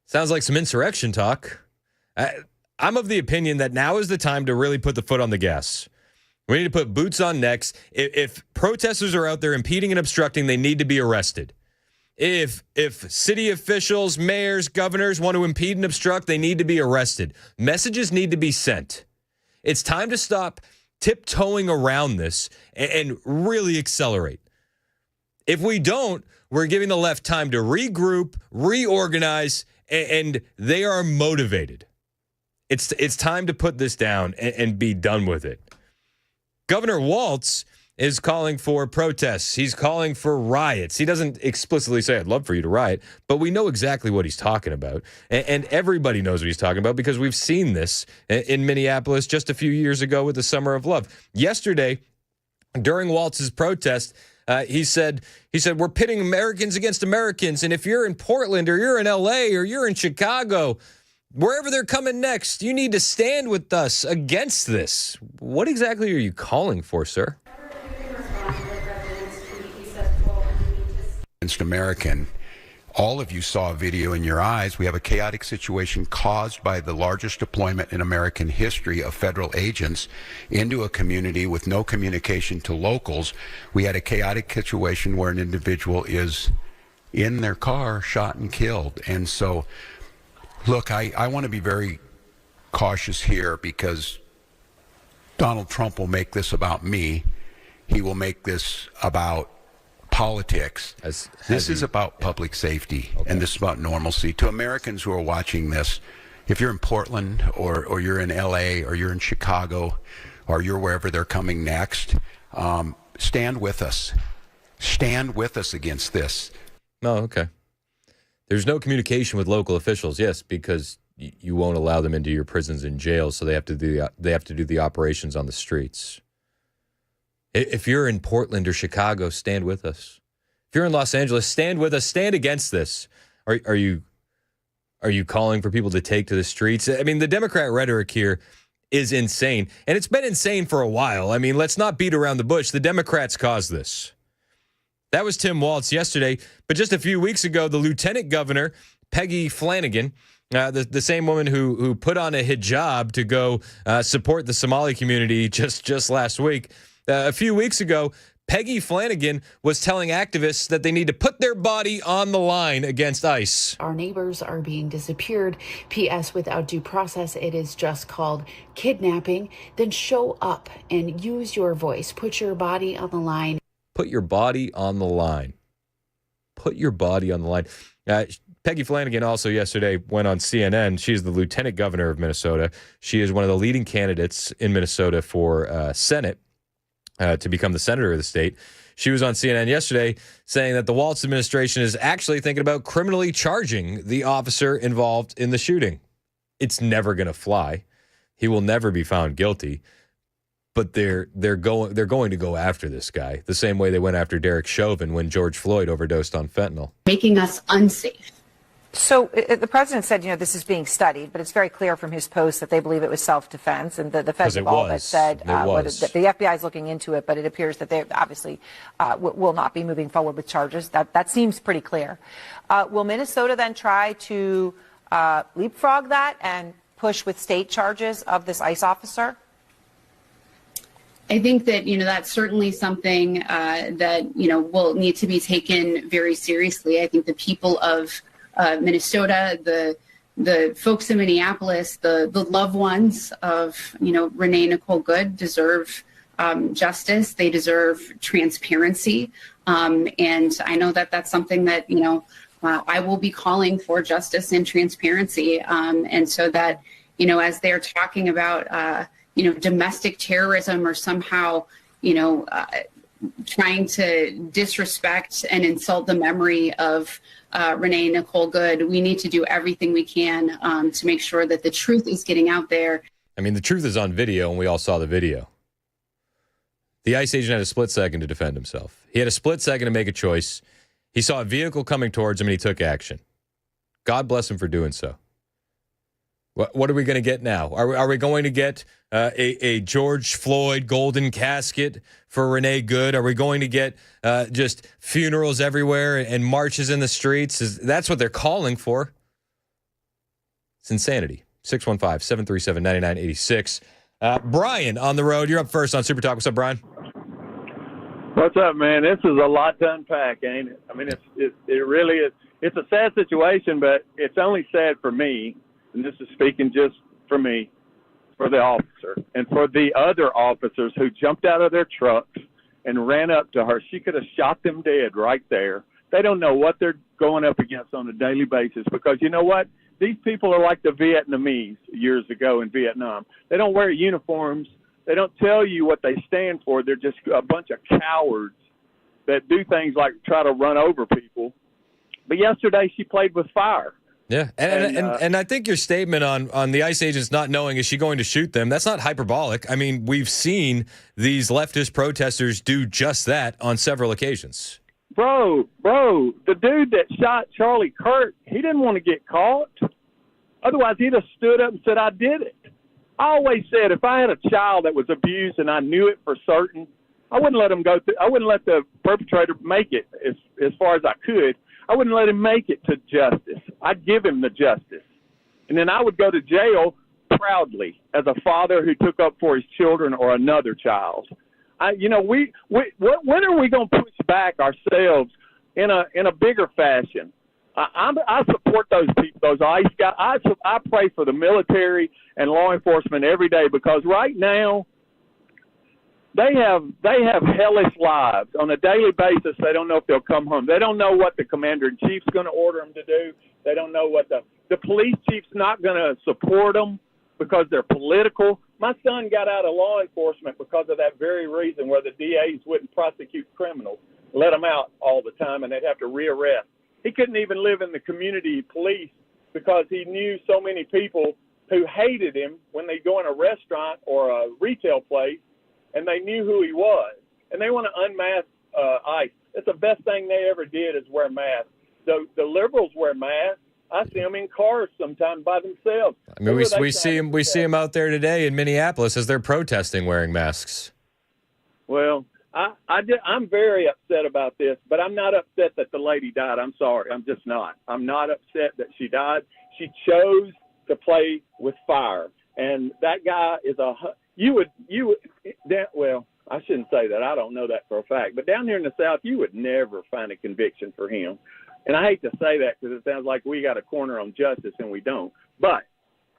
Sounds like some insurrection talk. I'm of the opinion that now is the time to really put the foot on the gas. We need to put boots on necks. If protesters are out there impeding and obstructing, they need to be arrested. If city officials, mayors, governors want to impede and obstruct, they need to be arrested. Messages need to be sent. It's time to stop tiptoeing around this and really accelerate. If we don't, we're giving the left time to regroup, reorganize, and they are motivated. It's time to put this down and be done with it. Governor Waltz is calling for protests. He's calling for riots. He doesn't explicitly say, I'd love for you to riot, but we know exactly what he's talking about. And everybody knows what he's talking about because we've seen this in Minneapolis just a few years ago with the Summer of Love. Yesterday, during Waltz's protest, he said, we're pitting Americans against Americans. And if you're in Portland or you're in LA or you're in Chicago, wherever they're coming next, you need to stand with us against this. What exactly are you calling for, sir? Against American. All of you saw a video in your eyes. We have a chaotic situation caused by the largest deployment in American history of federal agents into a community with no communication to locals. We had a chaotic situation where an individual is in their car, shot and killed. And so, look, I want to be very cautious here because Donald Trump will make this about me. He will make this about politics. This is about public safety, and this is about normalcy. To Americans who are watching this, if you're in Portland or you're in LA or you're in Chicago or you're wherever they're coming next, stand with us. Stand with us against this. Oh, okay. There's no communication with local officials, yes, because you won't allow them into your prisons and jails, so they have to do the operations on the streets. If you're in Portland or Chicago, stand with us. If you're in Los Angeles, stand with us. Stand against this. Are you calling for people to take to the streets? I mean, the Democrat rhetoric here is insane, and it's been insane for a while. I mean, let's not beat around the bush. The Democrats caused this. That was Tim Waltz yesterday, but just a few weeks ago, the Lieutenant Governor, Peggy Flanagan, the same woman who put on a hijab to go support the Somali community just last week. A few weeks ago, Peggy Flanagan was telling activists that they need to put their body on the line against ICE. Our neighbors are being disappeared. P.S. Without due process, it is just called kidnapping. Then show up and use your voice. Put your body on the line. Put your body on the line. Put your body on the line. Peggy Flanagan also yesterday went on CNN. She's the lieutenant governor of Minnesota. She is one of the leading candidates in Minnesota for Senate to become the senator of the state. She was on CNN yesterday saying that the Walz administration is actually thinking about criminally charging the officer involved in the shooting. It's never going to fly. He will never be found guilty. But they're going to go after this guy the same way they went after Derek Chauvin when George Floyd overdosed on fentanyl. Making us unsafe. So the president said, this is being studied, but it's very clear from his post that they believe it was self-defense, and the feds have all but said that the FBI is looking into it, but it appears that they obviously will not be moving forward with charges. That seems pretty clear. Will Minnesota then try to leapfrog that and push with state charges of this ICE officer? I think that, that's certainly something that, will need to be taken very seriously. I think the people of Minnesota, the folks in Minneapolis, the loved ones of, Renee Nicole Good deserve justice. They deserve transparency. And I know that that's something that, I will be calling for justice and transparency. And so that, as they're talking about, domestic terrorism or somehow, trying to disrespect and insult the memory of Renee Nicole Good, we need to do everything we can to make sure that the truth is getting out there. I mean, the truth is on video, and we all saw the video. The ICE agent had a split second to defend himself. He had a split second to make a choice. He saw a vehicle coming towards him, and he took action. God bless him for doing so. What are we going to get now? Are we going to get a George Floyd golden casket for Renee Good? Are we going to get just funerals everywhere and marches in the streets? That's what they're calling for. It's insanity. 615-737-9986. Brian on the road. You're up first on Super Talk. What's up, Brian? What's up, man? This is a lot to unpack, ain't it? I mean, it really is. It's a sad situation, but it's only sad for me. And this is speaking just for me, for the officer, and for the other officers who jumped out of their trucks and ran up to her. She could have shot them dead right there. They don't know what they're going up against on a daily basis because you know what? These people are like the Vietnamese years ago in Vietnam. They don't wear uniforms. They don't tell you what they stand for. They're just a bunch of cowards that do things like try to run over people. But yesterday she played with fire. Yeah, and I think your statement on the ICE agents not knowing, is she going to shoot them, that's not hyperbolic. I mean, we've seen these leftist protesters do just that on several occasions. Bro, the dude that shot Charlie Kirk, he didn't want to get caught. Otherwise, he'd have stood up and said, I did it. I always said if I had a child that was abused and I knew it for certain, I wouldn't let him go through. I wouldn't let the perpetrator make it as far as I could. I wouldn't let him make it to justice. I'd give him the justice. And then I would go to jail proudly as a father who took up for his children or another child. When are we going to push back ourselves in a bigger fashion? I support those people, those ICE guys. I pray for the military and law enforcement every day because right now they have hellish lives on a daily basis. They don't know if they'll come home. They don't know what the commander-in-chief's going to order them to do. They don't know what the police chief's not going to support them because they're political. My son got out of law enforcement because of that very reason, where the DAs wouldn't prosecute criminals, let them out all the time, and they'd have to rearrest. He couldn't even live in the community police because he knew so many people who hated him when they go in a restaurant or a retail place, and they knew who he was. And they want to unmask ICE. That's the best thing they ever did is wear masks. The liberals wear masks. I see them in cars sometimes by themselves. I mean, we see them out there today in Minneapolis as they're protesting wearing masks. Well, I'm very upset about this, but I'm not upset that the lady died. I'm sorry. I'm just not. I'm not upset that she died. She chose to play with fire. And that guy is well, I shouldn't say that. I don't know that for a fact. But down here in the South, you would never find a conviction for him. And I hate to say that because it sounds like we got a corner on justice and we don't. But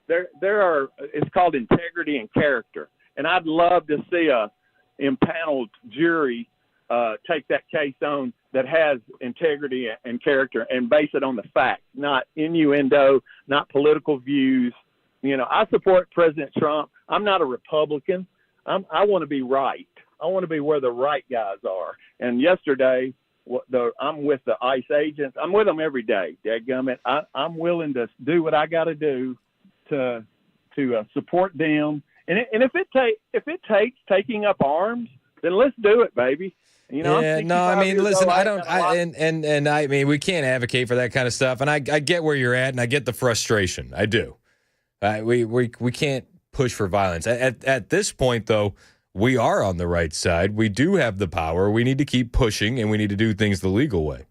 it's called integrity and character. And I'd love to see a impaneled jury take that case on that has integrity and character and base it on the facts, not innuendo, not political views. You know, I support President Trump. I'm not a Republican. I want to be right. I want to be where the right guys are. And yesterday, I'm with the ICE agents. I'm with them every day. Dadgummit. I'm willing to do what I got to do to support them. And if it takes taking up arms, then let's do it, baby. You know, yeah, no, I mean, listen, I mean, we can't advocate for that kind of stuff. And I get where you're at, and I get the frustration. I do. We can't push for violence. At this point, though, we are on the right side. We do have the power. We need to keep pushing, and we need to do things the legal way.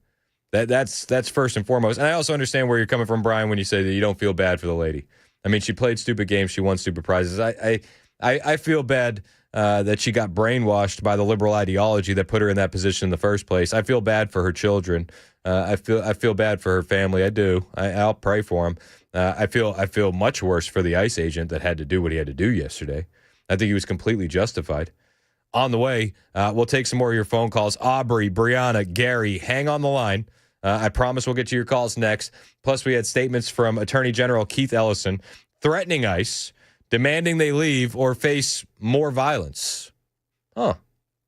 That's first and foremost. And I also understand where you're coming from, Brian, when you say that you don't feel bad for the lady. I mean, she played stupid games. She won stupid prizes. I feel bad that she got brainwashed by the liberal ideology that put her in that position in the first place. I feel bad for her children. I feel bad for her family. I do. I'll pray for them. I feel much worse for the ICE agent that had to do what he had to do yesterday. I think he was completely justified. On the way, we'll take some more of your phone calls. Aubrey, Brianna, Gary, hang on the line. I promise we'll get to your calls next. Plus, we had statements from Attorney General Keith Ellison threatening ICE, demanding they leave or face more violence. Oh,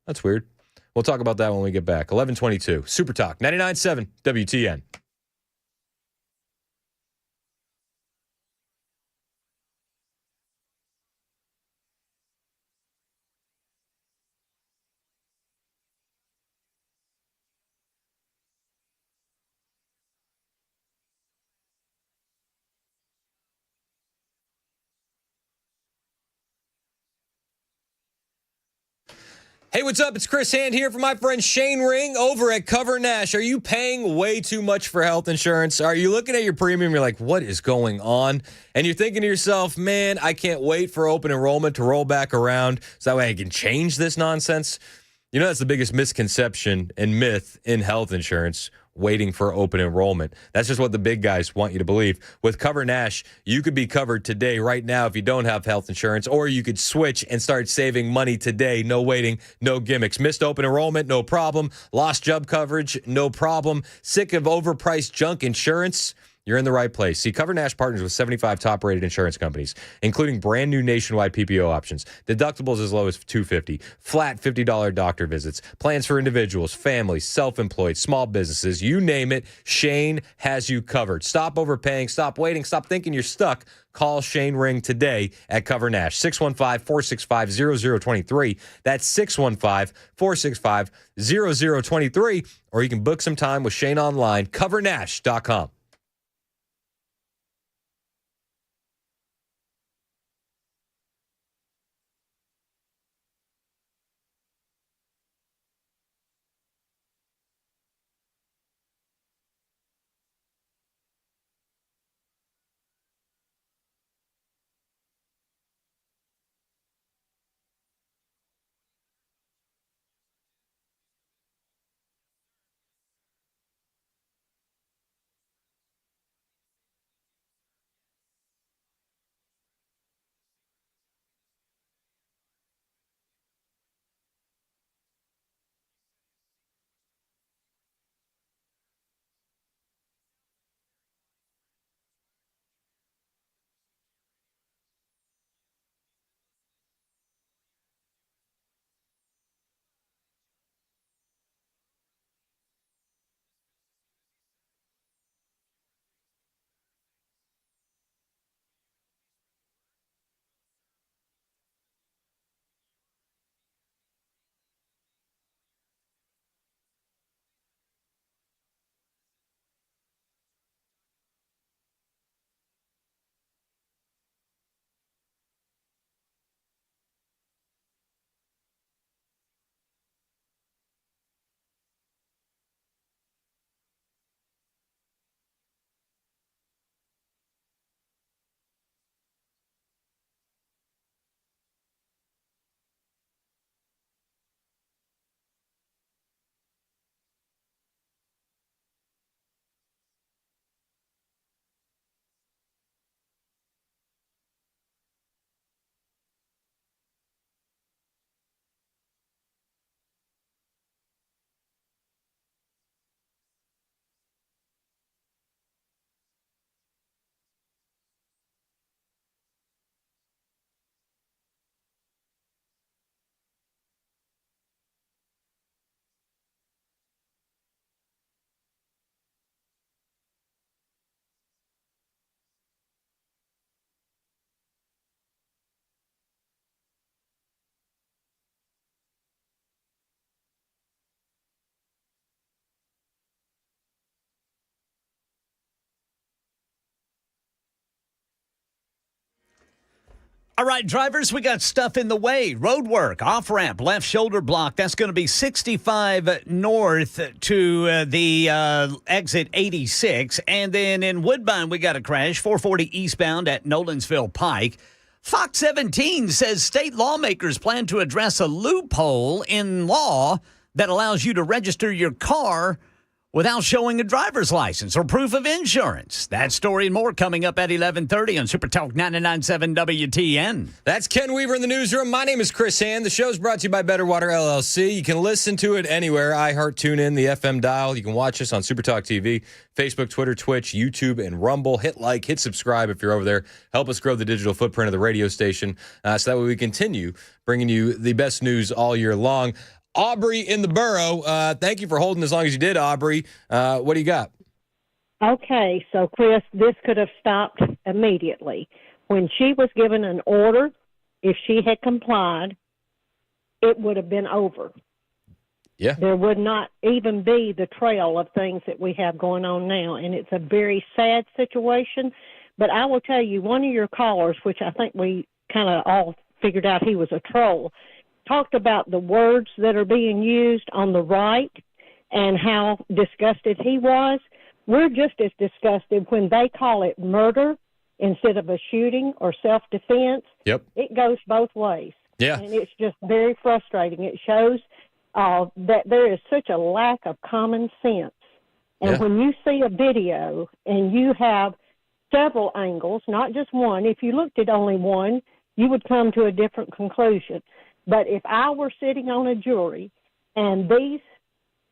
that's weird. We'll talk about that when we get back. 11:22, Super Talk, 99.7 WTN. Hey, what's up? It's Chris Hand here for my friend Shane Ring over at Cover Nash. Are you paying way too much for health insurance? Are you looking at your premium? You're like, what is going on? And you're thinking to yourself, man, I can't wait for open enrollment to roll back around so that way I can change this nonsense. You know, that's the biggest misconception and myth in health insurance, waiting for open enrollment. That's just what the big guys want you to believe. With Cover Nash, you could be covered today, right now, if you don't have health insurance, or you could switch and start saving money today. No waiting, no gimmicks. Missed open enrollment, no problem. Lost job coverage, no problem. Sick of overpriced junk insurance? You're in the right place. See, Cover Nash partners with 75 top-rated insurance companies, including brand new nationwide PPO options, deductibles as low as $250, flat $50 doctor visits, plans for individuals, families, self-employed, small businesses, you name it, Shane has you covered. Stop overpaying, stop waiting, stop thinking you're stuck. Call Shane Ring today at Cover Nash, 615-465-0023. That's 615-465-0023. Or you can book some time with Shane online, covernash.com. All right, drivers, we got stuff in the way. Road work, off-ramp, left shoulder block. That's going to be 65 north to the exit 86. And then in Woodbine, we got a crash, 440 eastbound at Nolensville Pike. Fox 17 says state lawmakers plan to address a loophole in law that allows you to register your car without showing a driver's license or proof of insurance. That story and more coming up at 11:30 on Super Talk 99.7 WTN. That's Ken Weaver in the newsroom. My name is Chris Hand. The show's brought to you by Better Water LLC. You can listen to it anywhere. iHeart, TuneIn, the FM dial. You can watch us on Super Talk TV, Facebook, Twitter, Twitch, YouTube, and Rumble. Hit like, hit subscribe if you're over there. Help us grow the digital footprint of the radio station so that way we continue bringing you the best news all year long. Aubrey in the borough, thank you for holding as long as you did, Aubrey. What do you got? Okay, so, Chris, this could have stopped immediately. When she was given an order, if she had complied, it would have been over. Yeah. There would not even be the trail of things that we have going on now, and it's a very sad situation. But I will tell you, one of your callers, which I think we kind of all figured out he was a troll, talked about the words that are being used on the right and how disgusted he was. We're just as disgusted when they call it murder instead of a shooting or self-defense. Yep. It goes both ways. Yeah. And it's just very frustrating. It shows that there is such a lack of common sense. And when you see a video and you have several angles, not just one, if you looked at only one, you would come to a different conclusion. But if I were sitting on a jury and these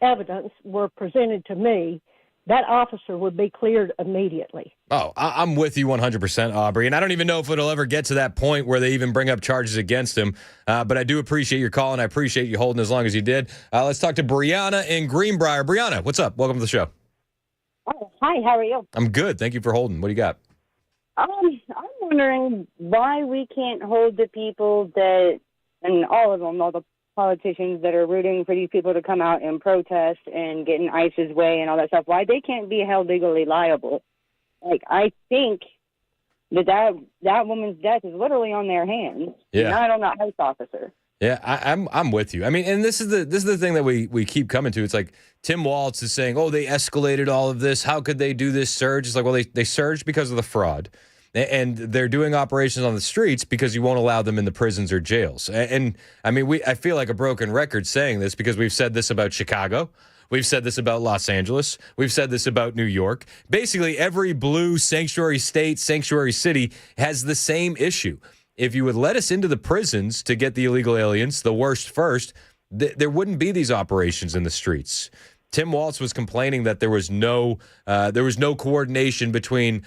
evidence were presented to me, that officer would be cleared immediately. Oh, I'm with you 100%, Aubrey. And I don't even know if it'll ever get to that point where they even bring up charges against him. But I do appreciate your call, and I appreciate you holding as long as you did. Let's talk to Brianna in Greenbrier. Brianna, what's up? Welcome to the show. Oh, hi, how are you? I'm good. Thank you for holding. What do you got? I'm wondering why we can't hold the people that, and all of them, all the politicians that are rooting for these people to come out and protest and get in ICE's way and all that stuff, why they can't be held legally liable. Like, I think that woman's death is literally on their hands, not on that ICE officer. Yeah, I'm with you. I mean, and this is the thing that we keep coming to. It's like Tim Walz is saying, oh, they escalated all of this. How could they do this surge? It's like, well, they surged because of the fraud. And they're doing operations on the streets because you won't allow them in the prisons or jails. And I mean, I feel like a broken record saying this because we've said this about Chicago. We've said this about Los Angeles. We've said this about New York. Basically, every blue sanctuary state, sanctuary city has the same issue. If you would let us into the prisons to get the illegal aliens, the worst first, there wouldn't be these operations in the streets. Tim Walz was complaining that there was no coordination between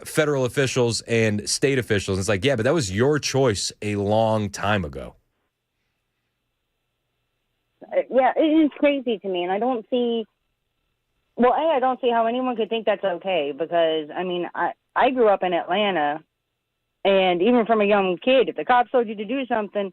federal officials and state officials. It's like, yeah, but that was your choice a long time ago. Yeah, it is crazy to me, and I don't see. Well, I don't see how anyone could think that's okay because I mean, I grew up in Atlanta, and even from a young kid, if the cops told you to do something,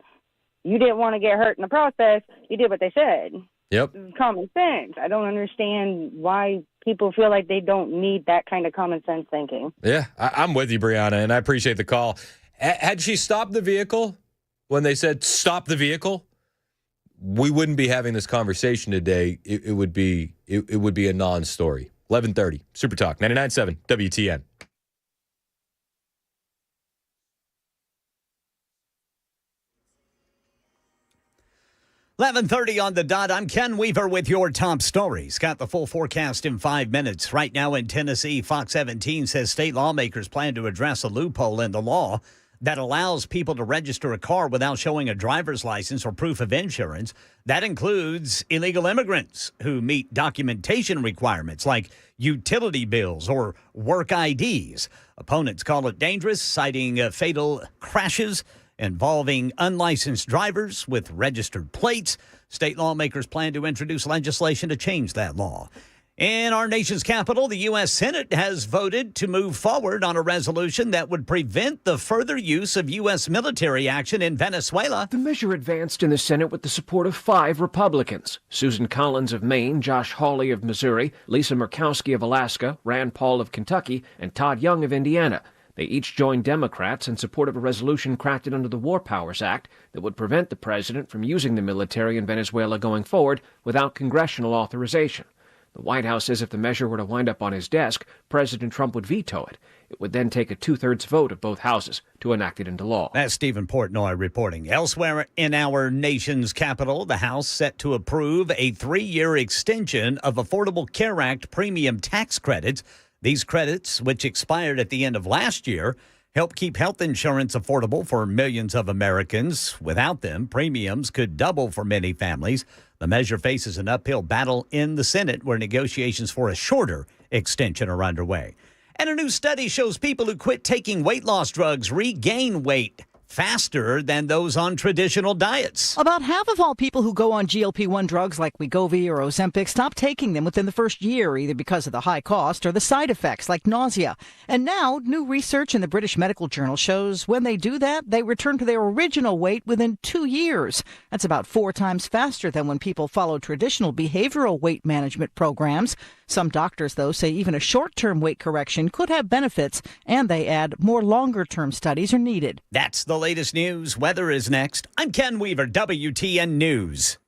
you didn't want to get hurt in the process. You did what they said. Yep. Common sense. I don't understand why people feel like they don't need that kind of common sense thinking. Yeah, I'm with you, Brianna, and I appreciate the call. Had she stopped the vehicle when they said stop the vehicle, we wouldn't be having this conversation today. It would be a non-story. 11:30, Super Talk 99.7 WTN. $11:30 on the dot. I'm Ken Weaver with your top stories. Got the full forecast in 5 minutes. Right now in Tennessee, Fox 17 says state lawmakers plan to address a loophole in the law that allows people to register a car without showing a driver's license or proof of insurance. That includes illegal immigrants who meet documentation requirements like utility bills or work IDs. Opponents call it dangerous, citing fatal crashes involving unlicensed drivers with registered plates. State lawmakers plan to introduce legislation to change that law. In our nation's capital, the U.S. Senate has voted to move forward on a resolution that would prevent the further use of U.S. military action in Venezuela. The measure advanced in the Senate with the support of 5 Republicans: Susan Collins of Maine, Josh Hawley of Missouri, Lisa Murkowski of Alaska, Rand Paul of Kentucky, and Todd Young of Indiana. They each joined Democrats in support of a resolution crafted under the War Powers Act that would prevent the president from using the military in Venezuela going forward without congressional authorization. The White House says if the measure were to wind up on his desk, President Trump would veto it. It would then take a two-thirds vote of both houses to enact it into law. That's Stephen Portnoy reporting. Elsewhere in our nation's capital, the House set to approve a 3-year extension of Affordable Care Act premium tax credits. These credits, which expired at the end of last year, help keep health insurance affordable for millions of Americans. Without them, premiums could double for many families. The measure faces an uphill battle in the Senate, where negotiations for a shorter extension are underway. And a new study shows people who quit taking weight loss drugs regain weight faster than those on traditional diets. About half of all people who go on GLP-1 drugs like Wegovy or Ozempic stop taking them within the first year, either because of the high cost or the side effects like nausea. And now, new research in the British Medical Journal shows when they do that, they return to their original weight within 2 years. That's about 4 times faster than when people follow traditional behavioral weight management programs. Some doctors, though, say even a short-term weight correction could have benefits, and they add more longer-term studies are needed. That's the latest news. Weather is next. I'm Ken Weaver, WTN News.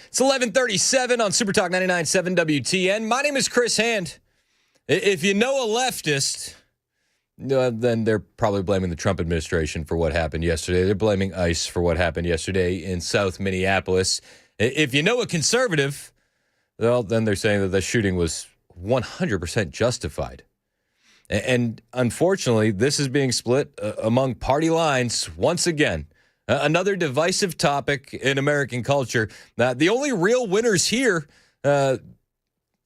It's 11:37 on Super Talk 99.7 WTN. My name is Chris Hand. If you know a leftist, then they're probably blaming the Trump administration for what happened yesterday. They're blaming ICE for what happened yesterday in South Minneapolis. If you know a conservative, well, then they're saying that the shooting was 100% justified. And unfortunately, this is being split among party lines once again. Another divisive topic in American culture. The only real winners here, at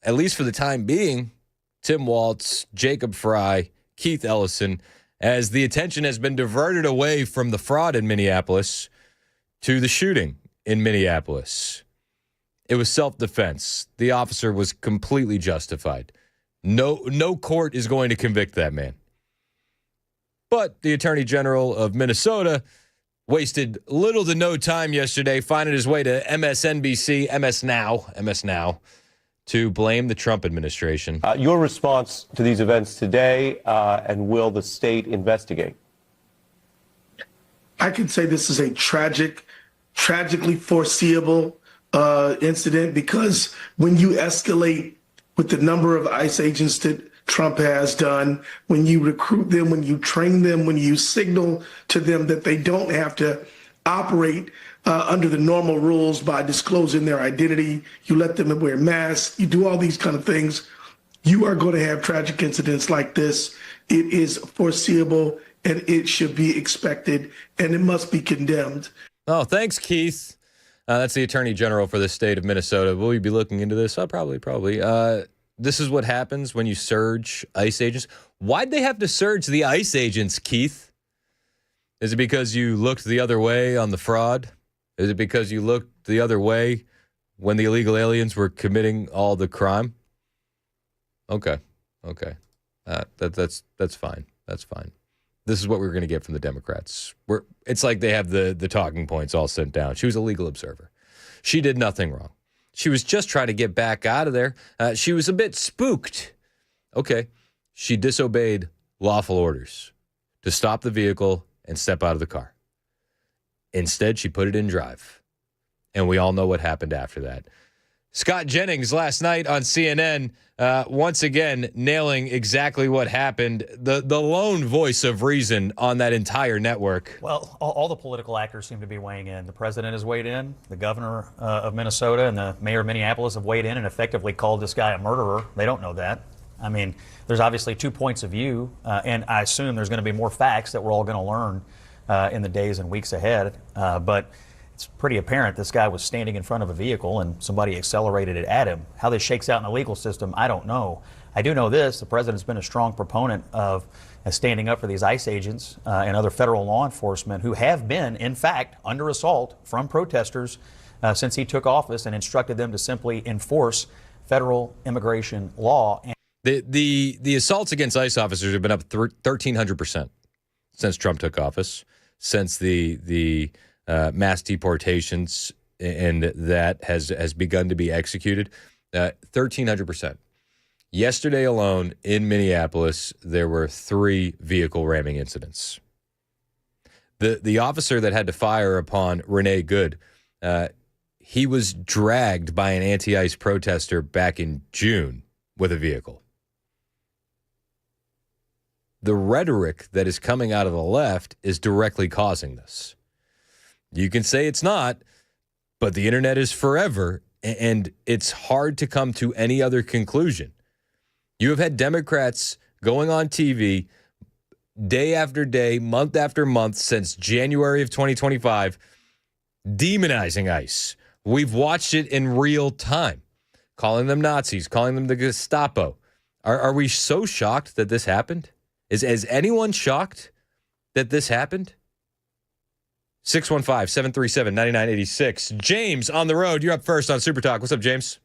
least for the time being, Tim Walz, Jacob Fry, Keith Ellison, as the attention has been diverted away from the fraud in Minneapolis to the shooting in Minneapolis. It was self-defense. The officer was completely justified. No court is going to convict that man. But the Attorney General of Minnesota wasted little to no time yesterday finding his way to MSNBC, MS Now, to blame the Trump administration. Your response to these events today, and will the state investigate? I can say this is a tragically foreseeable incident, because when you escalate with the number of ICE agents that Trump has done, when you recruit them, when you train them, when you signal to them that they don't have to operate under the normal rules by disclosing their identity, you let them wear masks, you do all these kind of things, you are going to have tragic incidents like this. It is foreseeable, and it should be expected, and it must be condemned. Oh, thanks, Keith. That's the Attorney General for the state of Minnesota. Will you be looking into this? Probably. This is what happens when you surge ICE agents. Why'd they have to surge the ICE agents, Keith? Is it because you looked the other way on the fraud? Is it because you looked the other way when the illegal aliens were committing all the crime? Okay. That's fine. That's fine. This is what we're going to get from the Democrats. It's like they have the talking points all sent down. She was a legal observer. She did nothing wrong. She was just trying to get back out of there. She was a bit spooked. Okay. She disobeyed lawful orders to stop the vehicle and step out of the car. Instead, she put it in drive. And we all know what happened after that. Scott Jennings last night on CNN, once again, nailing exactly what happened. The lone voice of reason on that entire network. Well, all the political actors seem to be weighing in. The president has weighed in. The governor of Minnesota and the mayor of Minneapolis have weighed in and effectively called this guy a murderer. They don't know that. I mean, there's obviously two points of view, and I assume there's going to be more facts that we're all going to learn in the days and weeks ahead. But it's pretty apparent this guy was standing in front of a vehicle and somebody accelerated it at him. How this shakes out in the legal system, I don't know. I do know this: the president's been a strong proponent of standing up for these ICE agents and other federal law enforcement who have been, in fact, under assault from protesters since he took office, and instructed them to simply enforce federal immigration law. The assaults against ICE officers have been up 1,300% since Trump took office, since the mass deportations and that has begun to be executed. 1,300%. Yesterday alone in Minneapolis, there were 3 vehicle ramming incidents. The officer that had to fire upon Renee Good, he was dragged by an anti-ICE protester back in June with a vehicle. The rhetoric that is coming out of the left is directly causing this. You can say it's not, but the internet is forever, and it's hard to come to any other conclusion. You have had Democrats going on TV day after day, month after month, since January of 2025, demonizing ICE. We've watched it in real time, calling them Nazis, calling them the Gestapo. Are we so shocked that this happened? Is anyone shocked that this happened? 615-737-9986. James on the road. You're up first on Super Talk. What's up, James?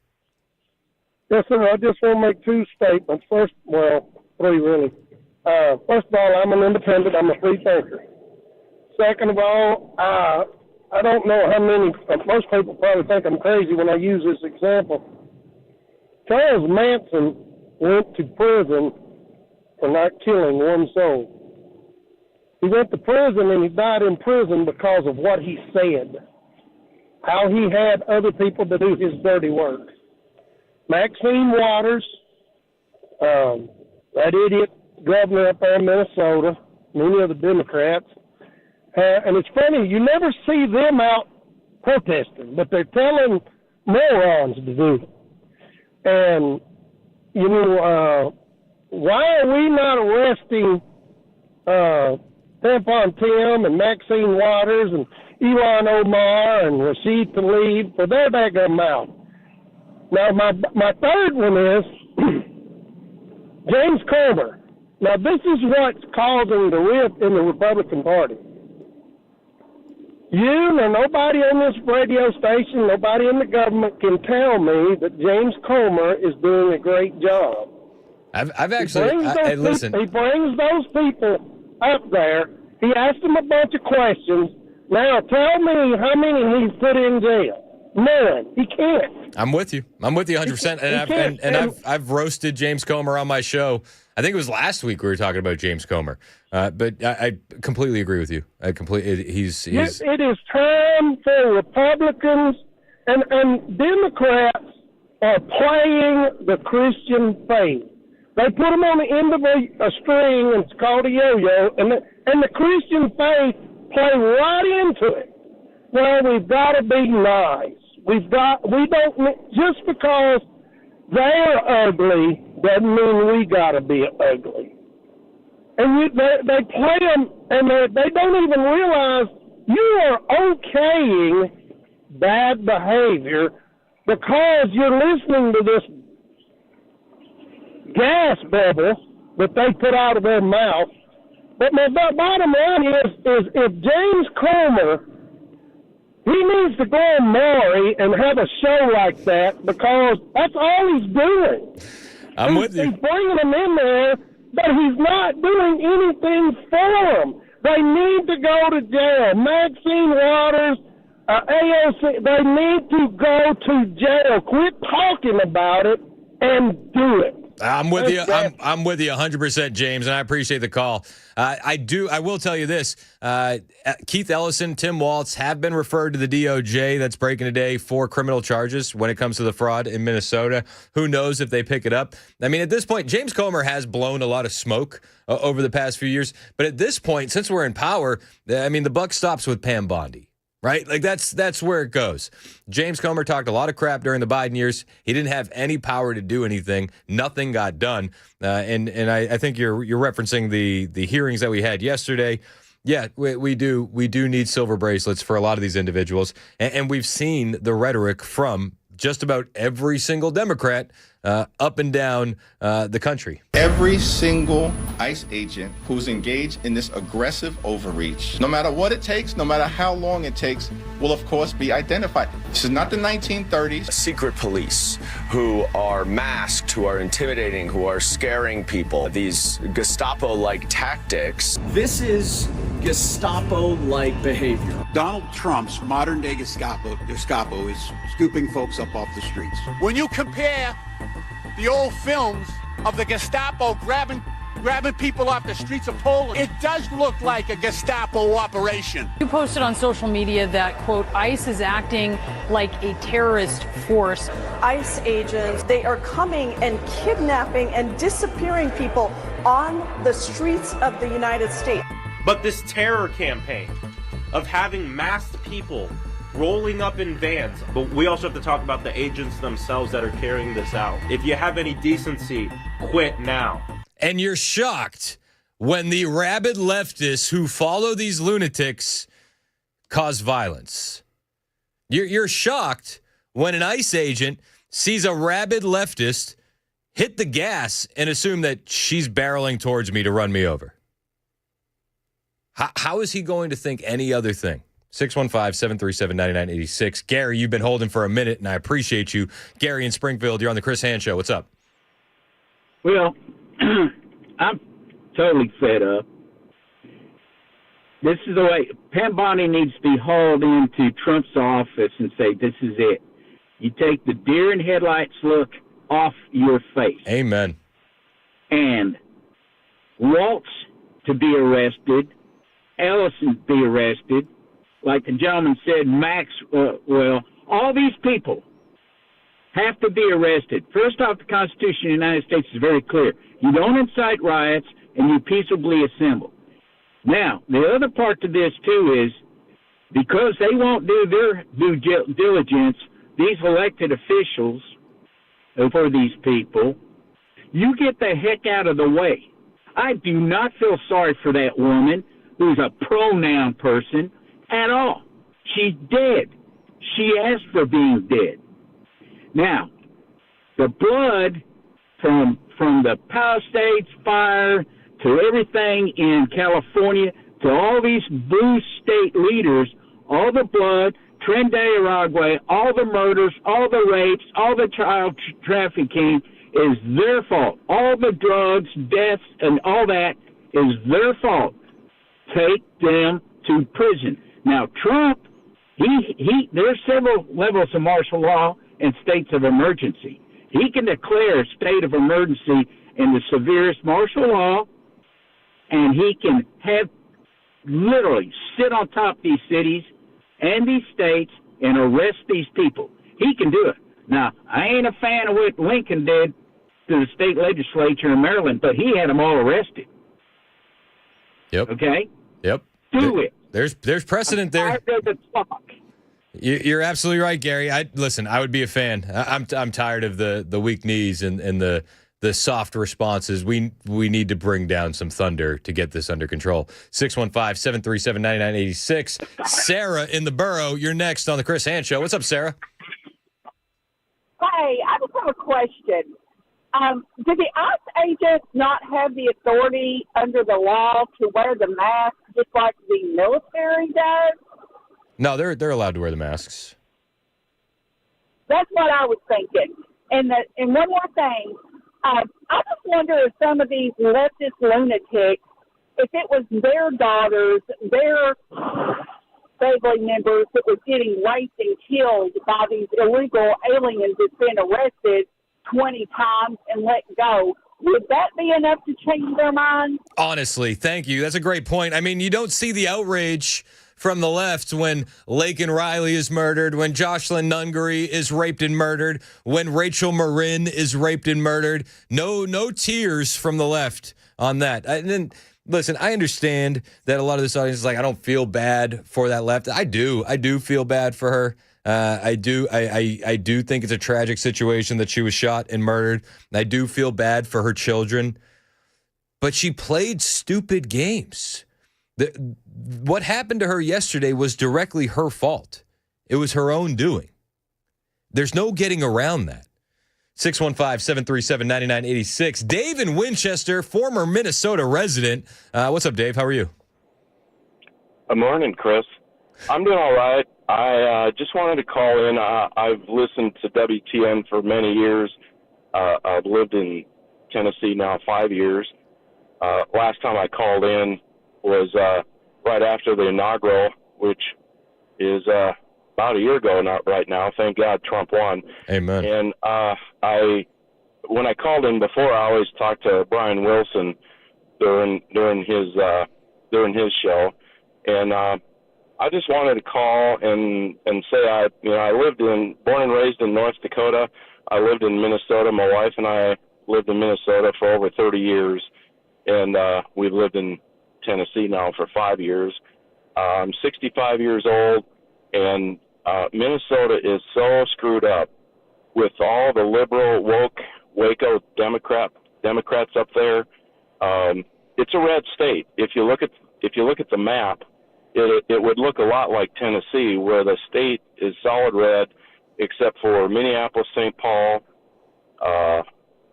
Yes, sir. I just want to make 2 statements. First, well, 3 really. First of all, I'm an independent. I'm a free thinker. Second of all, I don't know how many, most people probably think I'm crazy when I use this example. Charles Manson went to prison for not killing one soul. He went to prison and he died in prison because of what he said. how he had other people to do his dirty work. Maxine Waters, that idiot governor up there in Minnesota, many of the Democrats. And it's funny, you never see them out protesting, but they're telling morons to do it. And, you know, why are we not arresting Tampon Tim and Maxine Waters and Elon Omar and Rashid Tlaib for their daggum mouth? Now, my third one is James Comer. Now, this is what's causing the rift in the Republican Party. You nor nobody on this radio station, nobody in the government can tell me that James Comer is doing a great job. I've actually, listen. He brings those people up there. He asks them a bunch of questions. Now, tell me how many he's put in jail. None. He can't. I'm with you. I'm with you 100%. And I've roasted James Comer on my show. I think it was last week we were talking about James Comer. But I completely agree with you. He's It is time for Republicans and Democrats are playing the Christian faith. They put them on the end of a string, and it's called a yo-yo, and the Christian faith play right into it. Well, we've got to be nice. We don't, just because they're ugly doesn't mean we got to be ugly. And they play them, and they don't even realize you are okaying bad behavior because you're listening to this gas bubble that they put out of their mouth. But my bottom line is if James Comer, he needs to go on Maury and have a show like that because that's all he's doing. I'm with you. He's bringing them in there, but he's not doing anything for them. They need to go to jail. Maxine Waters, AOC, they need to go to jail. Quit talking about it and do it. I'm with you. I'm with you 100%, James, and I appreciate the call. I will tell you this. Keith Ellison, Tim Walz have been referred to the DOJ that's breaking today for criminal charges when it comes to the fraud in Minnesota. Who knows if they pick it up? I mean, at this point, James Comer has blown a lot of smoke over the past few years. But at this point, since we're in power, I mean, the buck stops with Pam Bondi. Right? Like, that's where it goes. James Comer talked a lot of crap during the Biden years. He didn't have any power to do anything. Nothing got done. And I think you're referencing the hearings that we had yesterday. Yeah, we do need silver bracelets for a lot of these individuals. And we've seen the rhetoric from just about every single Democrat up and down the country. Every single ICE agent who's engaged in this aggressive overreach, no matter what it takes, no matter how long it takes, will of course be identified. This is not the 1930s. Secret police who are masked, who are intimidating, who are scaring people. These Gestapo-like tactics. This is Gestapo-like behavior. Donald Trump's modern-day Gestapo is scooping folks up off the streets. When you compare the old films of the Gestapo grabbing people off the streets of Poland, it does look like a Gestapo operation. You posted on social media that, quote, ICE is acting like a terrorist force. ICE agents, they are coming and kidnapping and disappearing people on the streets of the United States. But this terror campaign of having masked people rolling up in vans, but we also have to talk about the agents themselves that are carrying this out. If you have any decency, quit now. And you're shocked when the rabid leftists who follow these lunatics cause violence. You're shocked when an ICE agent sees a rabid leftist hit the gas and assume that she's barreling towards me to run me over. How is he going to think any other thing? 615-737-9986. Gary, you've been holding for a minute, and I appreciate you. Gary in Springfield, you're on the Chris Hand Show. What's up? Well, I'm totally fed up. This is the way Pam Bondi needs to be hauled into Trump's office and say, this is it. You take the deer in headlights look off your face. Amen. And Waltz to be arrested, Ellison to be arrested, like the gentleman said, Maxwell, all these people have to be arrested. First off, the Constitution of the United States is very clear. You don't incite riots, and you peaceably assemble. Now, the other part to this, too, is because they won't do their due diligence, these elected officials for these people, you get the heck out of the way. I do not feel sorry for that woman who's a pronoun person at all. She's dead. She asked for being dead. Now, the blood from the Palisades fire to everything in California to all these blue state leaders, all the blood, Tren de Aragua, all the murders, all the rapes, all the child trafficking is their fault. All the drugs, deaths, and all that is their fault. Take them to prison. Now, Trump, there's several levels of martial law and states of emergency. He can declare a state of emergency in the severest martial law, and he can have literally sit on top of these cities and these states and arrest these people. He can do it. Now, I ain't a fan of what Lincoln did to the state legislature in Maryland, but he had them all arrested. Yep. Okay? Yep. Do it. There's precedent there. I'm tired of the talk. You're absolutely right, Gary. I would be a fan. I'm tired of the weak knees and the soft responses. We need to bring down some thunder to get this under control. 615-737-9986. Sarah in the borough, you're next on the Chris Hand Show. What's up, Sarah? Hey, I just have a question. Do the ICE agents not have the authority under the law to wear the mask just like the military does? No, they're allowed to wear the masks. That's what I was thinking. And one more thing. I just wonder if some of these leftist lunatics, if it was their daughters, their family members that was getting raped and killed by these illegal aliens that's been arrested 20 times and let go, would that be enough to change their minds? Honestly, thank you. That's a great point. I mean, you don't see the outrage from the left when Laken Riley is murdered, when Jocelyn Nungaray is raped and murdered, when Rachel Marin is raped and murdered. No tears from the left on that. And then, listen, I understand that a lot of this audience is like, I don't feel bad for that left. I do feel bad for her. I do think it's a tragic situation that she was shot and murdered. I do feel bad for her children. But she played stupid games. What happened to her yesterday was directly her fault. It was her own doing. There's no getting around that. 615-737-9986. Dave in Winchester, former Minnesota resident. What's up, Dave? How are you? Good morning, Chris. I'm doing all right. I just wanted to call in. I've listened to WTN for many years. I've lived in Tennessee now 5 years. Last time I called in was right after the inaugural, which is about a year ago right now. Thank God Trump won. Amen. And when I called in before, I always talked to Brian Wilson during his show, and I just wanted to call and say I born and raised in North Dakota. I lived in Minnesota. My wife and I lived in Minnesota for over 30 years, and we've lived in Tennessee now for 5 years. I'm 65 years old, and Minnesota is so screwed up with all the liberal, woke, Waco Democrats up there. It's a red state. If you look at the map, it would look a lot like Tennessee, where the state is solid red, except for Minneapolis, St. Paul,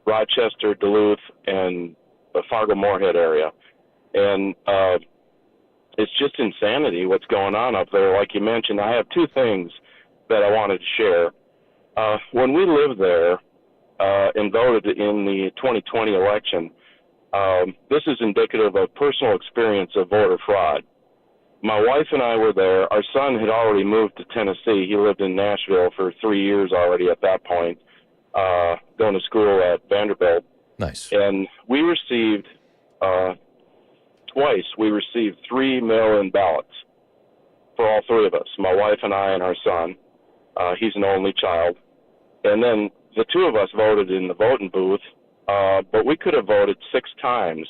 Rochester, Duluth, and the Fargo-Moorhead area. And it's just insanity what's going on up there. Like you mentioned, I have two things that I wanted to share. When we lived there and voted in the 2020 election, this is indicative of personal experience of voter fraud. My wife and I were there. Our son had already moved to Tennessee. He lived in Nashville for 3 years already at that point, going to school at Vanderbilt. Nice. And we received twice, 3 mail-in ballots for all three of us, my wife and I and our son. He's an only child. And then the two of us voted in the voting booth, but we could have voted 6 times,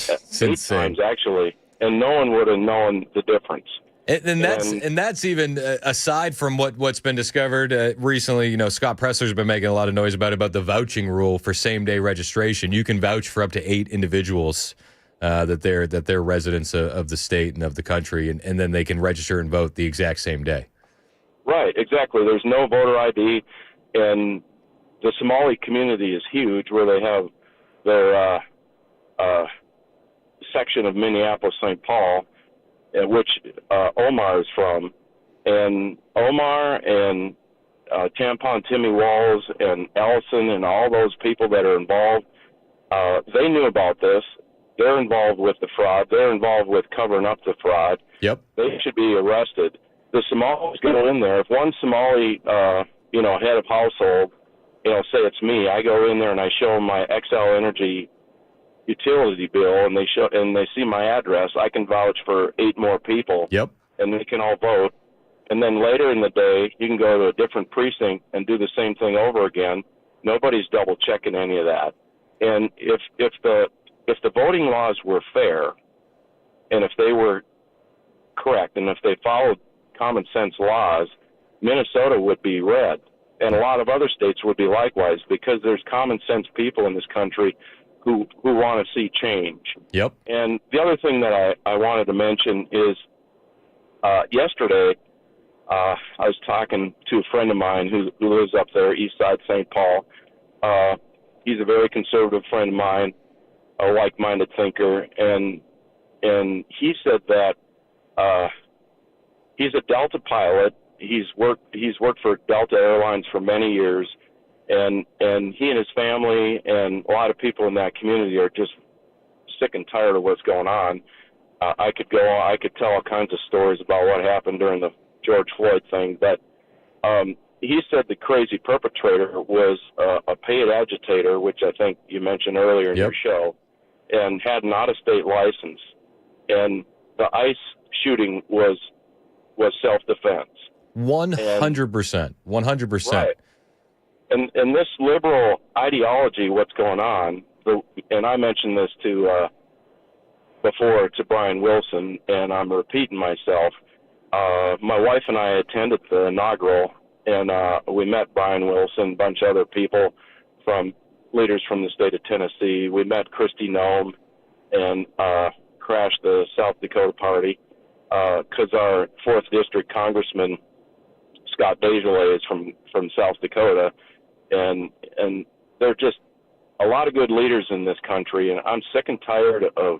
8 times actually, and no one would have known the difference. And that's even aside from what's been discovered recently. Scott Pressler's been making a lot of noise about the vouching rule for same-day registration. You can vouch for up to 8 individuals that they're residents of the state and of the country, and then they can register and vote the exact same day. Right, exactly. There's no voter ID, and the Somali community is huge, where they have their section of Minneapolis-St. Paul, which Omar is from. And Omar and Tampon Timmy Walls and Ellison and all those people that are involved, they knew about this. They're involved with the fraud. They're involved with covering up the fraud. Yep. They should be arrested. The Somalis go in there. If one Somali, head of household, say it's me, I go in there and I show them my XL Energy utility bill, and they see my address, I can vouch for 8 more people. Yep. And they can all vote. And then later in the day, you can go to a different precinct and do the same thing over again. Nobody's double checking any of that. And if the voting laws were fair, and if they were correct, and if they followed common sense laws, Minnesota would be red, and a lot of other states would be likewise, because there's common sense people in this country who want to see change. Yep. And the other thing that I wanted to mention is yesterday I was talking to a friend of mine who lives up there, east side St. Paul. He's a very conservative friend of mine, a like-minded thinker, and he said that he's a Delta pilot. He's worked for Delta Airlines for many years, and he and his family and a lot of people in that community are just sick and tired of what's going on. I could tell all kinds of stories about what happened during the George Floyd thing, but he said the crazy perpetrator was a paid agitator, which I think you mentioned earlier in your show, and had an out-of-state license. And the ICE shooting was self-defense. 100%. 100%. Right. And this liberal ideology, what's going on, and I mentioned this before to Brian Wilson, and I'm repeating myself. My wife and I attended the inaugural, and we met Brian Wilson, a bunch of other people leaders from the state of Tennessee. We met Kristi Noem and crashed the South Dakota party because our 4th District Congressman, Scott Dejolet, is from South Dakota, and there are just a lot of good leaders in this country, and I'm sick and tired of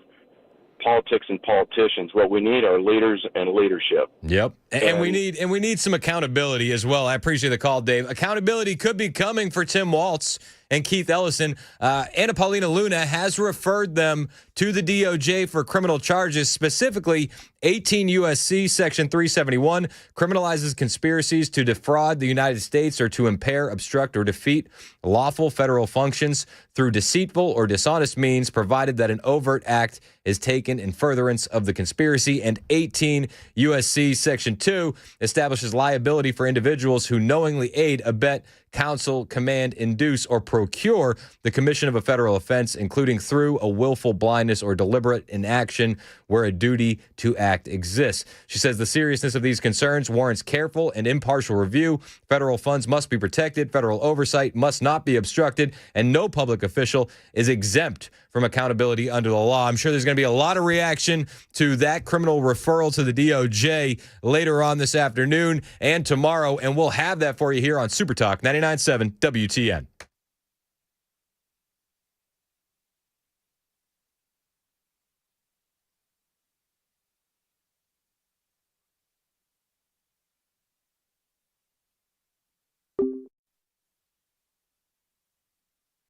politics and politicians. What we need are leaders and leadership. Yep. And we need some accountability as well. I appreciate the call, Dave. Accountability could be coming for Tim Walz and Keith Ellison. Anna Paulina Luna has referred them to the DOJ for criminal charges, specifically 18 U.S.C. Section 371 criminalizes conspiracies to defraud the United States or to impair, obstruct, or defeat lawful federal functions through deceitful or dishonest means, provided that an overt act is taken in furtherance of the conspiracy. And 18 U.S.C. Section 2 establishes liability for individuals who knowingly aid, abet, counsel, command, induce, or procure the commission of a federal offense, including through a willful blindness or deliberate inaction where a duty to act exists. She says the seriousness of these concerns warrants careful and impartial review. Federal funds must be protected, federal oversight must not be obstructed, and no public official is exempt from accountability under the law. I'm sure there's going to be a lot of reaction to that criminal referral to the DOJ later on this afternoon and tomorrow, and we'll have that for you here on Super Talk 99.7 WTN.